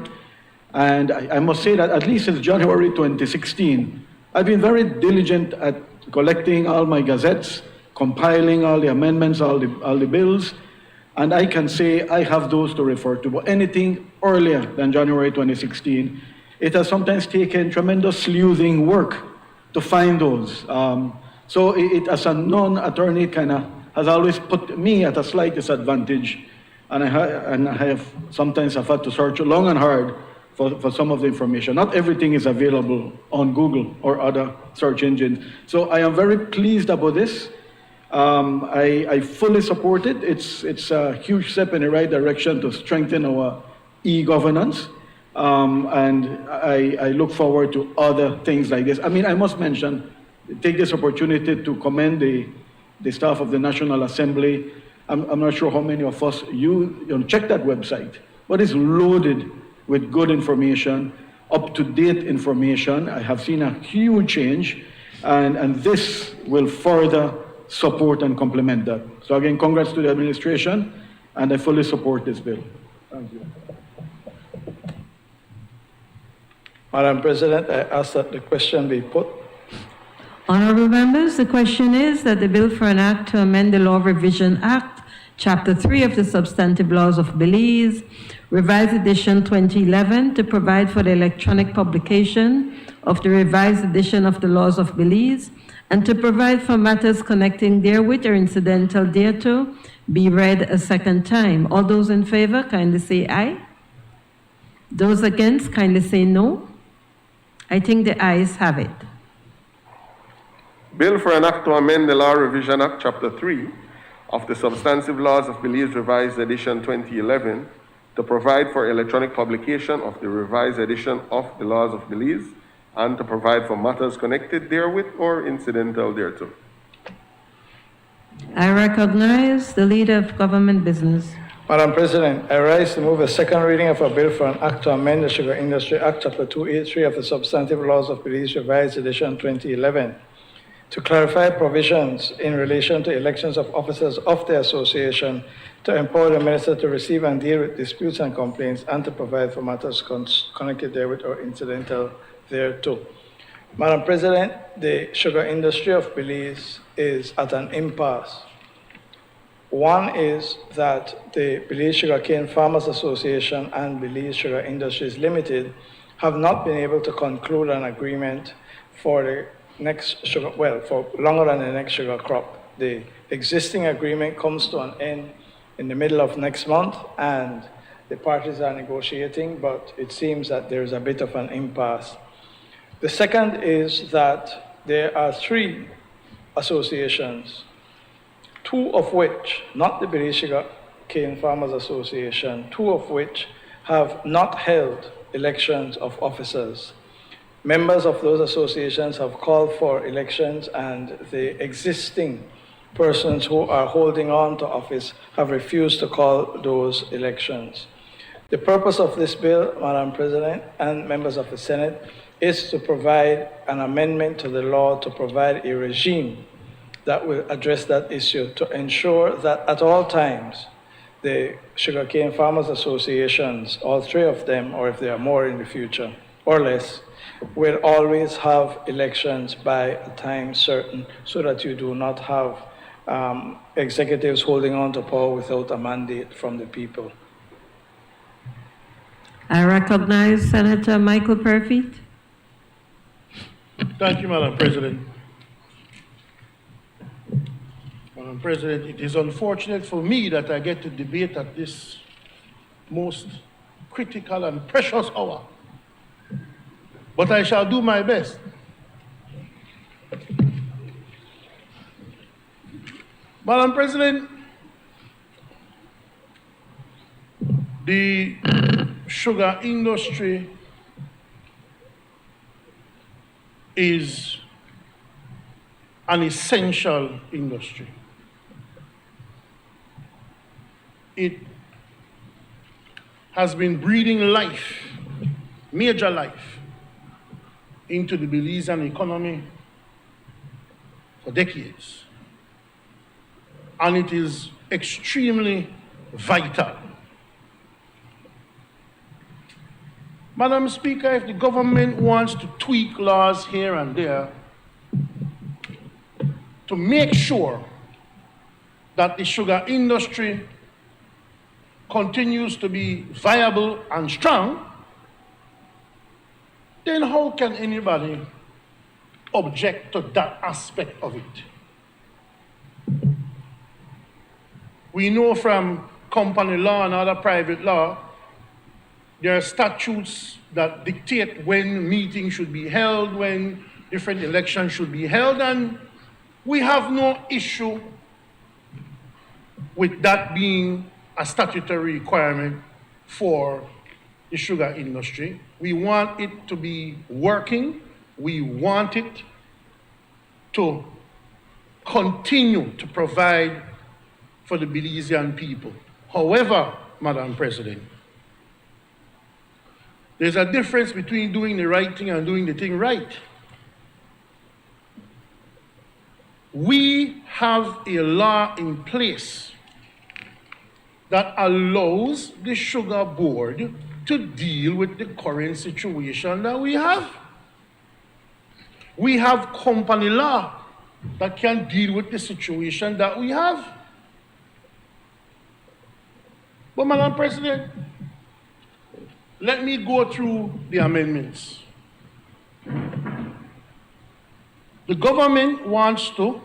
and I must say that at least since January 2016, I've been very diligent at collecting all my gazettes, compiling all the amendments, all the bills, and I can say I have those to refer to. But anything earlier than January 2016, it has sometimes taken tremendous sleuthing work to find those. So it as a non-attorney, kind of has always put me at a slight disadvantage, and I have sometimes I've had to search long and hard for some of the information. Not everything is available on Google or other search engines. So I am very pleased about this. I fully support it. It's a huge step in the right direction to strengthen our e-governance. And I look forward to other things like this. I mean, I must mention, take this opportunity to commend the staff of the National Assembly. I'm not sure how many of us you check that website, but it's loaded with good information, up-to-date information. I have seen a huge change, and this will further support and complement that. So again, congrats to the administration, and I fully support this bill. Thank you. Madam President, I ask that the question be put. Honorable members, the question is that the bill for an act to amend the Law Revision Act, Chapter 3 of the Substantive Laws of Belize, Revised Edition 2011, to provide for the electronic publication of the revised edition of the laws of Belize, and to provide for matters connecting therewith or incidental thereto, be read a second time. All those in favor, kindly say aye. Those against, kindly say no. I think the ayes have it. Bill for an act to amend the Law Revision Act, Chapter 3 of the Substantive Laws of Belize, Revised Edition 2011, to provide for electronic publication of the revised edition of the laws of Belize, and to provide for matters connected therewith or incidental thereto. I recognize the Leader of Government Business. Madam President, I rise to move a second reading of a bill for an act to amend the Sugar Industry Act, Chapter 283 of the Substantive Laws of Belize, Revised Edition 2011, to clarify provisions in relation to elections of officers of the association, to empower the minister to receive and deal with disputes and complaints, and to provide for matters connected therewith or incidental thereto. Madam President, the sugar industry of Belize is at an impasse. One is that the Belize Sugarcane Farmers Association and Belize Sugar Industries Limited have not been able to conclude an agreement for the next sugar, well, for longer than the next sugar crop. The existing agreement comes to an end in the middle of next month, and the parties are negotiating, but it seems that there is a bit of an impasse. The second is that there are 3 associations, 2 of which, not the Belize Sugarcane Farmers Association, 2 of which have not held elections of officers. Members of those associations have called for elections, and the existing persons who are holding on to office have refused to call those elections. The purpose of this bill, Madam President and members of the Senate, is to provide an amendment to the law to provide a regime that will address that issue, to ensure that at all times the Sugarcane Farmers Associations, all 3 of them, or if there are more in the future, or less, will always have elections by a time certain, so that you do not have executives holding on to power without a mandate from the people. I recognize Senator Michael Perfeet. Thank you, Madam President. Madam President, it is unfortunate for me that I get to debate at this most critical and precious hour, but I shall do my best. Madam President, the sugar industry is an essential industry. It has been breathing life, major life, into the Belizean economy for decades. And it is extremely vital. Madam Speaker, if the government wants to tweak laws here and there to make sure that the sugar industry continues to be viable and strong, then how can anybody object to that aspect of it? We know from company law and other private law, there are statutes that dictate when meetings should be held, when different elections should be held, and we have no issue with that being a statutory requirement for the sugar industry. We want it to be working. We want it to continue to provide for the Belizean people. However, Madam President, there's a difference between doing the right thing and doing the thing right. We have a law in place that allows the Sugar Board to deal with the current situation that we have. We have company law that can deal with the situation that we have. But Madam President, let me go through the amendments. The government wants to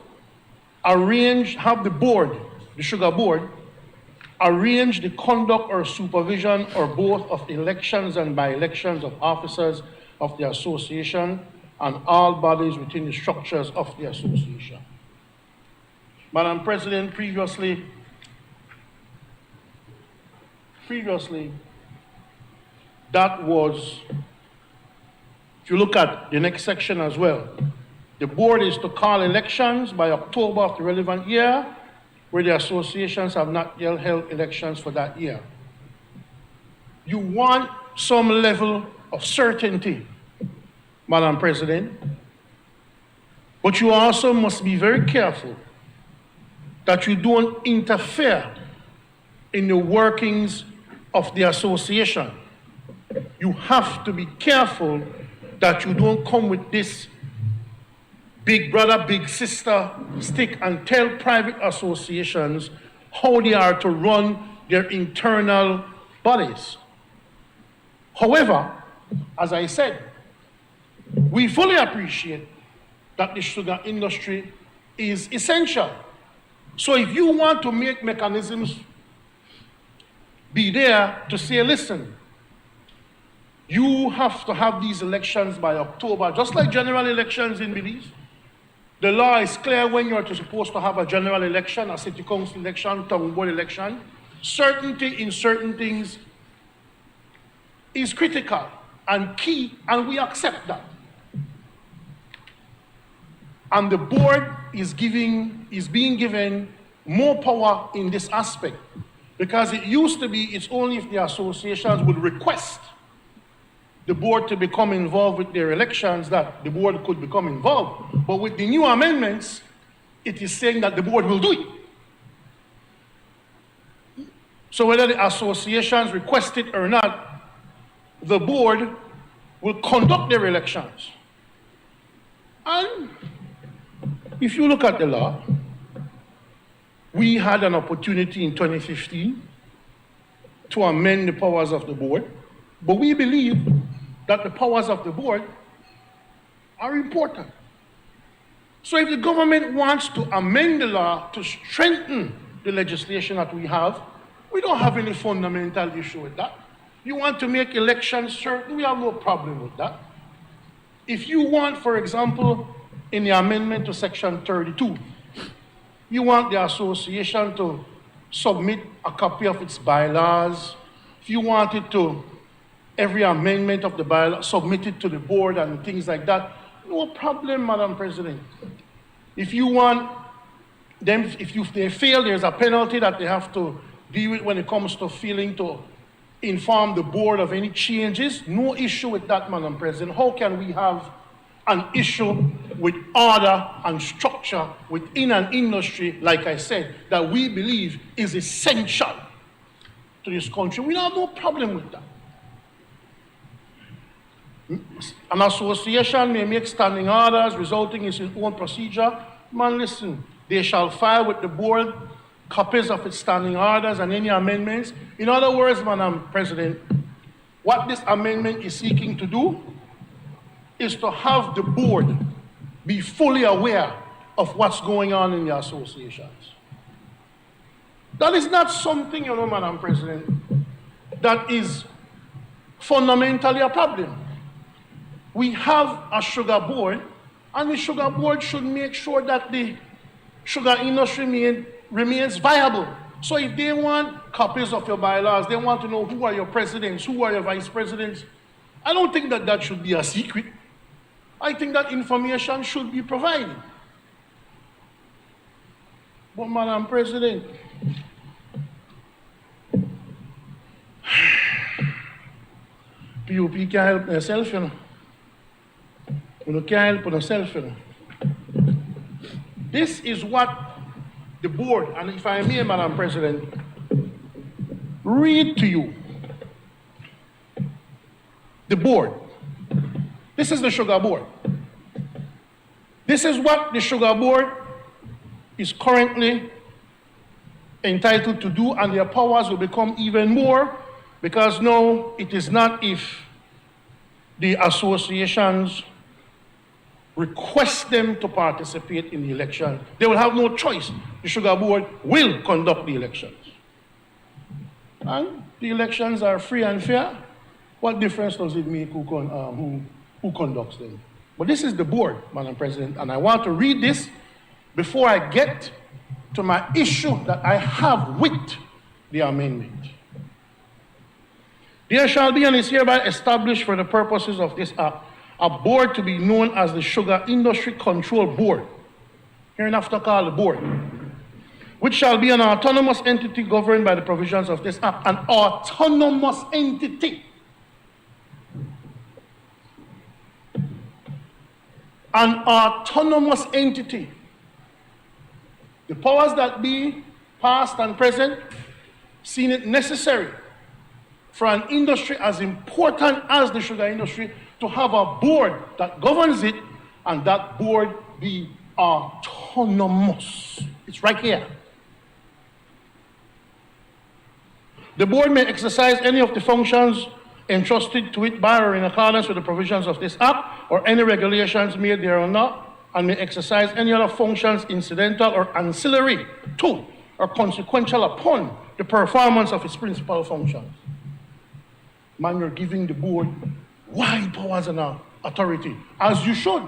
have the board, the Sugar Board, arrange the conduct or supervision or both of elections and by-elections of officers of the association and all bodies within the structures of the association. Madam President, previously, that was, if you look at the next section as well, the board is to call elections by October of the relevant year, where the associations have not yet held elections for that year. You want some level of certainty, Madam President, but you also must be very careful that you don't interfere in the workings of the association. You have to be careful that you don't come with this big brother, big sister stick and tell private associations how they are to run their internal bodies. However, as I said, we fully appreciate that the sugar industry is essential. So if you want to make mechanisms be there to say, listen, you have to have these elections by October, just like general elections in Belize. The law is clear when you're supposed to have a general election, a city council election, town board election. Certainty in certain things is critical and key, and we accept that. And the board is being given more power in this aspect, because it used to be it's only if the associations would request the board to become involved with their elections that the board could become involved. But with the new amendments, it is saying that the board will do it. So whether the associations request it or not, the board will conduct their elections. And if you look at the law, we had an opportunity in 2015 to amend the powers of the board, but we believe that the powers of the board are important. So if the government wants to amend the law to strengthen the legislation that we have, we don't have any fundamental issue with that. You want to make elections certain, we have no problem with that. If you want, for example, in the amendment to Section 32, you want the association to submit a copy of its bylaws. If you want it to, every amendment of the bylaw submitted to the board and things like that, No problem, Madam President. If you want them, if they fail, there's a penalty that they have to deal with when it comes to failing to inform the board of any changes. No issue with that, Madam President. How can we have an issue with order and structure within an industry, like I said, that we believe is essential to this country? We have no problem with that. An association may make standing orders resulting in its own procedure. Man, listen, they shall file with the board copies of its standing orders and any amendments. In other words, Madam President, what this amendment is seeking to do is to have the board be fully aware of what's going on in the associations. That is not something, you know, Madam President, that is fundamentally a problem. We have a sugar board, and the sugar board should make sure that the sugar industry remains viable. So if they want copies of your bylaws, they want to know who are your presidents, who are your vice presidents, I don't think that that should be a secret. I think that information should be provided. But Madam President, PUP can't help themselves, you know. You can't help themselves, you know. This is what the board, and if I may, Madam President, read to you. The board. This is the sugar board. This is what the sugar board is currently entitled to do, and their powers will become even more, because now it is not if the associations request them to participate in the election. They will have no choice. The sugar board will conduct the elections. And the elections are free and fair. What difference does it make who conducts them? But this is the board, Madam President, and I want to read this before I get to my issue that I have with the amendment. There shall be and is hereby established for the purposes of this act a board to be known as the Sugar Industry Control Board, hereinafter called the board, which shall be an autonomous entity governed by the provisions of this act. An autonomous entity. An autonomous entity. The powers that be, past and present, seen it necessary for an industry as important as the sugar industry to have a board that governs it, and that board be autonomous. It's right here. The board may exercise any of the functions entrusted to it by or in accordance with the provisions of this act, or any regulations made thereon, and may exercise any other functions incidental or ancillary to or consequential upon the performance of its principal functions. Man, you're giving the board wide powers and authority, as you should,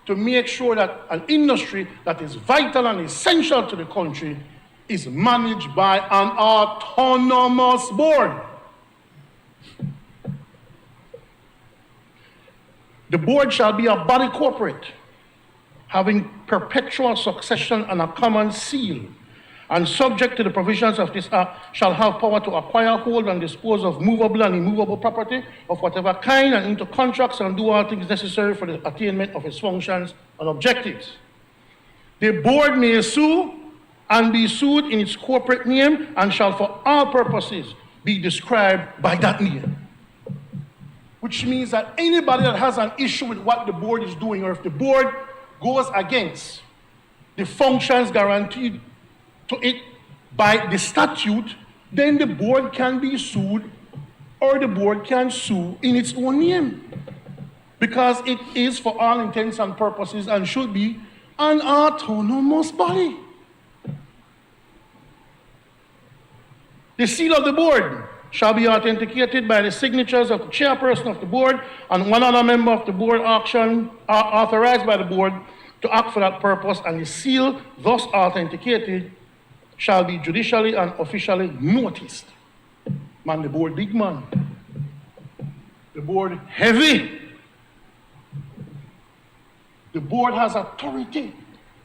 to make sure that an industry that is vital and essential to the country is managed by an autonomous board. The board shall be a body corporate, having perpetual succession and a common seal, and subject to the provisions of this act, shall have power to acquire, hold, and dispose of movable and immovable property of whatever kind, and into contracts, and do all things necessary for the attainment of its functions and objectives. The board may sue and be sued in its corporate name, and shall for all purposes be described by that name. Which means that anybody that has an issue with what the board is doing, or if the board goes against the functions guaranteed to it by the statute, then the board can be sued, or the board can sue in its own name, because it is, for all intents and purposes, and should be, an autonomous body. The seal of the board shall be authenticated by the signatures of the chairperson of the board and one other member of the board authorized by the board to act for that purpose, and the seal thus authenticated shall be judicially and officially noticed. Man, the board big, man. The board heavy. The board has authority,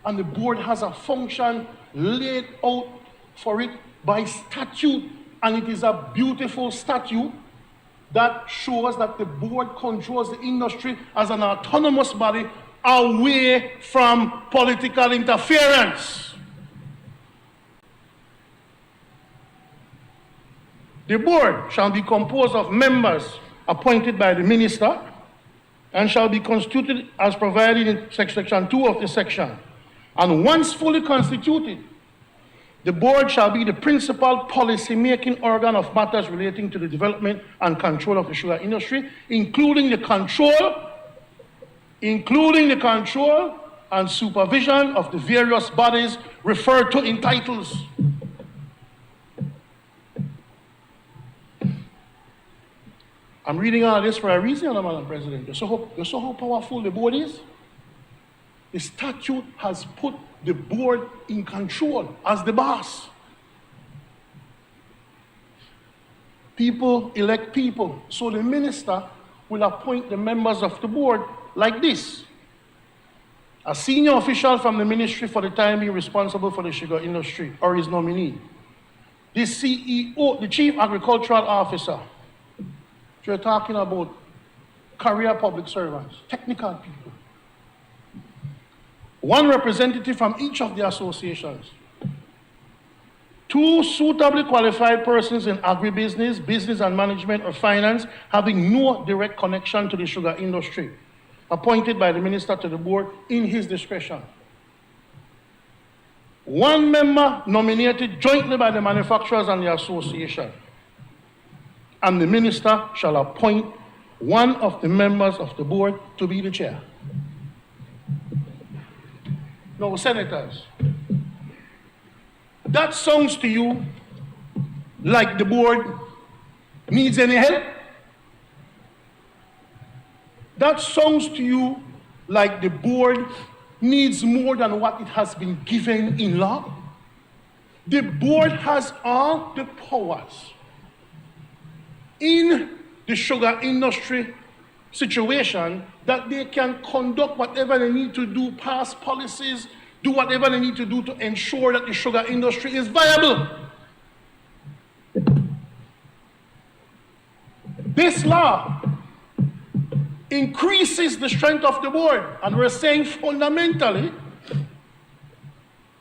and the board has a function laid out for it by statute, and it is a beautiful statute that shows that the board controls the industry as an autonomous body away from political interference. The board shall be composed of members appointed by the minister and shall be constituted as provided in section 2 of the section. And once fully constituted, the board shall be the principal policy-making organ of matters relating to the development and control of the sugar industry, including the control and supervision of the various bodies referred to in titles. I'm reading all of this for a reason, Madam President. You saw how powerful the board is? The statute has put the board in control as the boss. People elect people, so the minister will appoint the members of the board like this. A senior official from the ministry for the time being responsible for the sugar industry or his nominee. The CEO, the chief agricultural officer. You're talking about career public servants, technical people. One representative from each of the associations. 2 suitably qualified persons in agribusiness, business and management or finance having no direct connection to the sugar industry, appointed by the minister to the board in his discretion. 1 member nominated jointly by the manufacturers and the association. And the minister shall appoint one of the members of the board to be the chair. Now, senators, that sounds to you like the board needs any help? That sounds to you like the board needs more than what it has been given in law? The board has all the powers in the sugar industry situation that they can conduct whatever they need to do, pass policies, do whatever they need to do to ensure that the sugar industry is viable. This law increases the strength of the board, and we're saying fundamentally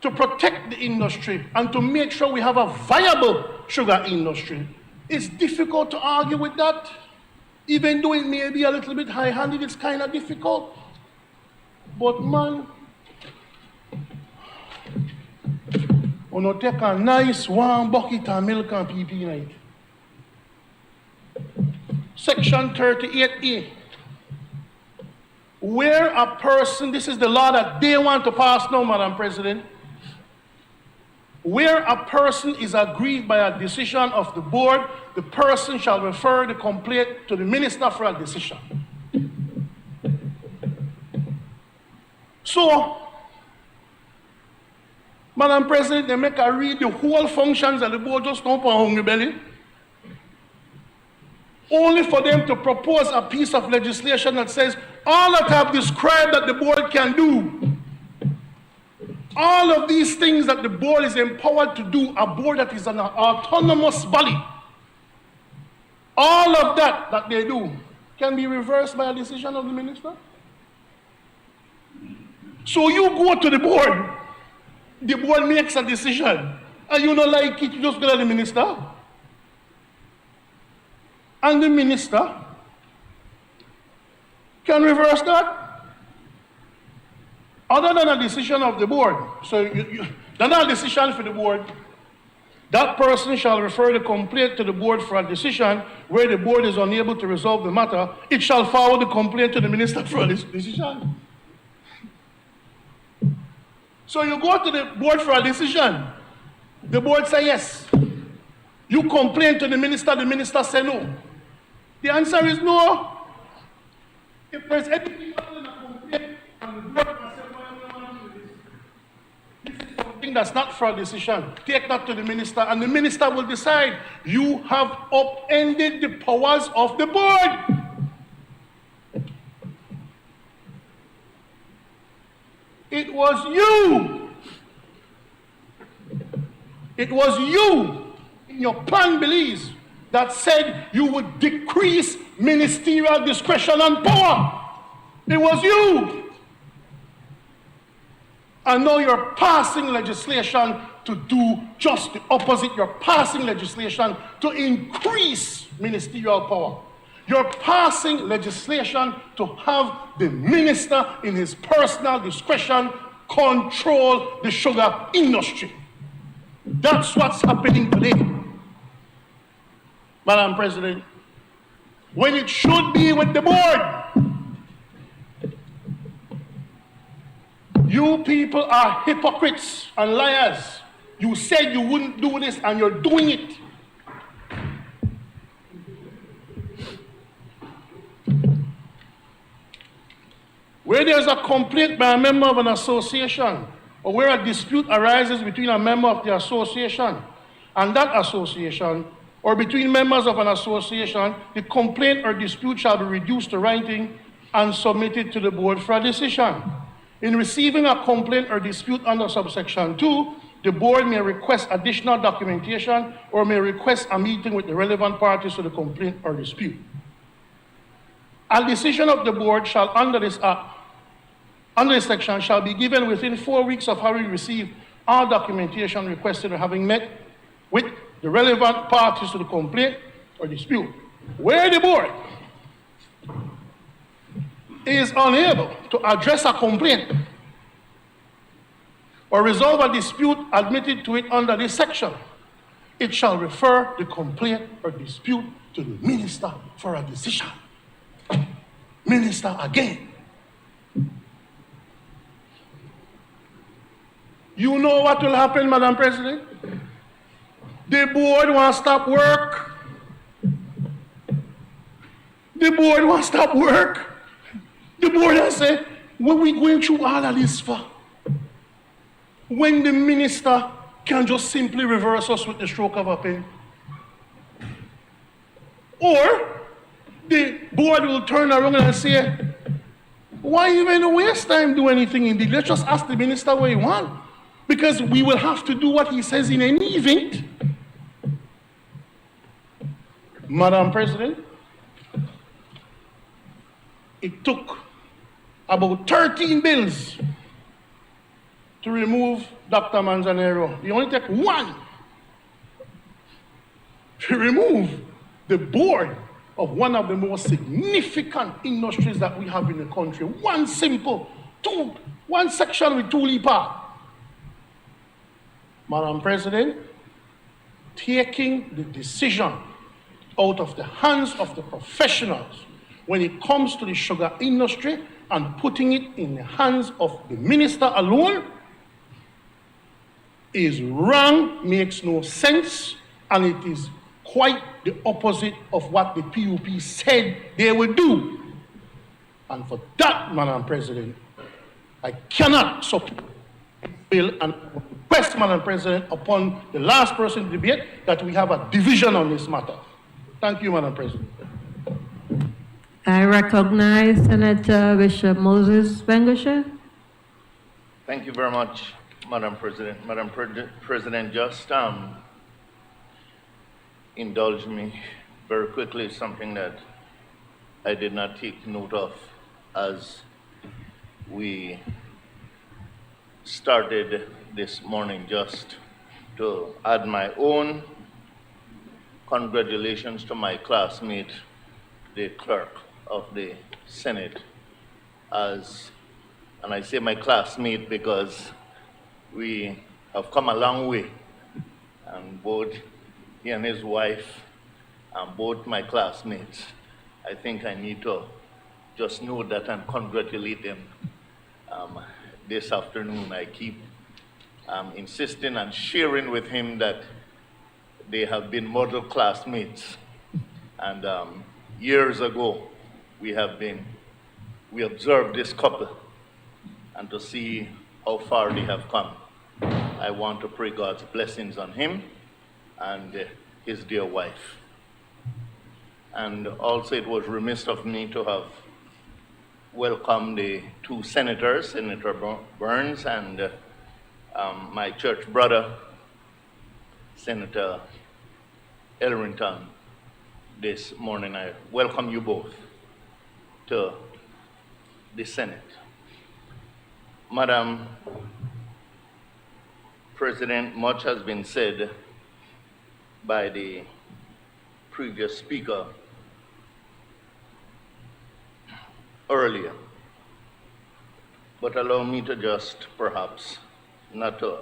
to protect the industry and to make sure we have a viable sugar industry. It's difficult to argue with that. Even though it may be a little bit high-handed, it's kind of difficult. But man, you know, take a nice warm bucket of milk and PP in it. Section 38A. Where a person, this is the law that they want to pass now, Madam President. Where a person is aggrieved by a decision of the board, the person shall refer the complaint to the minister for a decision. So, Madam President, they make her read the whole functions of the board just not for hungry belly. Only for them to propose a piece of legislation that says all that I've described that the board can do. All of these things that the board is empowered to do, a board that is an autonomous body, all of that they do can be reversed by a decision of the minister. So you go to the board makes a decision, and you don't like it, you just go to the minister. And the minister can reverse that. Other than a decision of the board, so that's not a decision for the board, that person shall refer the complaint to the board for a decision. Where the board is unable to resolve the matter, it shall forward the complaint to the minister for a decision. So you go to the board for a decision. The board say yes. You complain to the minister say no. The answer is no. If there's anything other than a complaint, and the board can say, this is something that's not for a decision, take that to the minister, and the minister will decide. You have upended the powers of the board. It was you. It was you in your plan, Belize, that said you would decrease ministerial discretion and power. It was you. And now you're passing legislation to do just the opposite. You're passing legislation to increase ministerial power. You're passing legislation to have the minister in his personal discretion control the sugar industry. That's what's happening today, Madam President. When it should be with the board. You people are hypocrites and liars. You said you wouldn't do this and you're doing it. Where there's a complaint by a member of an association, or where a dispute arises between a member of the association and that association, or between members of an association, the complaint or dispute shall be reduced to writing and submitted to the board for a decision. In receiving a complaint or dispute under subsection 2, the board may request additional documentation or may request a meeting with the relevant parties to the complaint or dispute. A decision of the board shall, under this section, shall be given within 4 weeks of having received all documentation requested or having met with the relevant parties to the complaint or dispute. Where the board is unable to address a complaint or resolve a dispute admitted to it under this section, it shall refer the complaint or dispute to the minister for a decision. Minister again. You know what will happen, Madam President? The board won't stop work. The board won't stop work. The board has said, what are we going through all of this for? When the minister can just simply reverse us with the stroke of a pen. Or the board will turn around and say, why even waste time do anything indeed? Let's just ask the minister what he wants. Because we will have to do what he says in any event. Madam President, it took about 13 bills to remove Dr. Manzanero. It only took one to remove the board of one of the most significant industries that we have in the country. One section with 2 parts. Madam President, taking the decision out of the hands of the professionals when it comes to the sugar industry and putting it in the hands of the minister alone is wrong, makes no sense, and it is quite the opposite of what the PUP said they would do. And for that, Madam President, I cannot support the bill and request, Madam President, upon the last person to debate that we have a division on this matter. Thank you, Madam President. I recognize Senator Bishop Moses Bengusha. Thank you very much, Madam President. Madam President, just indulge me very quickly, something that I did not take note of as we started this morning, just to add my own congratulations to my classmate, the clerk of the Senate, and I say my classmate because we have come a long way, and both he and his wife and both my classmates, I think I need to just know that and congratulate them. This afternoon, I keep insisting and sharing with him that they have been model classmates. And years ago, we observed this couple, and to see how far they have come. I want to pray God's blessings on him and his dear wife. And also, it was remiss of me to have welcome the two senators, Senator Burns and my church brother, Senator Elrington, this morning. I welcome you both to the Senate. Madam President, much has been said by the previous speaker earlier, but allow me to just perhaps not to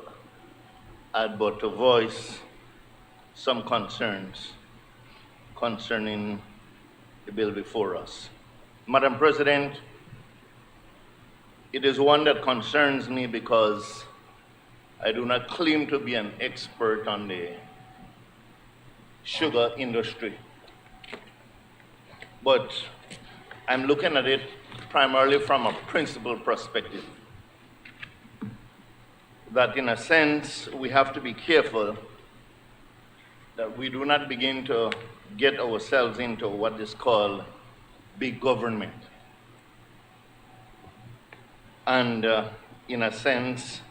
add but to voice some concerns concerning the bill before us. Madam President, it is one that concerns me because I do not claim to be an expert on the sugar industry, but I'm looking at it primarily from a principle perspective. That in a sense, we have to be careful that we do not begin to get ourselves into what is called big government. And in a sense,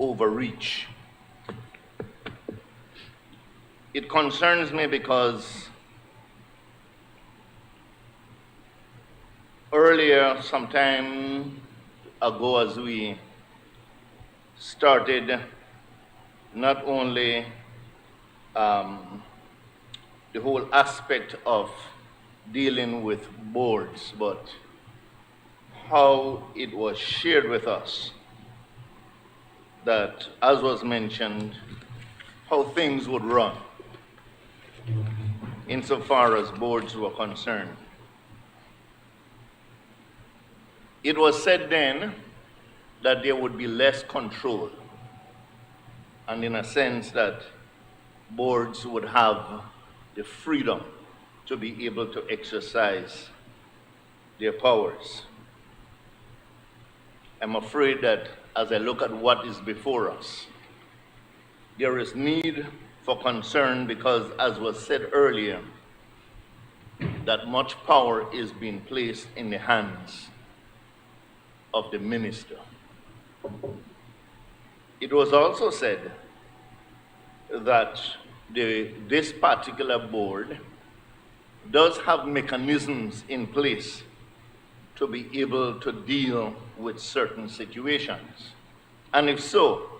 overreach. It concerns me because earlier, some time ago, as we started not only the whole aspect of dealing with boards, but how it was shared with us that, as was mentioned, how things would run insofar as boards were concerned. It was said then that there would be less control, and in a sense that boards would have the freedom to be able to exercise their powers. I'm afraid that as I look at what is before us, there is need for concern because, as was said earlier, that much power is being placed in the hands of the minister. It was also said that this particular board does have mechanisms in place to be able to deal with certain situations. And if so,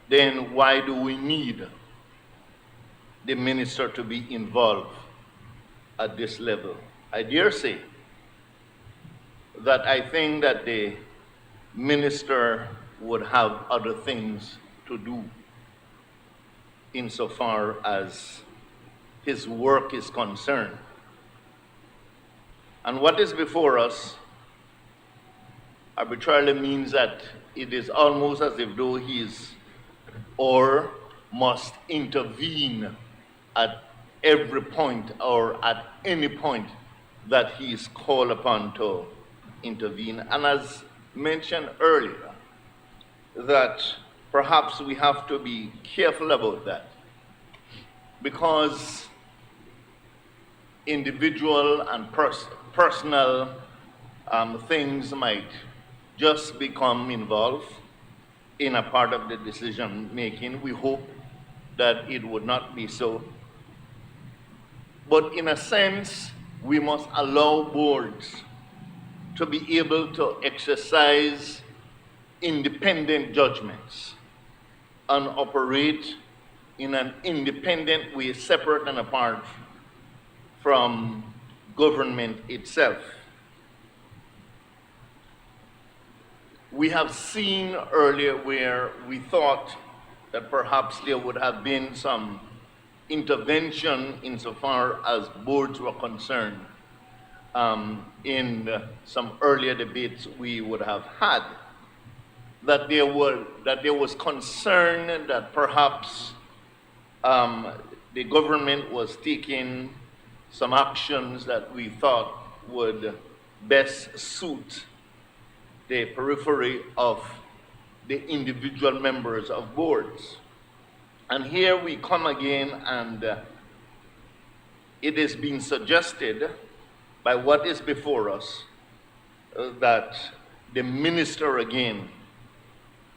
then why do we need the minister to be involved at this level? I dare say that I think that the minister would have other things to do insofar as his work is concerned. And what is before us arbitrarily means that it is almost as if though he is or must intervene at every point or at any point that he is called upon to intervene. And as mentioned earlier, that perhaps we have to be careful about that because individual and personal things might just become involved in a part of the decision making. We hope that it would not be so. But in a sense, we must allow boards to be able to exercise independent judgments and operate in an independent way, separate and apart from government itself. We have seen earlier where we thought that perhaps there would have been some intervention insofar as boards were concerned in some earlier debates we would have had, that there was concern that perhaps the government was taking some actions that we thought would best suit the periphery of the individual members of boards. And here we come again, and it is being suggested by what is before us that the minister again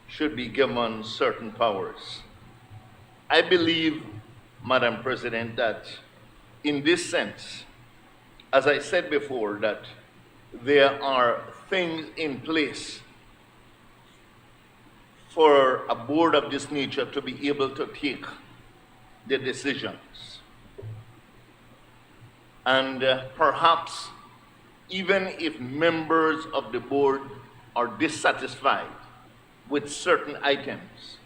should be given certain powers. I believe, Madam President, that in this sense, as I said before, that there are things in place for a board of this nature to be able to take the decisions. And perhaps even if members of the board are dissatisfied with certain items,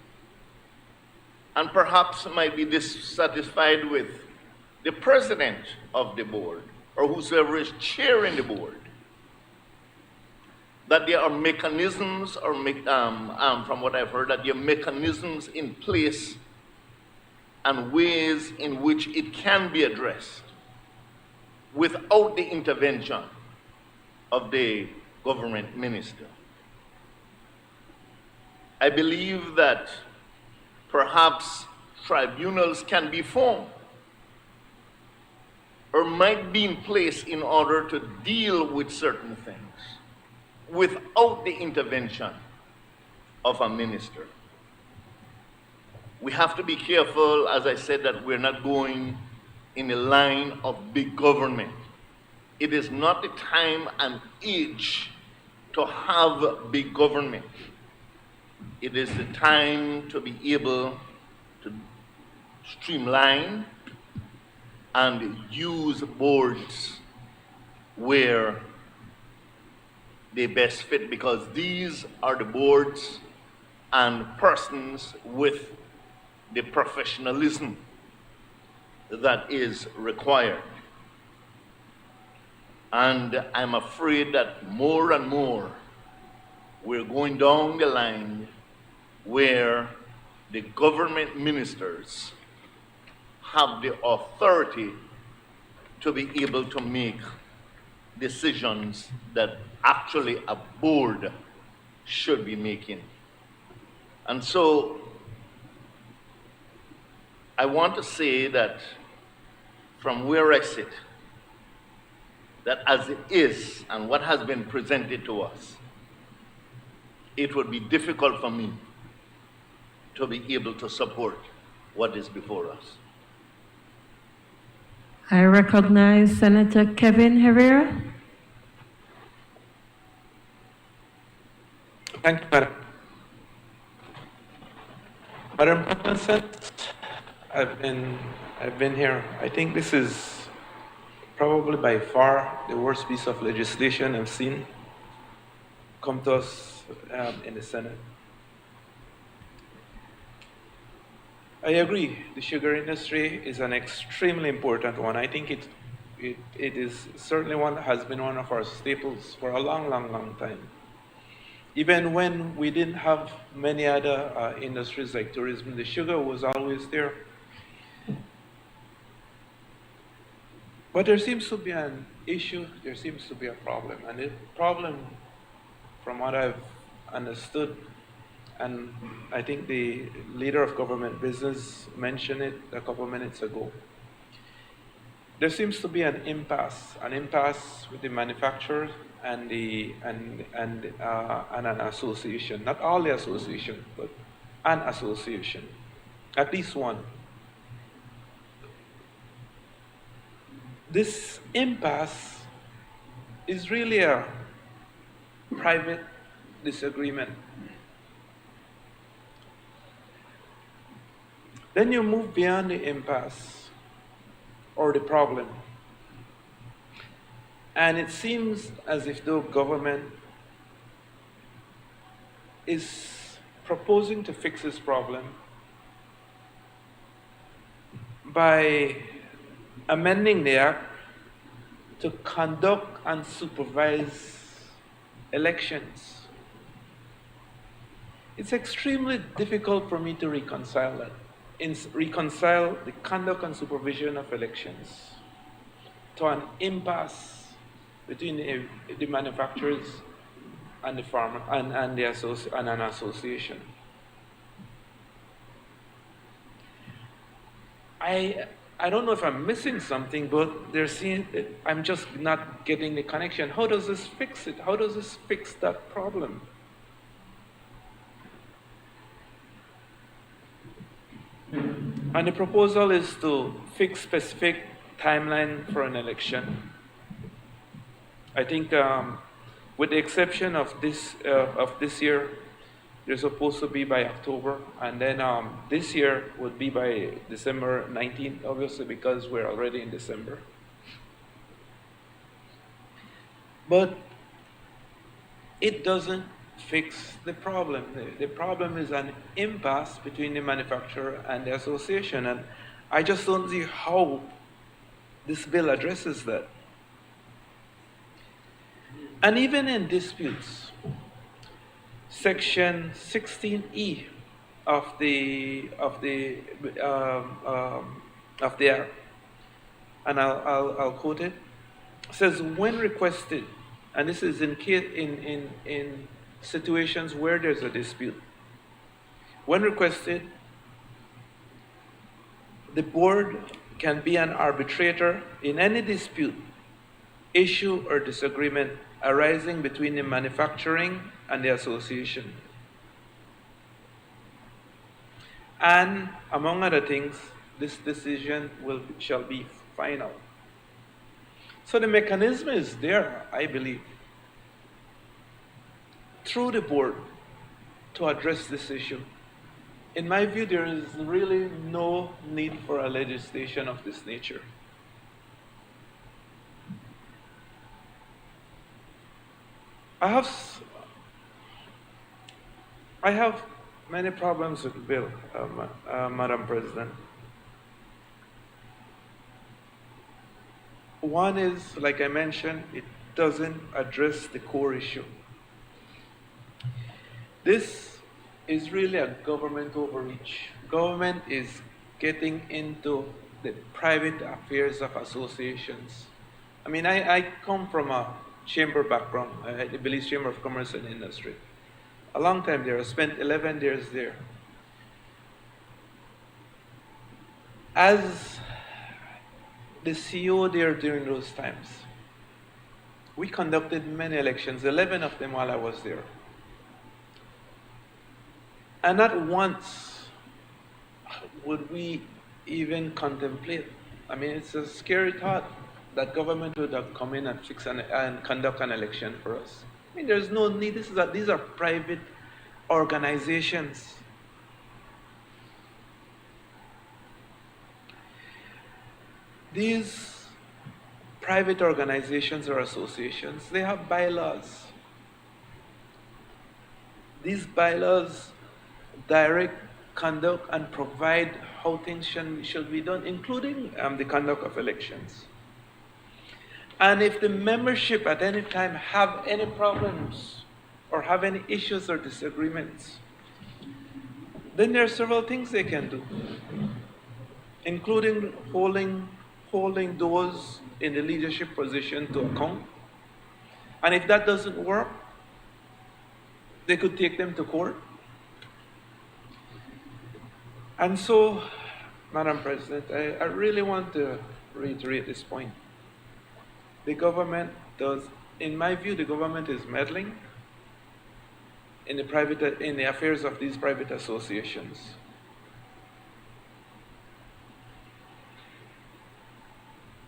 and perhaps might be dissatisfied with the president of the board or whosoever is chairing the board, that there are mechanisms, or from what I've heard, that there are mechanisms in place and ways in which it can be addressed without the intervention of the government minister. I believe that perhaps tribunals can be formed or might be in place in order to deal with certain things without the intervention of a minister. We have to be careful, as I said, that we're not going in a line of big government. It is not the time and age to have big government. It is the time to be able to streamline and use boards where they best fit, because these are the boards and persons with the professionalism that is required. And I'm afraid that more and more we're going down the line where the government ministers have the authority to be able to make decisions that actually a board should be making. And so I want to say that from where I sit, that as it is and what has been presented to us, it would be difficult for me to be able to support what is before us. I recognize Senator Kevin Herrera. Thank you, Madam. Madam President, I've been here. I think this is probably by far the worst piece of legislation I've seen come to us in the Senate. I agree, the sugar industry is an extremely important one. I think it is certainly has been one of our staples for a long, long, long time. Even when we didn't have many other industries like tourism, the sugar was always there. But there seems to be an issue, there seems to be a problem. And the problem, from what I've understood, and I think the leader of government business mentioned it a couple of minutes ago, there seems to be an impasse with the manufacturers and an association. Not all the association, but an association, at least one. This impasse is really a private disagreement. Then you move beyond the impasse or the problem. And it seems as if the government is proposing to fix this problem by amending the act to conduct and supervise elections. It's extremely difficult for me to reconcile that. Reconcile the conduct and supervision of elections to an impasse between the manufacturers and the farmer and an association. I I don't know if I'm missing something, but they're seeing it, I'm just not getting the connection. How does this fix it? How does this fix that problem? And the proposal is to fix specific timeline for an election. I think, with the exception of this year, they're supposed to be by October, and then this year would be by December 19th, obviously, because we're already in December. But it doesn't fix the problem. The problem is an impasse between the manufacturer and the association, and I just don't see how this bill addresses that. And even in disputes, Section 16E of the Act, and I'll quote it, says when requested, and this is in situations where there's a dispute. When requested, the board can be an arbitrator in any dispute, issue, or disagreement arising between the manufacturing and the association. And among other things, this decision shall be final. So the mechanism is there, I believe, through the board to address this issue. In my view, there is really no need for a legislation of this nature. I have many problems with the bill, Madam President. One is, like I mentioned, it doesn't address the core issue. This is really a government overreach. Government is getting into the private affairs of associations. I mean, I come from a chamber background, the Belize Chamber of Commerce and Industry. A long time there, I spent 11 years there. As the CEO there during those times, we conducted many elections, 11 of them while I was there. And not once would we even contemplate. I mean, it's a scary thought that government would have come in and and conduct an election for us. I mean, there's no need. These are private organizations. These private organizations or associations, they have bylaws. These bylaws direct, conduct, and provide how things should be done, including the conduct of elections. And if the membership at any time have any problems or have any issues or disagreements, then there are several things they can do, including holding those in the leadership position to account. And if that doesn't work, they could take them to court. And so, Madam President, I really want to reiterate this point. The government does, in my view, the government is meddling in the affairs of these private associations.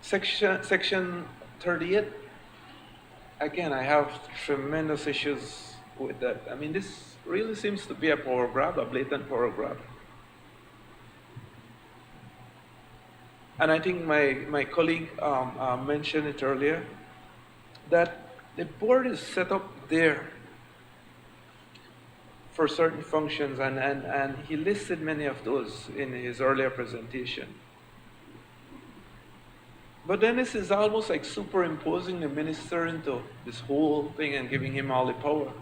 Section 38, again, I have tremendous issues with that. I mean, this really seems to be a power grab, a blatant power grab. And I think my colleague mentioned it earlier, that the board is set up there for certain functions, and he listed many of those in his earlier presentation. But then this is almost like superimposing the minister into this whole thing and giving him all the power.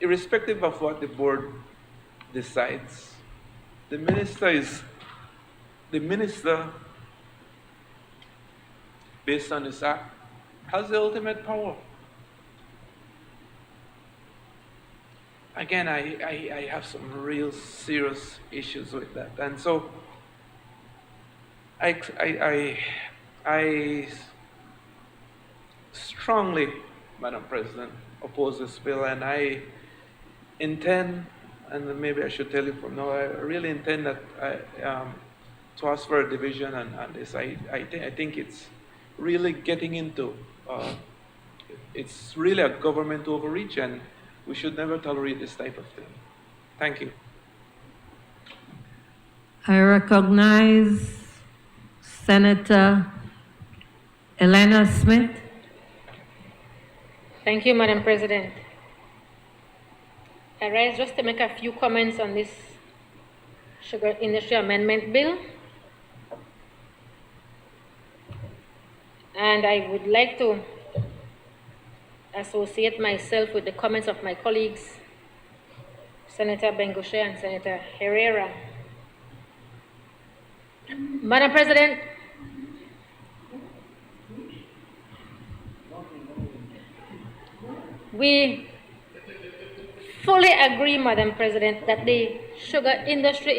Irrespective of what the board decides, the minister, based on this act, has the ultimate power. Again, I have some real serious issues with that. And so, I strongly, Madam President, oppose this bill, and I intend, and maybe I should tell you from now, I really intend that to ask for a division on this. I think it's really getting into, it's really a government overreach, and we should never tolerate this type of thing. Thank you. I recognize Senator Elena Smith. Thank you, Madam President. I rise just to make a few comments on this Sugar Industry Amendment Bill. And I would like to associate myself with the comments of my colleagues, Senator Bengoshe and Senator Herrera. Madam President, we fully agree, Madam President, that the sugar industry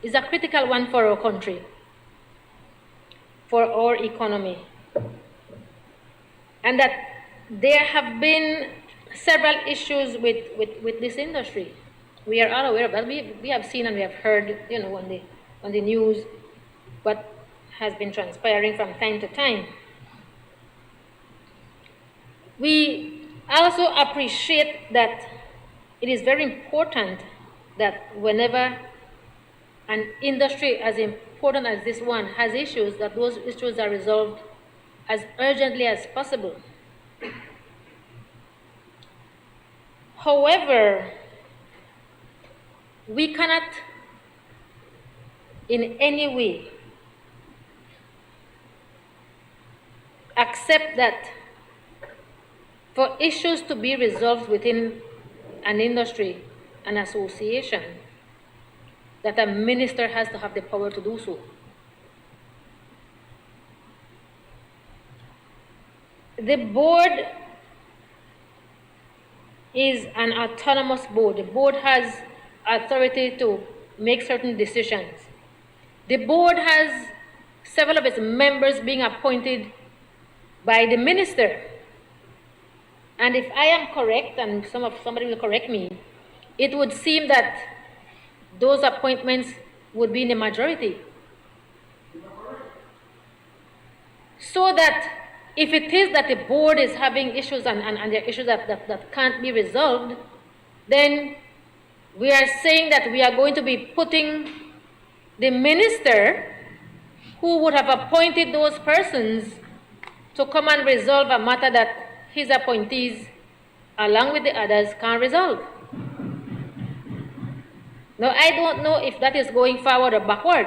is a critical one for our country, for our economy, and that there have been several issues with this industry. We are all aware of that. We have seen and we have heard, on the news what has been transpiring from time to time. We also appreciate that it is very important that whenever an industry as important as this one has issues, that those issues are resolved as urgently as possible. However, we cannot in any way accept that for issues to be resolved within an industry, an association, that a minister has to have the power to do so. The board is an autonomous board. The board has authority to make certain decisions. The board has several of its members being appointed by the minister. And if I am correct, and somebody will correct me, it would seem that those appointments would be in the majority. So that if it is that the board is having issues and there are issues that can't be resolved, then we are saying that we are going to be putting the minister who would have appointed those persons to come and resolve a matter that his appointees, along with the others, can't resolve. Now, I don't know if that is going forward or backward.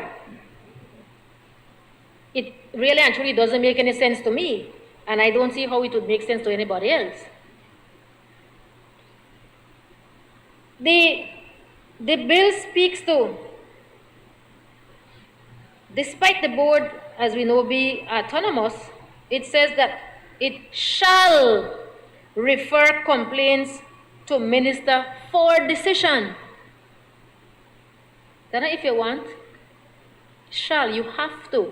It really and truly doesn't make any sense to me, and I don't see how it would make sense to anybody else. The bill speaks to, despite the board, as we know, be autonomous, it says that it shall refer complaints to minister for decision. Then if you want, shall, you have to.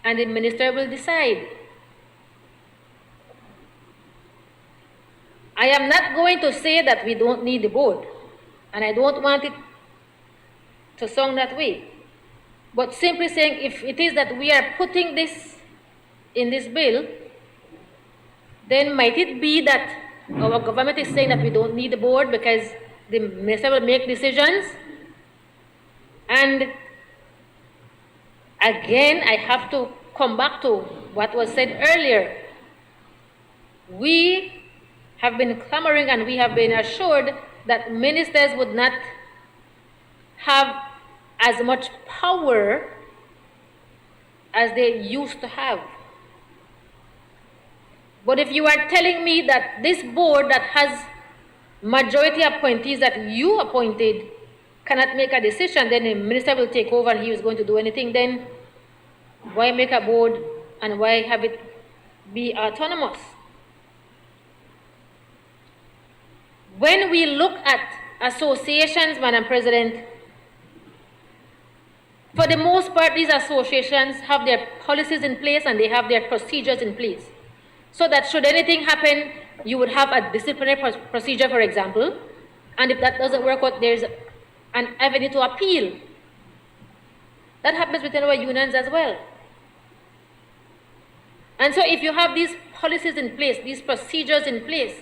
And the minister will decide. I am not going to say that we don't need the board, and I don't want it to sound that way. But simply saying, if it is that we are putting this in this bill, then might it be that our government is saying that we don't need the board because the minister will make decisions? And again, I have to come back to what was said earlier. We have been clamoring and we have been assured that ministers would not have as much power as they used to have. But if you are telling me that this board that has majority appointees that you appointed cannot make a decision, then the minister will take over and he is going to do anything, then why make a board and why have it be autonomous? When we look at associations, Madam President, For the most part, these associations have their policies in place and they have their procedures in place. So that should anything happen, you would have a disciplinary procedure, for example, and if that doesn't work out, there's an avenue to appeal. That happens within our unions as well. And so if you have these policies in place, these procedures in place,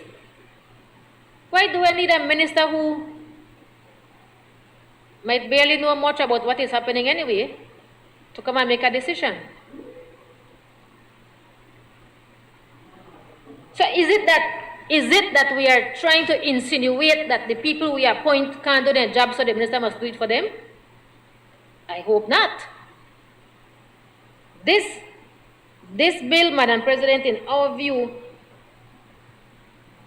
why do I need a minister who might barely know much about what is happening anyway to come and make a decision? So is it that we are trying to insinuate that the people we appoint can't do their job, so the minister must do it for them? I hope not. This bill, Madam President, in our view,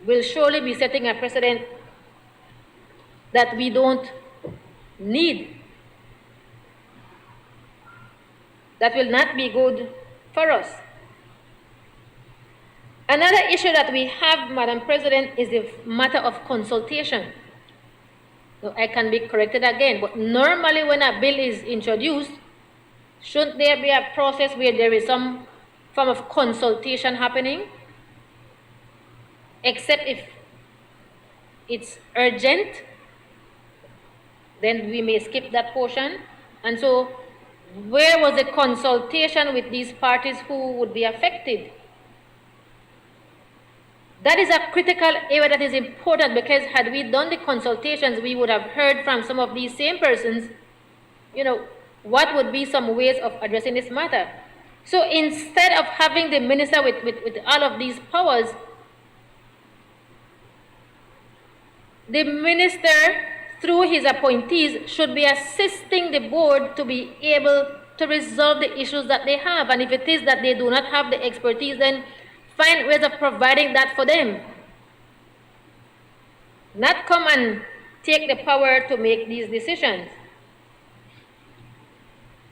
will surely be setting a precedent that we don't need. That will not be good for us. Another issue that we have, Madam President, is the matter of consultation. So I can be corrected again, but normally when a bill is introduced, shouldn't there be a process where there is some form of consultation happening? Except if it's urgent, then we may skip that portion. And so, where was the consultation with these parties who would be affected? That is a critical area that is important, because had we done the consultations, we would have heard from some of these same persons, what would be some ways of addressing this matter. So instead of having the minister with all of these powers, the minister, through his appointees, should be assisting the board to be able to resolve the issues that they have. And if it is that they do not have the expertise, then find ways of providing that for them. Not come and take the power to make these decisions.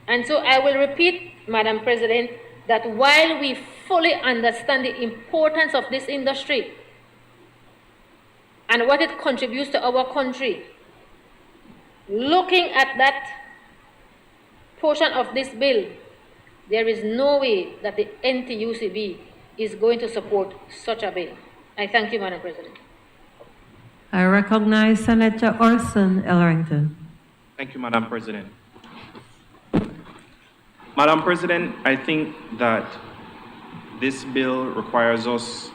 And so I will repeat, Madam President, that while we fully understand the importance of this industry and what it contributes to our country, looking at that portion of this bill, there is no way that the NTUCB is going to support such a bill. I thank you, Madam President. I recognize Senator Orson Ellerington. Thank you, Madam President. Madam President, I think that this bill requires us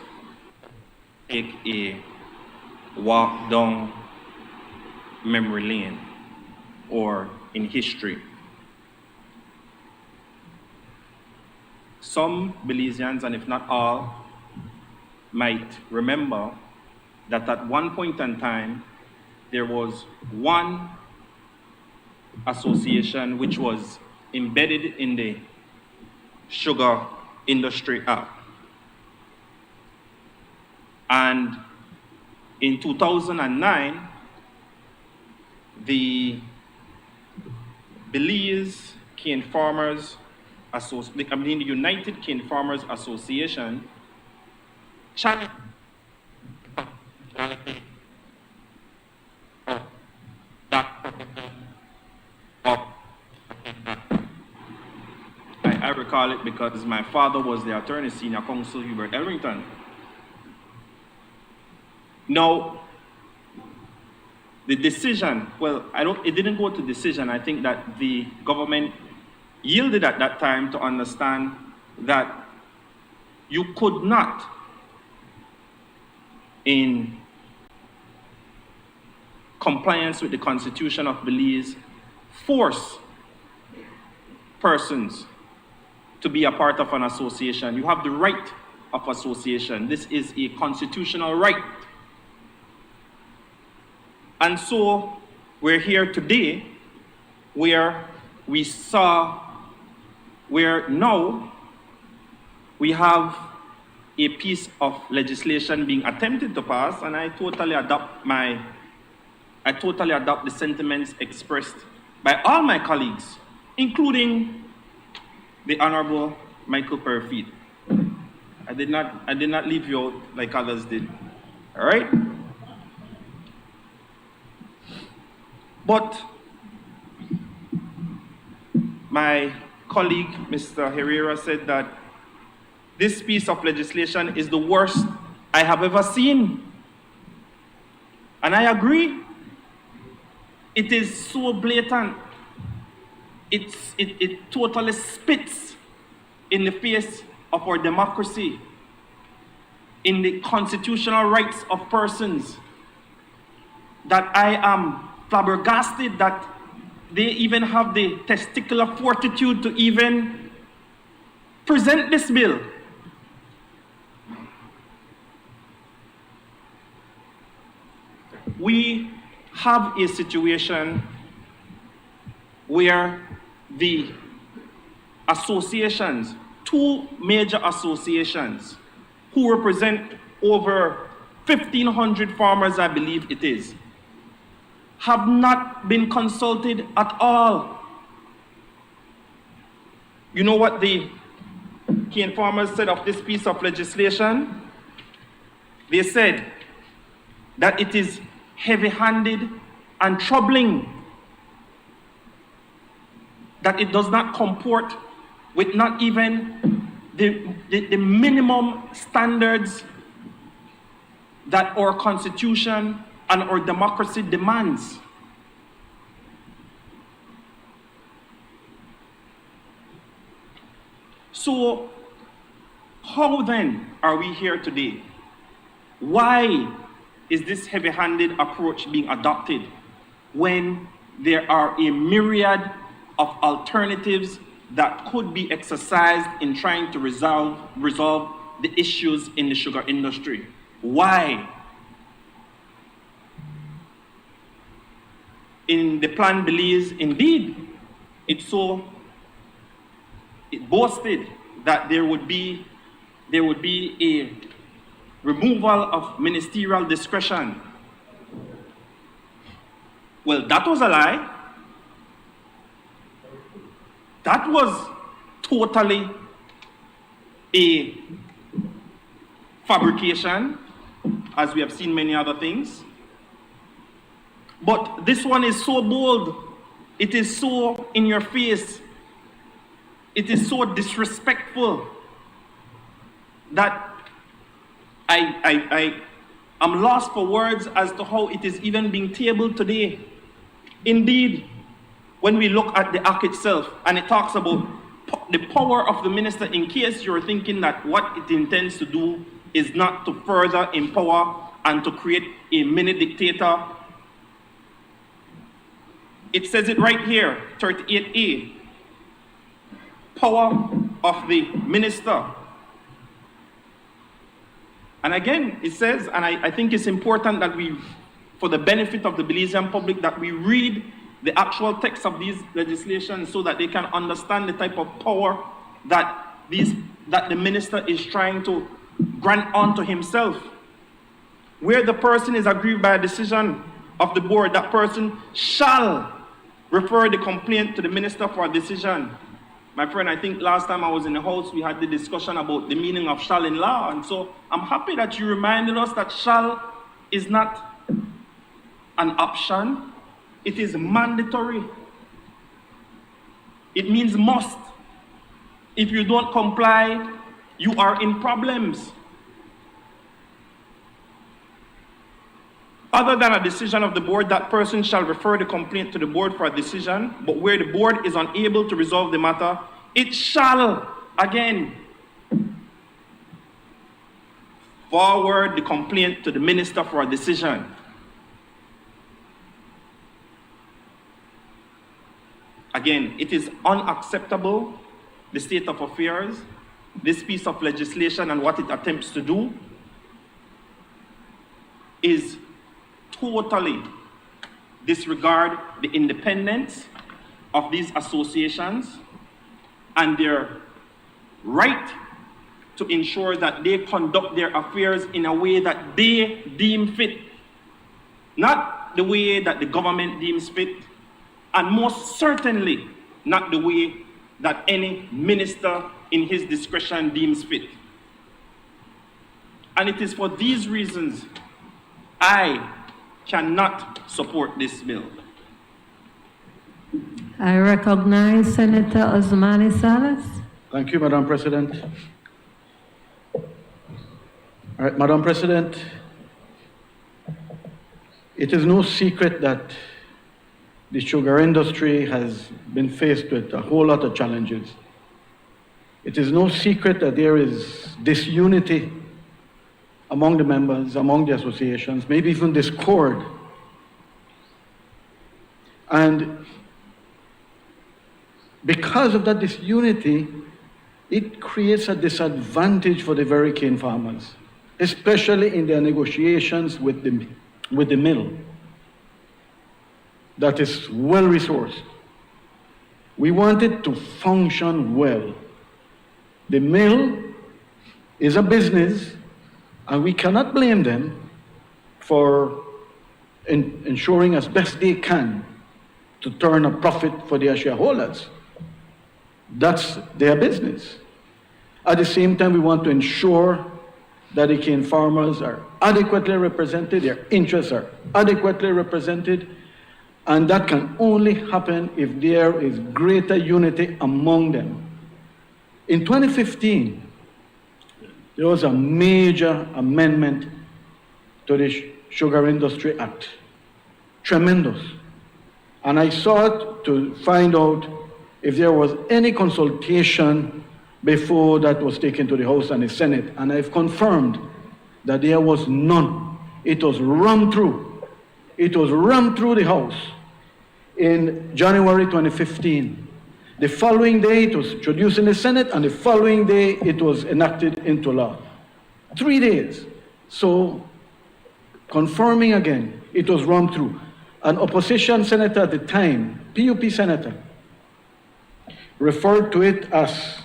to take a walk down memory lane, or in history. Some Belizeans, and if not all, might remember that at one point in time, there was one association which was embedded in the Sugar Industry Act. And in 2009, the Belize Cane Farmers the United Cane Farmers Association challenged I recall it because my father was the attorney, senior counsel Hubert Ellerington. Now, the decision, it didn't go to decision. I think that the government yielded at that time to understand that you could not, in compliance with the Constitution of Belize, force persons to be a part of an association. You have the right of association. This is a constitutional right. And so we're here today where now we have a piece of legislation being attempted to pass, and I totally adopt the sentiments expressed by all my colleagues, including the Honorable Michael Perfeet. I did not leave you out like others did. All right? But my colleague, Mr. Herrera, said that this piece of legislation is the worst I have ever seen. And I agree. It is so blatant. It totally spits in the face of our democracy, in the constitutional rights of persons, that I am flabbergasted that they even have the testicular fortitude to even present this bill. We have a situation where the associations, two major associations, who represent over 1,500 farmers, I believe it is, have not been consulted at all. You know what the cane farmers said of this piece of legislation? They said that it is heavy-handed and troubling, that it does not comport with not even the minimum standards that our constitution and our democracy demands. So, how then are we here today? Why is this heavy-handed approach being adopted when there are a myriad of alternatives that could be exercised in trying to resolve the issues in the sugar industry? Why? In the plan Belize, indeed, it boasted that there would be a removal of ministerial discretion. Well, that was a lie. That was totally a fabrication, as we have seen many other things. But this one is so bold. It is so in your face. It is so disrespectful that I'm lost for words as to how it is even being tabled today. Indeed, when we look at the act itself, and it talks about the power of the minister, in case you're thinking that what it intends to do is not to further empower and to create a mini dictator. It says it right here, 38A, power of the minister. And again, it says, and I think it's important that we, for the benefit of the Belizean public, that we read the actual text of these legislations so that they can understand the type of power that the minister is trying to grant unto himself. Where the person is aggrieved by a decision of the board, that person shall refer the complaint to the minister for a decision. My friend, I think last time I was in the house, we had the discussion about the meaning of shall in law. And so I'm happy that you reminded us that shall is not an option. It is mandatory. It means must. If you don't comply, you are in problems. Other than a decision of the board, that person shall refer the complaint to the board for a decision, but where the board is unable to resolve the matter, it shall, again, forward the complaint to the minister for a decision. Again, it is unacceptable, the state of affairs, this piece of legislation and what it attempts to do is totally disregard the independence of these associations and their right to ensure that they conduct their affairs in a way that they deem fit, not the way that the government deems fit, and most certainly not the way that any minister in his discretion deems fit. And it is for these reasons I cannot support this bill. I recognize Senator Osmani Salas. Thank you, Madam President. All right, Madam President, it is no secret that the sugar industry has been faced with a whole lot of challenges. It is no secret that there is disunity among the members, among the associations, maybe even discord. And because of that disunity, it creates a disadvantage for the very cane farmers, especially in their negotiations with the mill that is well resourced. We want it to function well. The mill is a business, and we cannot blame them for ensuring as best they can to turn a profit for their shareholders. That's their business. At the same time, we want to ensure that the cane farmers are adequately represented, their interests are adequately represented, and that can only happen if there is greater unity among them. In 2015, there was a major amendment to the Sugar Industry Act. Tremendous. And I sought to find out if there was any consultation before that was taken to the House and the Senate, and I've confirmed that there was none. It was rammed through. It was rammed through the House in January 2015. The following day, it was introduced in the Senate, and the following day, it was enacted into law. 3 days. So, confirming again, it was rammed through. An opposition senator at the time, PUP senator, referred to it as,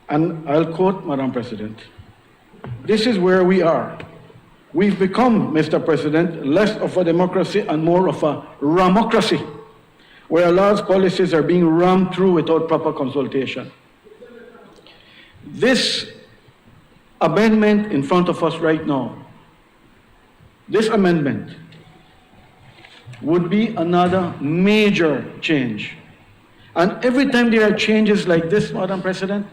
and I'll quote, Madam President, "This is where we are. We've become, Mr. President, less of a democracy and more of a ramocracy, where laws, policies are being rammed through without proper consultation." This amendment in front of us right now, this amendment would be another major change. And every time there are changes like this, Madam President,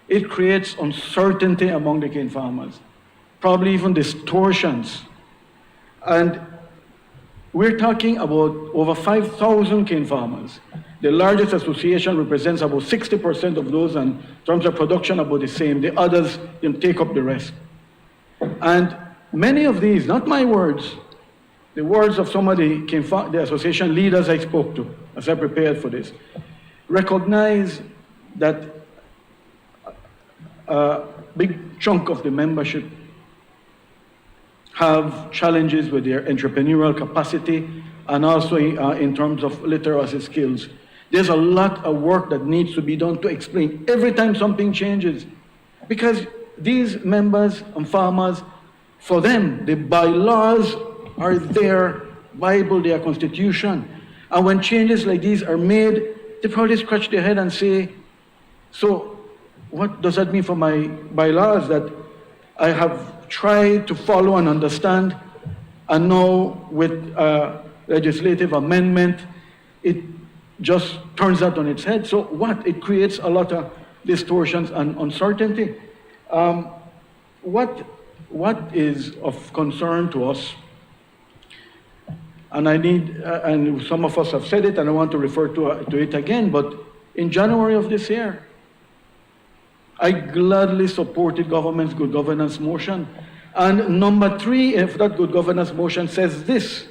it creates uncertainty among the cane farmers, probably even distortions. And we're talking about over 5,000 cane farmers. The largest association represents about 60% of those, and in terms of production, about the same. The others take up the rest. And many of these, not my words, the words of some of the association leaders I spoke to as I prepared for this, recognize that a big chunk of the membership have challenges with their entrepreneurial capacity and also in terms of literacy skills. There's a lot of work that needs to be done to explain every time something changes. Because these members and farmers, for them, the bylaws are their Bible, their constitution. And when changes like these are made, they probably scratch their head and say, so what does that mean for my bylaws that I have tried to follow and understand, and now with legislative amendment, it just turns that on its head. So what? It creates a lot of distortions and uncertainty. What is of concern to us, and and some of us have said it, and I want to refer to it again, but in January of this year, I gladly supported government's good governance motion. And number 3 of that good governance motion says this: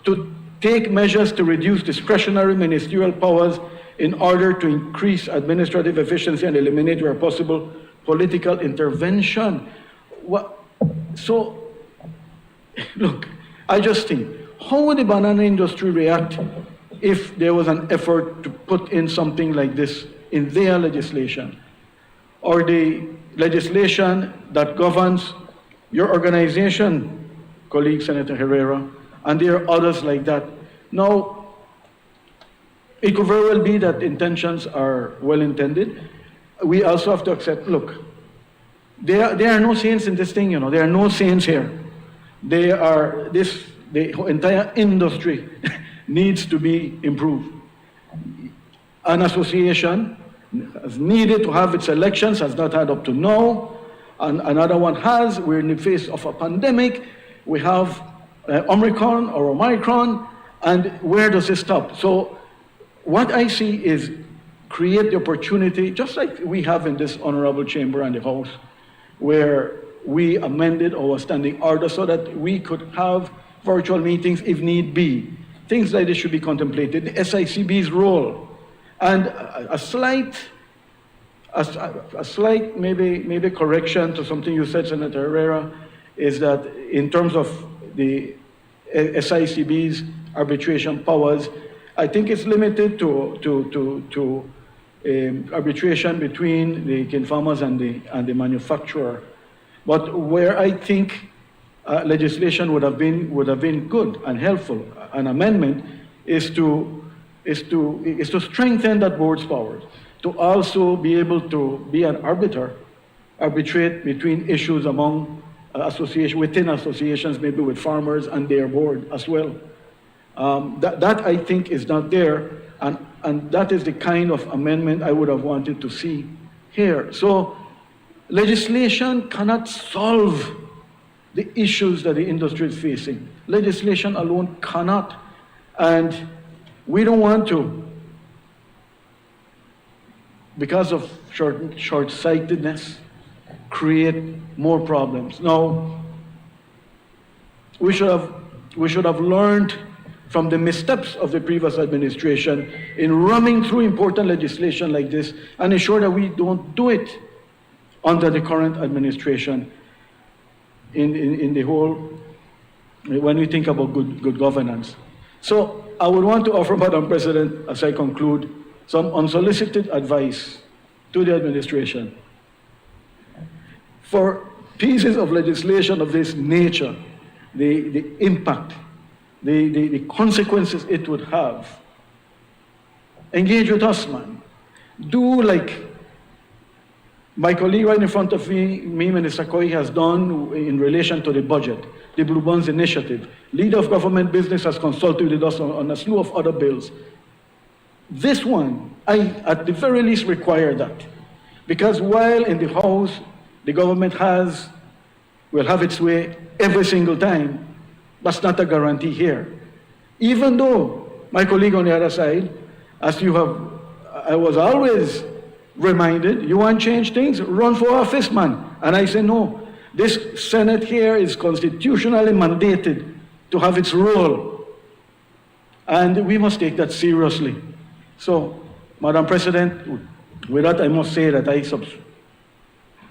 to take measures to reduce discretionary ministerial powers in order to increase administrative efficiency and eliminate where possible political intervention. So, look, I just think, how would the banana industry react if there was an effort to put in something like this in their legislation, or the legislation that governs your organization, colleague Senator Herrera, and there are others like that. Now, it could very well be that intentions are well intended. We also have to accept, look, there are no saints in this thing, there are no saints here. The entire industry needs to be improved. An association has needed to have its elections, has not had up to now, and another one has. We're in the face of a pandemic. We have Omicron, and where does it stop? So what I see is create the opportunity, just like we have in this honorable chamber and the House, where we amended our standing order so that we could have virtual meetings if need be. Things like this should be contemplated. The SICB's role, and a slight maybe correction to something you said, Senator Herrera, is that in terms of the SICB's arbitration powers, I think it's limited to arbitration between the cane farmers and the manufacturer. But where I think legislation would have been good and helpful, an amendment is to strengthen that board's powers, to also be able to be an arbiter, arbitrate between issues among within associations, maybe with farmers and their board as well. That I think is not there, and that is the kind of amendment I would have wanted to see here. So legislation cannot solve the issues that the industry is facing. Legislation alone cannot, and we don't want to, because of short-sightedness, create more problems. Now, we should have learned from the missteps of the previous administration in running through important legislation like this and ensure that we don't do it under the current administration in the whole, when we think about good governance. So I would want to offer, Madam President, as I conclude, some unsolicited advice to the administration. For pieces of legislation of this nature, the impact, the consequences it would have, engage with us, man. Do like my colleague right in front of me, Minister Koi, has done in relation to the budget, the Blue Bonds Initiative. Leader of government business has consulted with us on a slew of other bills. This one, I at the very least require that. Because while in the House, the government will have its way every single time, that's not a guarantee here. Even though my colleague on the other side, I was always reminded, you want to change things? Run for office, man. And I say, no, this Senate here is constitutionally mandated to have its role. And we must take that seriously. So, Madam President, with that I must say that I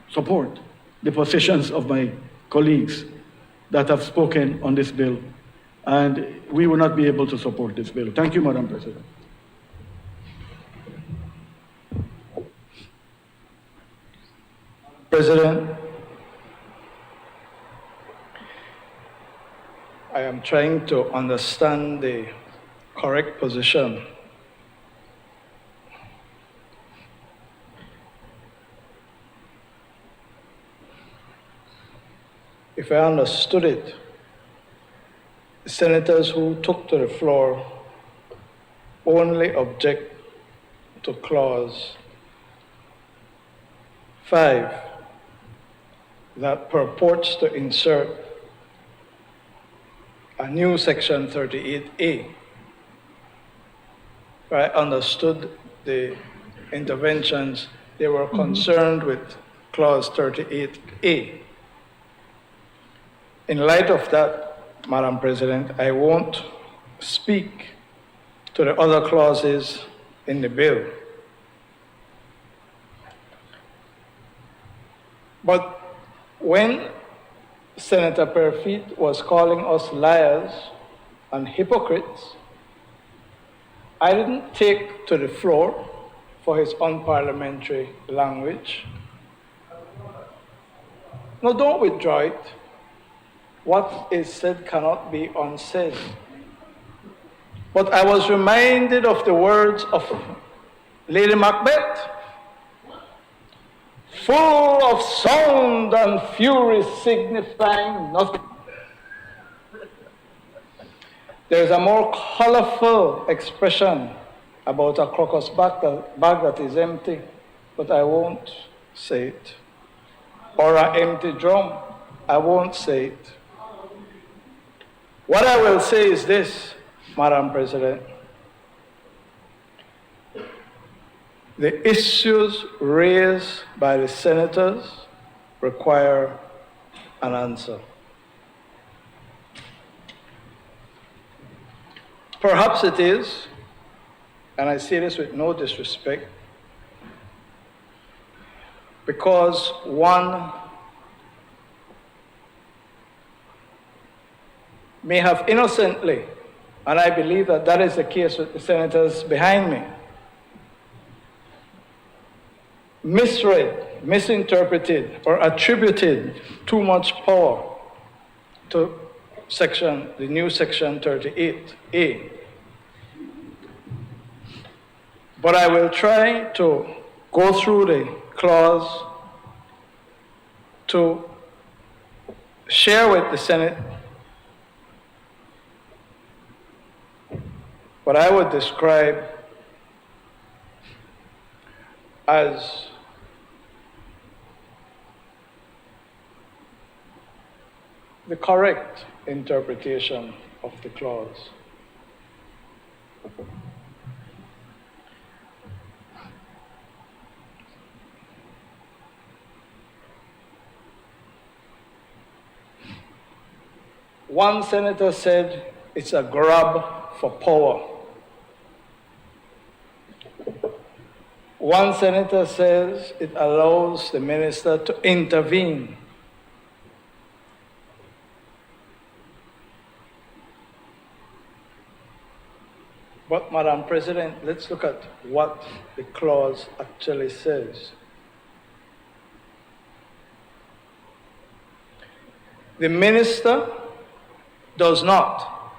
support the positions of my colleagues that have spoken on this bill. And we will not be able to support this bill. Thank you, Madam President. President, I am trying to understand the correct position. If I understood it, the senators who took to the floor only object to clause 5 that purports to insert a new section 38A. If I understood the interventions, they were concerned with clause 38A. In light of that, Madam President, I won't speak to the other clauses in the bill. But when Senator Perfit was calling us liars and hypocrites, I didn't take to the floor for his unparliamentary language. No, don't withdraw it. What is said cannot be unsaid. But I was reminded of the words of Lady Macbeth, full of sound and fury signifying nothing. There's a more colorful expression about a crocus bag that is empty, but I won't say it. Or an empty drum, I won't say it. What I will say is this, Madam President. The issues raised by the senators require an answer. Perhaps it is, and I say this with no disrespect, because one may have innocently, and I believe that that is the case with the senators behind me, misread, misinterpreted, or attributed too much power to the new section 38A. But I will try to go through the clause to share with the Senate what I would describe as the correct interpretation of the clause. One senator said it's a grab for power. One senator says it allows the minister to intervene. But, Madam President, let's look at what the clause actually says. The minister does not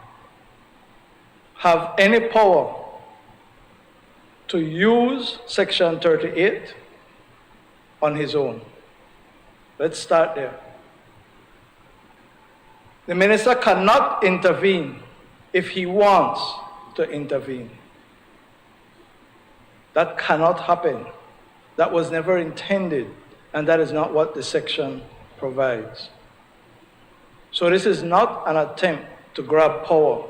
have any power to use Section 38 on his own. Let's start there. The minister cannot intervene if he wants to intervene. That cannot happen. That was never intended, and that is not what the section provides. So this is not an attempt to grab power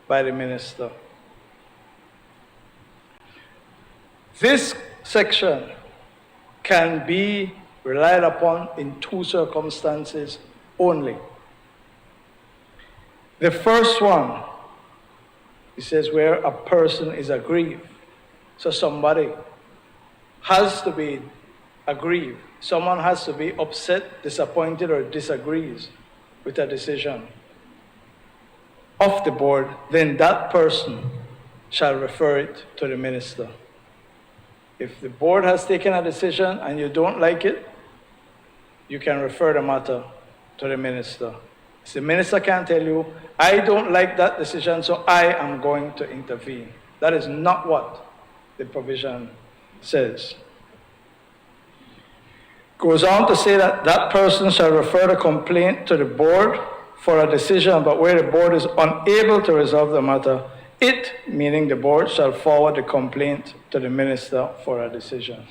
by the minister. This section can be relied upon in two circumstances only. The first one, it says where a person is aggrieved. So somebody has to be aggrieved. Someone has to be upset, disappointed, or disagrees with a decision of the board, then that person shall refer it to the minister. If the board has taken a decision and you don't like it, you can refer the matter to the minister. The minister can tell you, I don't like that decision, so I am going to intervene. That is not what the provision says. Goes on to say that that person shall refer the complaint to the board for a decision, but where the board is unable to resolve the matter, it, meaning the board, shall forward the complaint to the minister for a decision.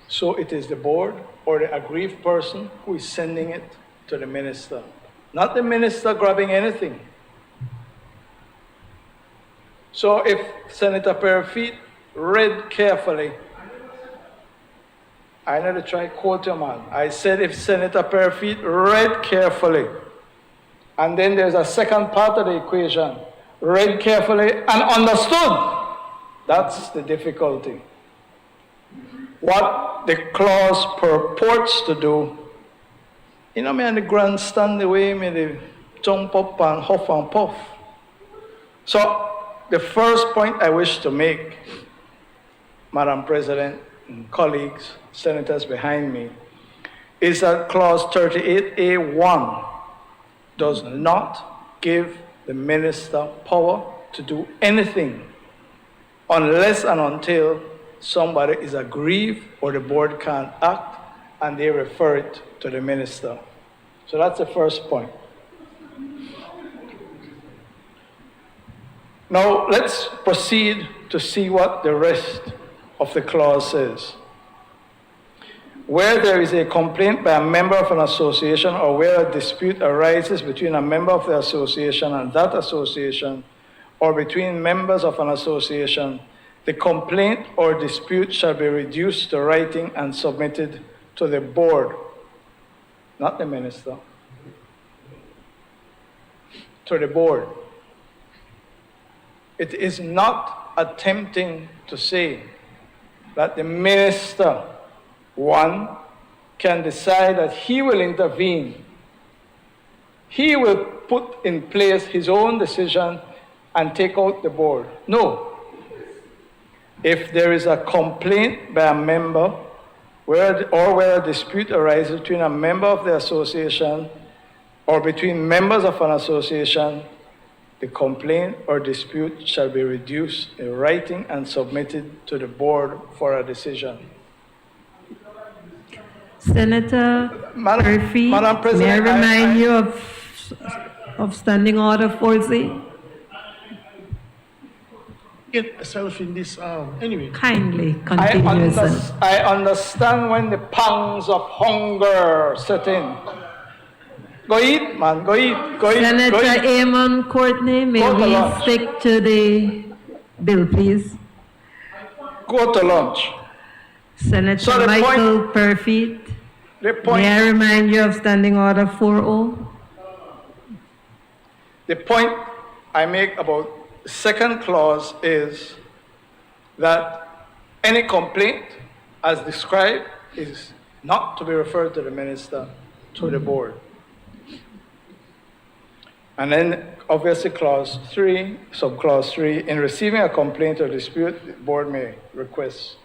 So it is the board or the aggrieved person who is sending it to the minister, not the minister grabbing anything. So if Senator Perfeet read carefully, I never try quote him on. I said if Senator Perfeet read carefully, and then there's a second part of the equation, read carefully and understood. That's the difficulty. What the clause purports to do, you know, me and the grandstand the way me they jump up and huff and puff. So the first point I wish to make, Madam President and colleagues, senators behind me, is that clause 38A1 does not give the minister power to do anything unless and until somebody is aggrieved or the board can't act and they refer it to the minister. So that's the first point. Now, let's proceed to see what the rest of the clause says. Where there is a complaint by a member of an association or where a dispute arises between a member of the association and that association or between members of an association, the complaint or dispute shall be reduced to writing and submitted to the board, not the minister, to the board. It is not attempting to say that the minister, one, can decide that he will intervene. He will put in place his own decision and take out the board. No. If there is a complaint by a member where a dispute arises between a member of the association or between members of an association, the complaint or dispute shall be reduced in writing and submitted to the board for a decision. Senator Murphy, Madam President, may I remind you of Standing Order 4Z? Get yourself in this, anyway. Kindly continue, yourself. I understand when the pangs of hunger set in. Go eat, man. Go eat. Go eat. Senator Go eat. Amon Courtney, may Go to we lunch. stick to the bill, please? Go to lunch. Senator So the Michael Perfeet, The point, may I remind you of Standing Order 4-0? the point I make about the second clause is that any complaint, as described, is not to be referred to the minister, to the board. And then, obviously, clause 3, subclause 3, in receiving a complaint or dispute, the board may request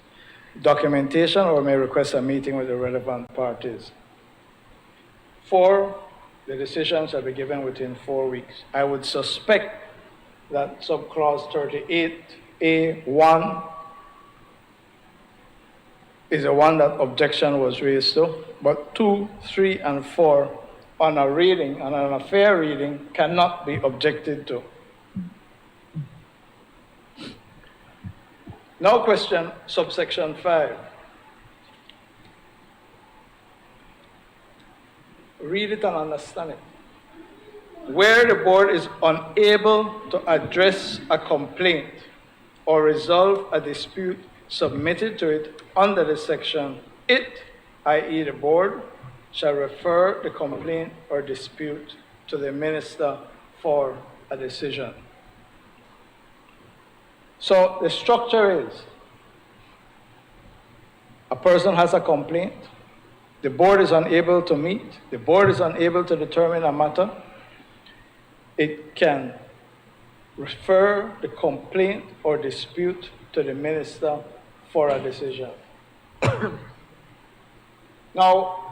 documentation or may request a meeting with the relevant parties. 4, the decision shall be given within 4 weeks. I would suspect that subclause 38A1 is the one that objection was raised to, but 2, 3, and 4 on a reading, and on a fair reading, cannot be objected to. Now question subsection 5. Read it and understand it. Where the board is unable to address a complaint or resolve a dispute submitted to it under this section, it, i.e. the board, shall refer the complaint or dispute to the minister for a decision. So the structure is, a person has a complaint, the board is unable to meet, the board is unable to determine a matter, it can refer the complaint or dispute to the minister for a decision. Now,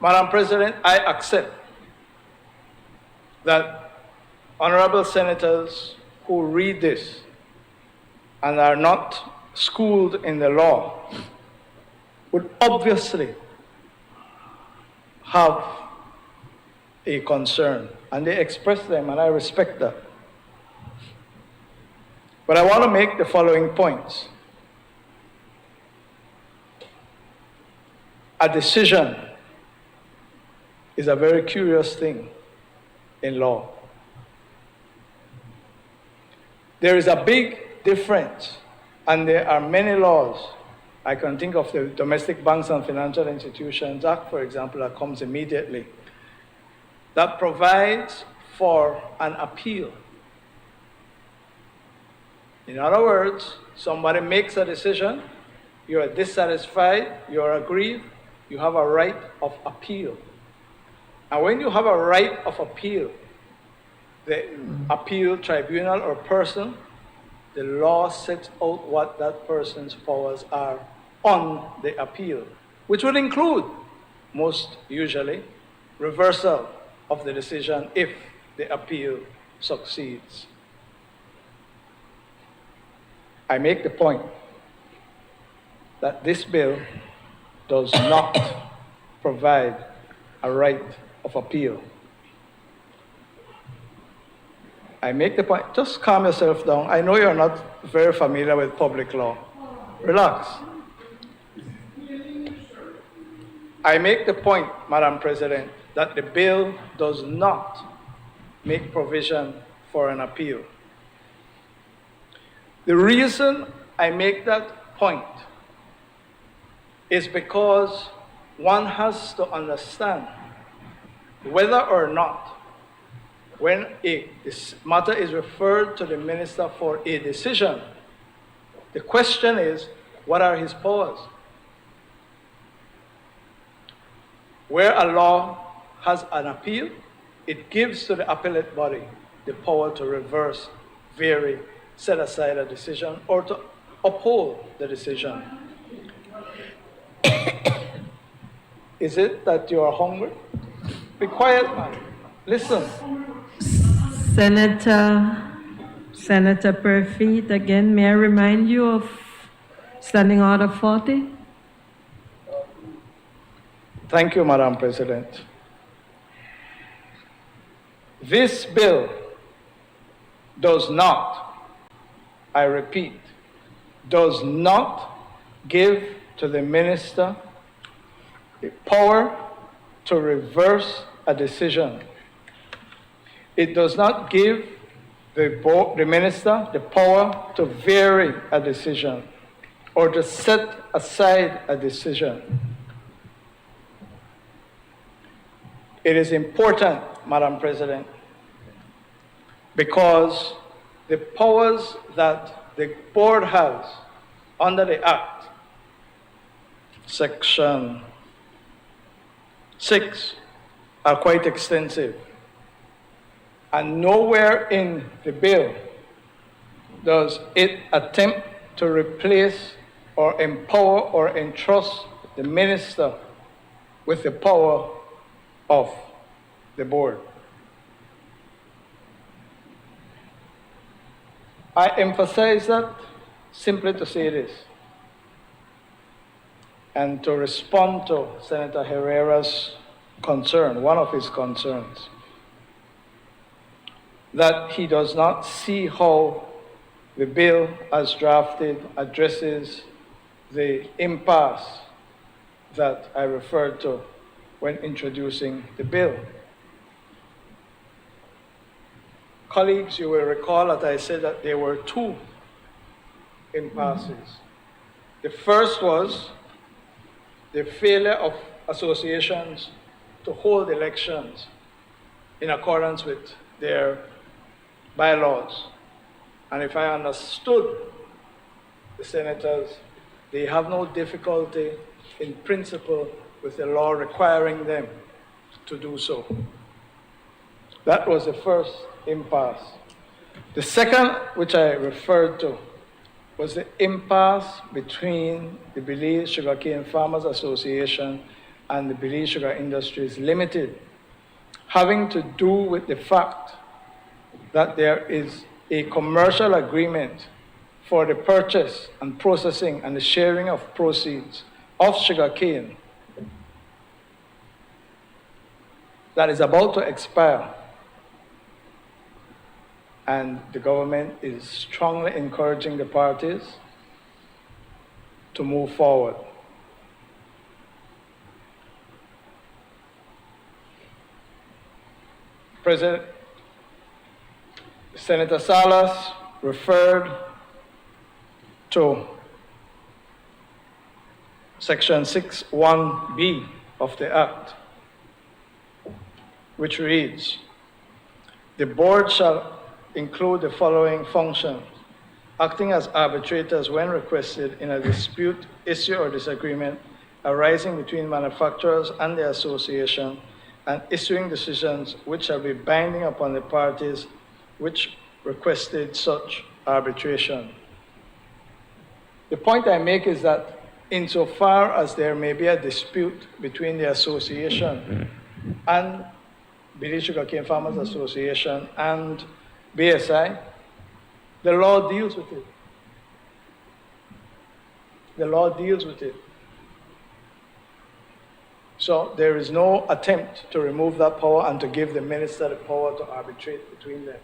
Madam President, I accept that honorable senators who read this and are not schooled in the law would obviously have a concern, and they express them, and I respect that. But I want to make the following points. A decision is a very curious thing in law. There is a big difference, and there are many laws. I can think of the Domestic Banks and Financial Institutions Act, for example, that comes immediately, that provides for an appeal. In other words, somebody makes a decision, you are dissatisfied, you are aggrieved, you have a right of appeal. And when you have a right of appeal, the appeal tribunal or person, the law sets out what that person's powers are on the appeal, which would include, most usually, reversal of the decision if the appeal succeeds. I make the point that this bill does not provide a right of appeal. I make the point, just calm yourself down. I know you're not very familiar with public law. Relax. I make the point, Madam President, that the bill does not make provision for an appeal. The reason I make that point is because one has to understand whether or not, when this matter is referred to the minister for a decision, the question is, what are his powers? Where a law has an appeal, it gives to the appellate body the power to reverse, vary, set aside a decision, or to uphold the decision. Is it that you are hungry? Be quiet, man. Listen. Senator Perfeet, again, may I remind you of Standing Order 40? Thank you, Madam President. This bill does not, I repeat, does not give to the minister the power to reverse a decision. It does not give the minister the power to vary a decision or to set aside a decision. It is important, Madam President, because the powers that the board has under the Act, Section 6, are quite extensive. And nowhere in the bill does it attempt to replace or empower or entrust the minister with the power of the board. I emphasize that simply to say this and to respond to Senator Herrera's concern, one of his concerns, that he does not see how the bill as drafted addresses the impasse that I referred to when introducing the bill. Colleagues, you will recall that I said that there were two impasses. The first was the failure of associations to hold elections in accordance with their bylaws. And if I understood the senators, they have no difficulty in principle with the law requiring them to do so. That was the first impasse. The second, which I referred to, was the impasse between the Belize Sugarcane Farmers Association and the Belize Sugar Industries Limited, having to do with the fact that there is a commercial agreement for the purchase and processing and the sharing of proceeds of sugarcane that is about to expire. And the government is strongly encouraging the parties to move forward. President, Senator Salas referred to Section 6(1)(b) of the Act, which reads, the board shall include the following functions: acting as arbitrators when requested in a dispute, issue, or disagreement arising between manufacturers and the association, and issuing decisions which shall be binding upon the parties which requested such arbitration. The point I make is that insofar as there may be a dispute between the association and Belize Sugarcane Farmers Association and BSI, the law deals with it. The law deals with it. So there is no attempt to remove that power and to give the minister the power to arbitrate between them.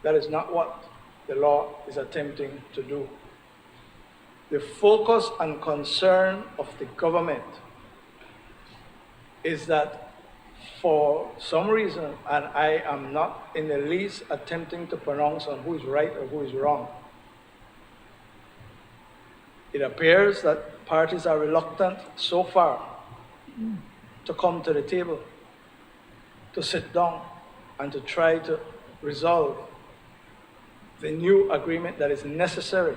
That is not what the law is attempting to do. The focus and concern of the government is that for some reason, and I am not in the least attempting to pronounce on who is right or who is wrong, it appears that parties are reluctant so far to come to the table, to sit down and to try to resolve the new agreement that is necessary.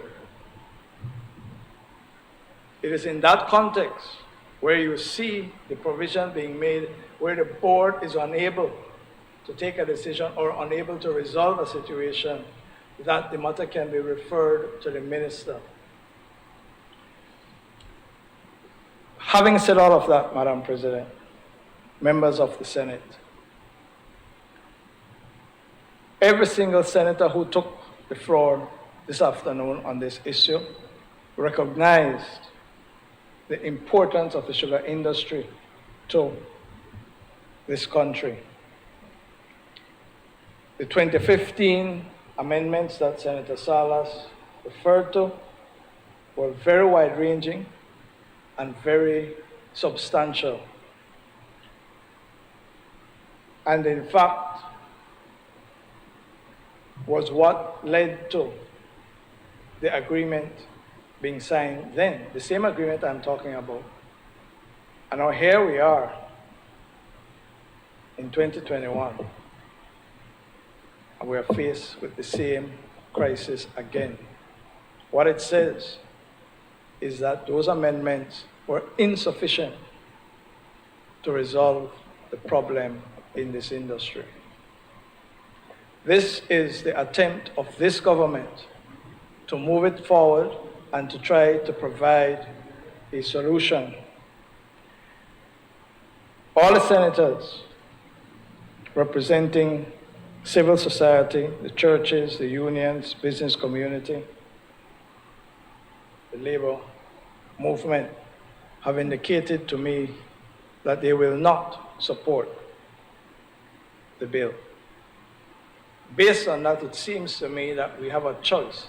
It is in that context where you see the provision being made where the board is unable to take a decision or unable to resolve a situation, that the matter can be referred to the minister. Having said all of that, Madam President, members of the Senate, every single senator who took the floor this afternoon on this issue recognized the importance of the sugar industry to this country. The 2015 amendments that Senator Salas referred to were very wide-ranging and very substantial. And in fact, was what led to the agreement being signed then, the same agreement I'm talking about. And now here we are in 2021, and we are faced with the same crisis again. What it says is that those amendments were insufficient to resolve the problem in this industry. This is the attempt of this government to move it forward and to try to provide a solution. All the senators representing civil society, the churches, the unions, business community, the labor movement, have indicated to me that they will not support the bill. Based on that, it seems to me that we have a choice.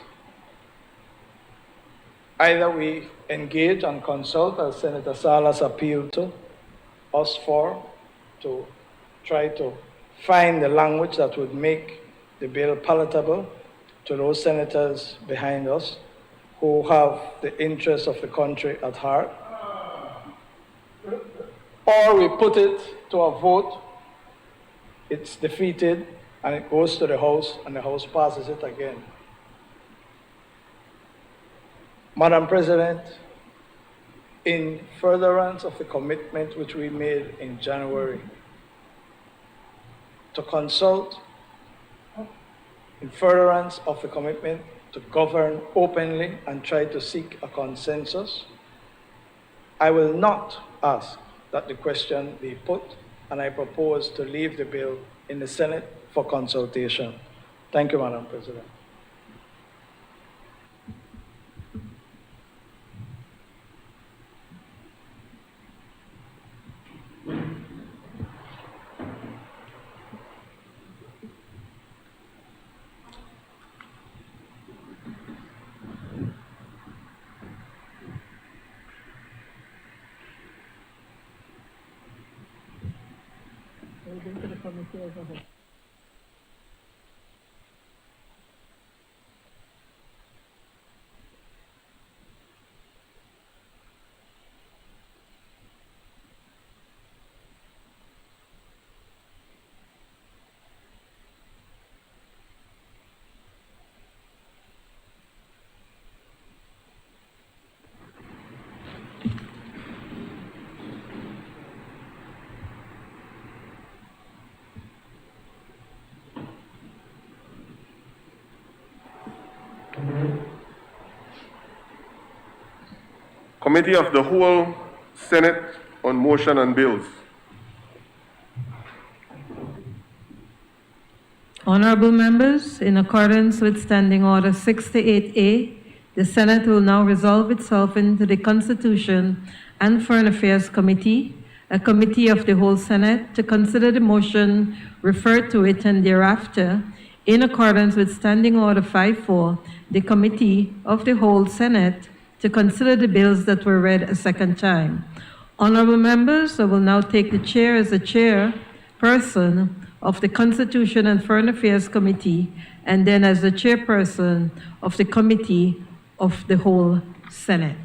Either we engage and consult, as Senator Salas appealed to us for, to try to find the language that would make the bill palatable to those senators behind us who have the interests of the country at heart, or we put it to a vote, it's defeated, and it goes to the House, and the House passes it again. Madam President, in furtherance of the commitment which we made in January to consult, in furtherance of the commitment to govern openly and try to seek a consensus, I will not ask that the question be put, and I propose to leave the bill in the Senate for consultation. Thank you, Madam President. Committee of the Whole, Senate on Motion and Bills. Honorable members, in accordance with Standing Order 68A, the Senate will now resolve itself into the Constitution and Foreign Affairs Committee, a committee of the whole Senate, to consider the motion, refer to it, and thereafter, In accordance with Standing Order 5-4, the Committee of the Whole Senate to consider the bills that were read a second time. Honorable members, I will now take the chair as the chairperson of the Constitution and Foreign Affairs Committee, and then as the chairperson of the Committee of the Whole Senate.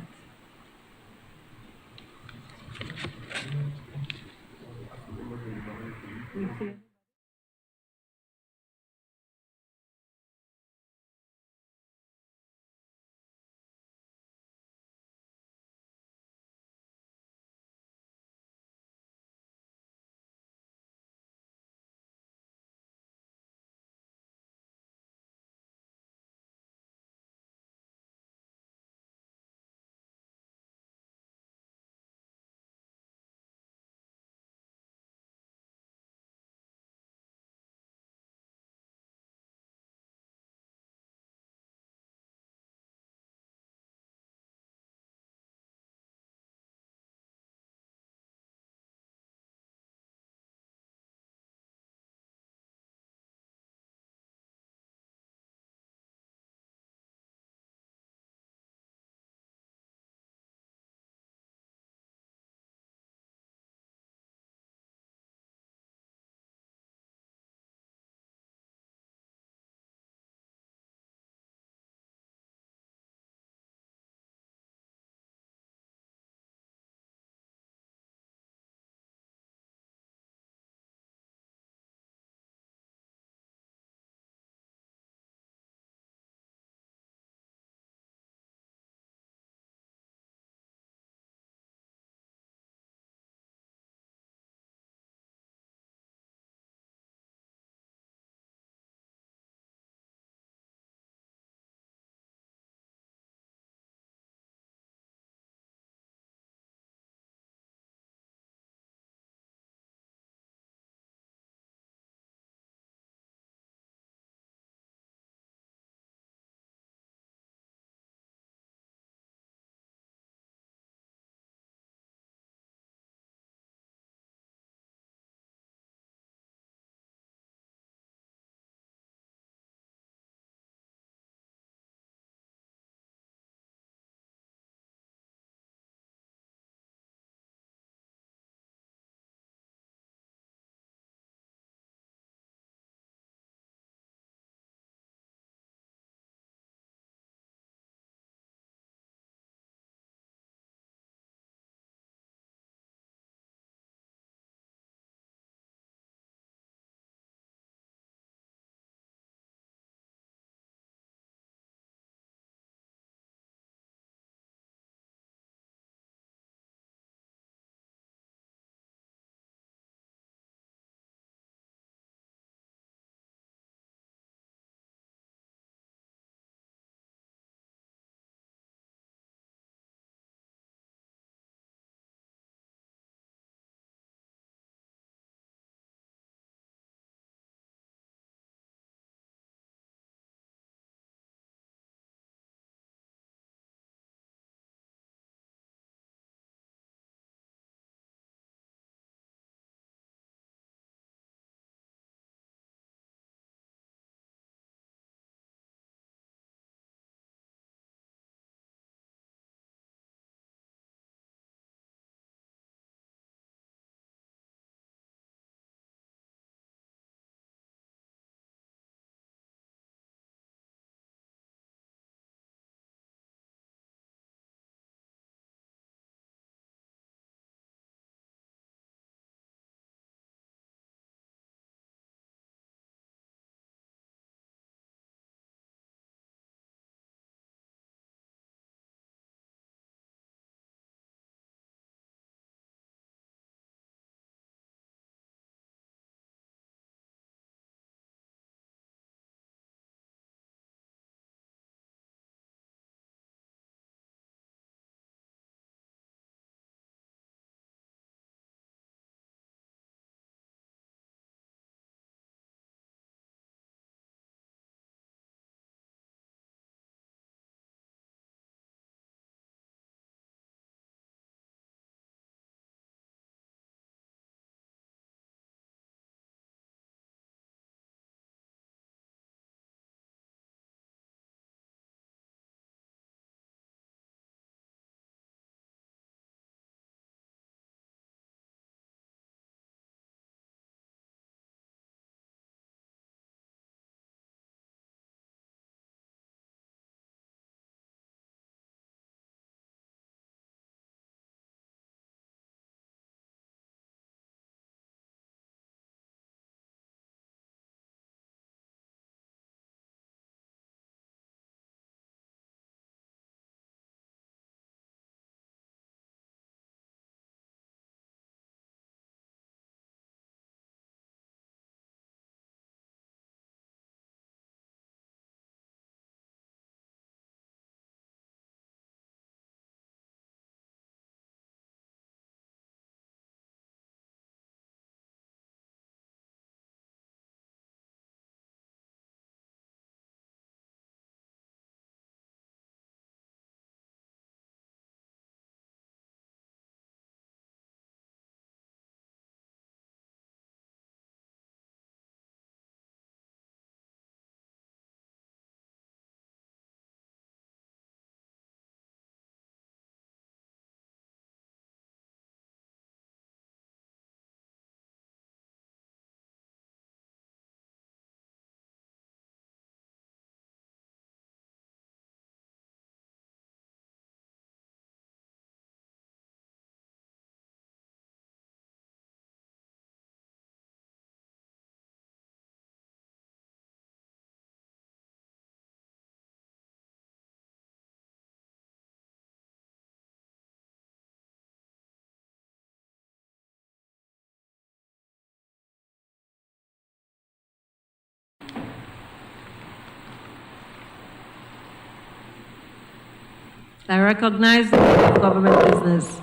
I recognize the Member of Government Business.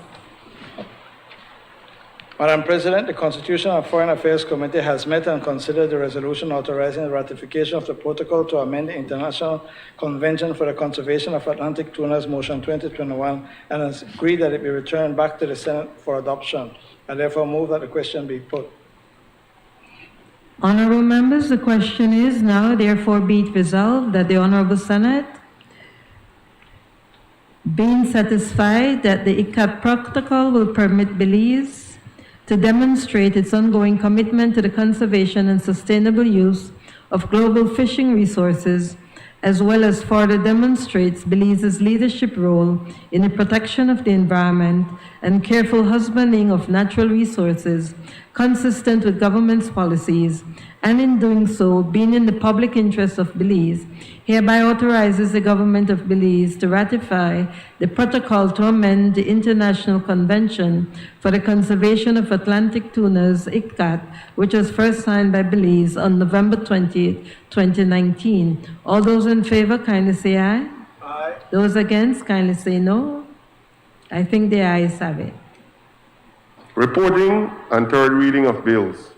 Madam President, the Constitutional and Foreign Affairs Committee has met and considered the resolution authorizing the ratification of the protocol to amend the International Convention for the Conservation of Atlantic Tunas, Motion 2021, and has agreed that it be returned back to the Senate for adoption. I therefore move that the question be put. Honorable members, the question is now therefore be it resolved that the Honorable Senate, being satisfied that the ICCAT protocol will permit Belize to demonstrate its ongoing commitment to the conservation and sustainable use of global fishing resources, as well as further demonstrates Belize's leadership role in the protection of the environment and careful husbanding of natural resources consistent with government's policies, and in doing so, being in the public interest of Belize, hereby authorizes the government of Belize to ratify the protocol to amend the International Convention for the Conservation of Atlantic Tunas, ICCAT, which was first signed by Belize on November 20th, 2019. All those in favor, kindly say aye. Aye. Those against, kindly say no. I think the ayes have it. Reporting and third reading of bills.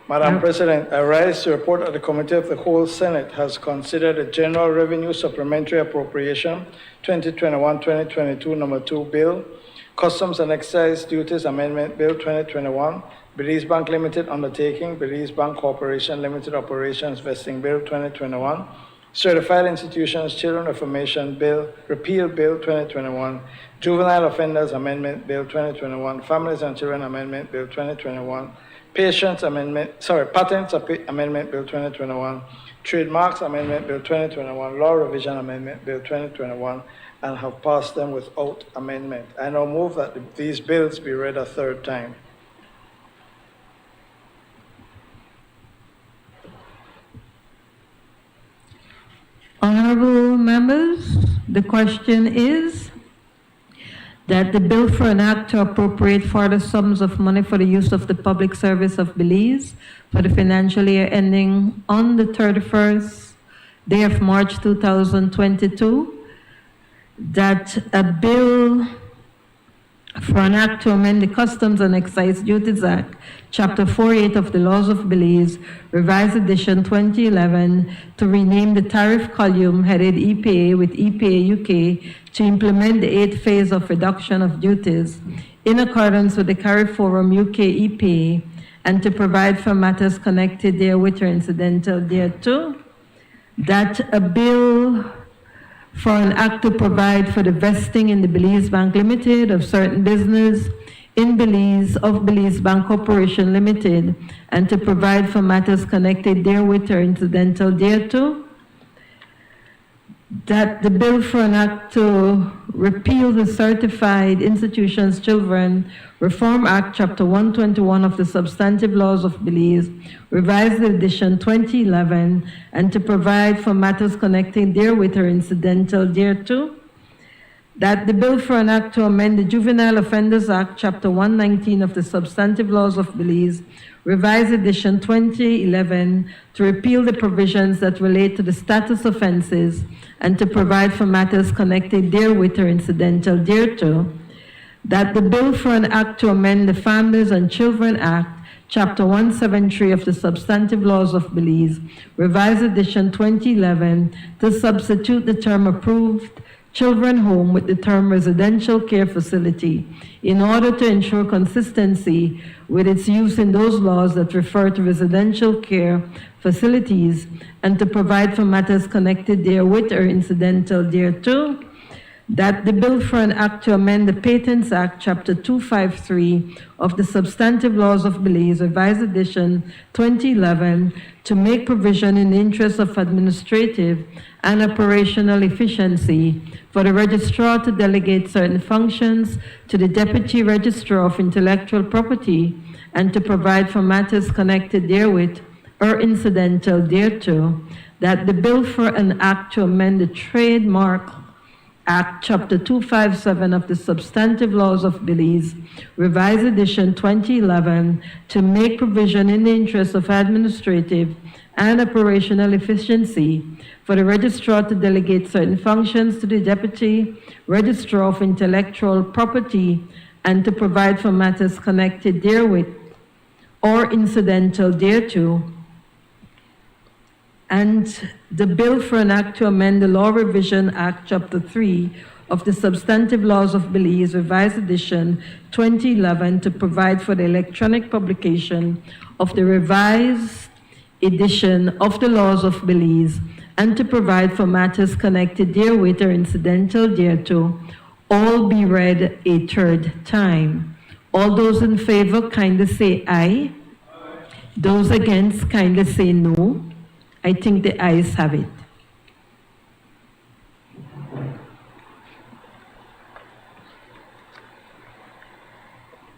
Madam President, I rise to report that the Committee of the Whole Senate has considered the General Revenue Supplementary Appropriation 2021-2022 Number 2 Bill, Customs and Excise Duties Amendment Bill 2021, Belize Bank Limited Undertaking, Belize Bank Corporation Limited Operations Vesting Bill 2021, Certified Institutions Children Reformation Bill, Repeal Bill 2021, Juvenile Offenders Amendment Bill 2021, Families and Children Amendment Bill 2021, Patents Amendment Bill 2021, Trademarks Amendment Bill 2021, Law Revision Amendment Bill 2021, and have passed them without amendment. I now move that these bills be read a third time. Honorable members, the question is that the bill for an act to appropriate further sums of money for the use of the public service of Belize for the financial year ending on the 31st day of March 2022, that a bill for an act to amend the Customs and Excise Duties Act, Chapter 48 of the Laws of Belize, Revised Edition 2011, to rename the tariff column headed EPA with EPA UK to implement the 8th phase of reduction of duties in accordance with the CARIFORUM UK EPA, and to provide for matters connected therewith or incidental thereto, that a bill for an act to provide for the vesting in the Belize Bank Limited of certain business in Belize of Belize Bank Corporation Limited, and to provide for matters connected therewith or incidental thereto, that the bill for an act to repeal the Certified Institutions Children Reform Act, Chapter 121 of the Substantive Laws of Belize, Revised Edition 2011, and to provide for matters connecting therewith or incidental thereto, that the bill for an act to amend the Juvenile Offenders Act, Chapter 119 of the Substantive Laws of Belize, Revised Edition 2011, to repeal the provisions that relate to the status offenses and to provide for matters connected therewith or incidental thereto, that the bill for an act to amend the Families and Children Act, Chapter 173 of the Substantive Laws of Belize, Revised Edition 2011, to substitute the term approved children home with the term residential care facility in order to ensure consistency with its use in those laws that refer to residential care facilities, and to provide for matters connected therewith or incidental thereto, that the bill for an act to amend the Patents Act, Chapter 253 of the Substantive Laws of Belize, Revised Edition 2011, to make provision in the interest of administrative and operational efficiency for the registrar to delegate certain functions to the Deputy Registrar of Intellectual Property, and to provide for matters connected therewith or incidental thereto, that the bill for an act to amend the Trademark Act, Chapter 257 of the Substantive Laws of Belize, Revised Edition 2011, to make provision in the interest of administrative and operational efficiency for the registrar to delegate certain functions to the Deputy Registrar of Intellectual Property and to provide for matters connected therewith or incidental thereto, and the bill for an act to amend the Law Revision Act, Chapter 3 of the Substantive Laws of Belize, Revised Edition 2011, to provide for the electronic publication of the revised edition of the Laws of Belize and to provide for matters connected therewith or incidental thereto, all be read a third time. All those in favor kindly say aye. Those against kindly say no. I think the ayes have it.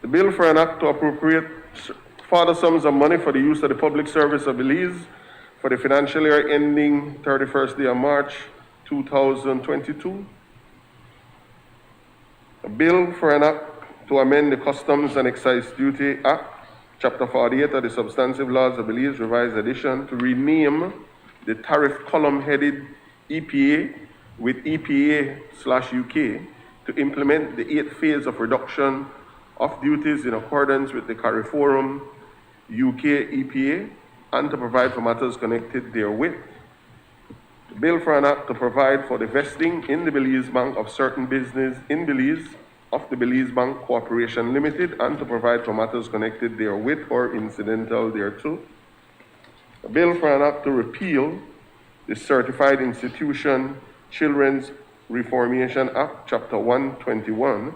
The bill for an act to appropriate further sums of money for the use of the public service of Belize for the financial year ending 31st day of March 2022. A bill for an act to amend the Customs and Excise Duty Act, Chapter 48 of the Substantive Laws of Belize, Revised Edition, to rename the tariff column headed EPA with EPA/UK to implement the 8th phase of reduction of duties in accordance with the CARIFORUM UK EPA and to provide for matters connected therewith. The bill for an act to provide for the vesting in the Belize Bank of certain business in Belize of the Belize Bank Corporation Limited and to provide for matters connected therewith or incidental thereto. A bill for an act to repeal the Certified Institution Children's Reformation Act, Chapter 121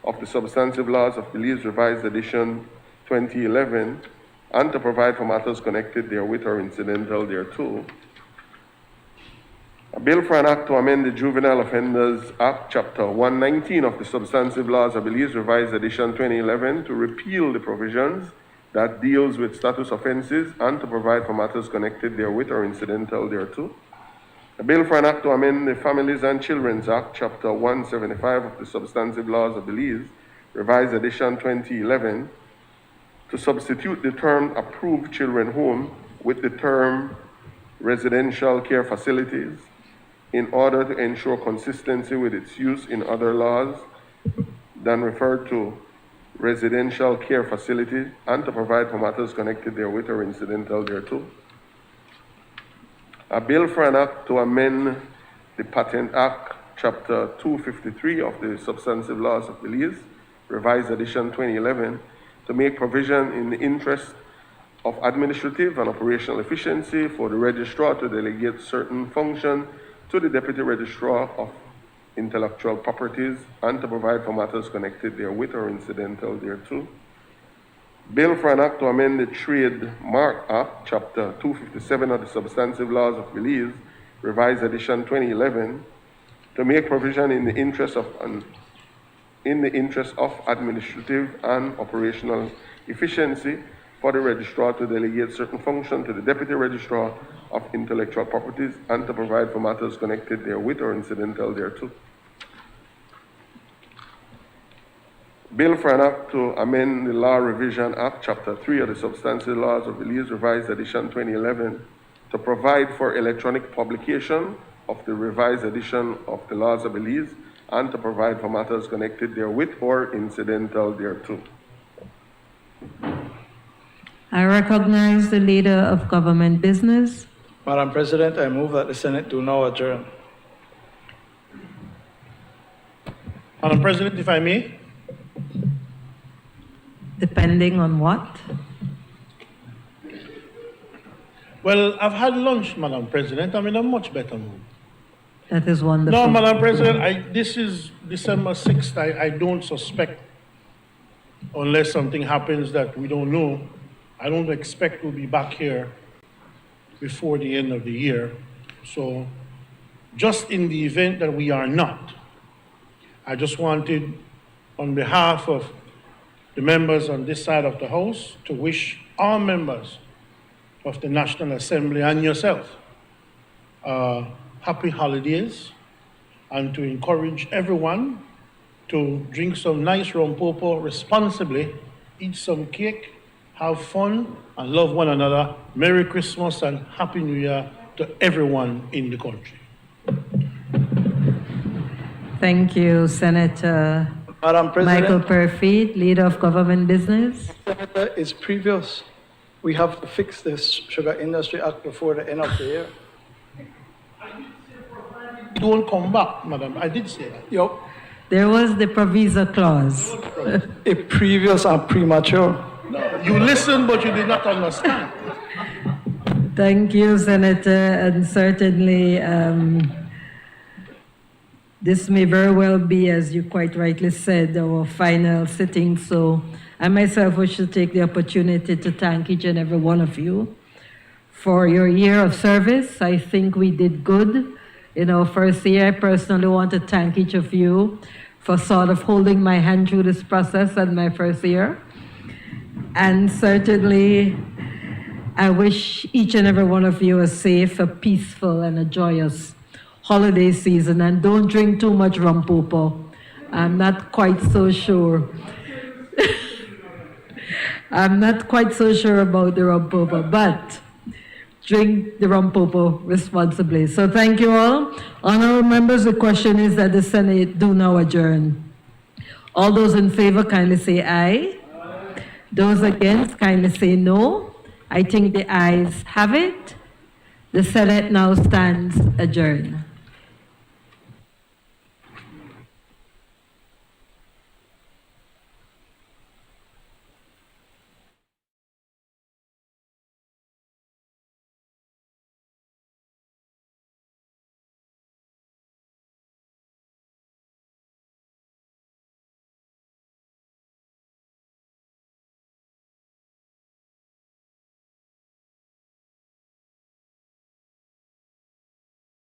of the Substantive Laws of Belize, Revised Edition 2011, and to provide for matters connected therewith or incidental thereto. A bill for an act to amend the Juvenile Offenders Act, Chapter 119 of the Substantive Laws of Belize, Revised Edition 2011, to repeal the provisions that deals with status offenses and to provide for matters connected therewith or incidental thereto. A bill for an act to amend the Families and Children's Act, Chapter 175 of the Substantive Laws of Belize, Revised Edition 2011, to substitute the term approved children home with the term residential care facilities in order to ensure consistency with its use in other laws than referred to residential care facility and to provide for matters connected therewith or incidental thereto. A bill for an act to amend the Patent Act, Chapter 253 of the Substantive Laws of Belize, Revised Edition 2011, to make provision in the interest of administrative and operational efficiency for the registrar to delegate certain functions to the Deputy Registrar of Intellectual Properties and to provide for matters connected therewith or incidental thereto. Bill for an act to amend the Trademark Act, Chapter 257 of the Substantive Laws of Belize, Revised Edition 2011, to make provision in the interest of administrative and operational efficiency for the registrar to delegate certain functions to the Deputy Registrar of Intellectual Properties and to provide for matters connected therewith or incidental thereto. Bill for an act to amend the Law Revision Act, Chapter 3 of the Substantive Laws of Belize, Revised Edition 2011, to provide for electronic publication of the revised edition of the Laws of Belize and to provide for matters connected therewith or incidental thereto. I recognize the Leader of Government Business. Madam President, I move that the Senate do now adjourn. Madam President, if I may. Depending on what? Well, I've had lunch, Madam President. I'm in a much better mood. That is wonderful. No, Madam President, this is December 6th. I don't suspect, unless something happens that we don't know, I don't expect we'll be back here before the end of the year. So just in the event that we are not, I just wanted, on behalf of the members on this side of the House, to wish all members of the National Assembly and yourself happy holidays, and to encourage everyone to drink some nice rum popo responsibly, eat some cake, have fun, and love one another. Merry Christmas and Happy New Year to everyone in the country. Thank you, Senator Madam President, Michael Perfeet, Leader of Government Business. Senator, it's previous. We have to fix this Sugar Industry Act before the end of the year. Don't come back, madam. I did say that. Yep. There was the proviso clause. A previous and premature. No, you listened, but you did not understand. Thank you, Senator, and certainly this may very well be, as you quite rightly said, our final sitting. So I myself wish to take the opportunity to thank each and every one of you for your year of service. I think we did good in our first year. I personally want to thank each of you for sort of holding my hand through this process in my first year. And certainly, I wish each and every one of you a safe, a peaceful, and a joyous holiday season. And don't drink too much rum popo. I'm not quite so sure. I'm not quite so sure about the rum popo, but drink the rum popo responsibly. So thank you all. Honorable members, the question is that the Senate do now adjourn. All those in favor kindly say aye. Those against kindly say no. I think the ayes have it. The Senate now stands adjourned.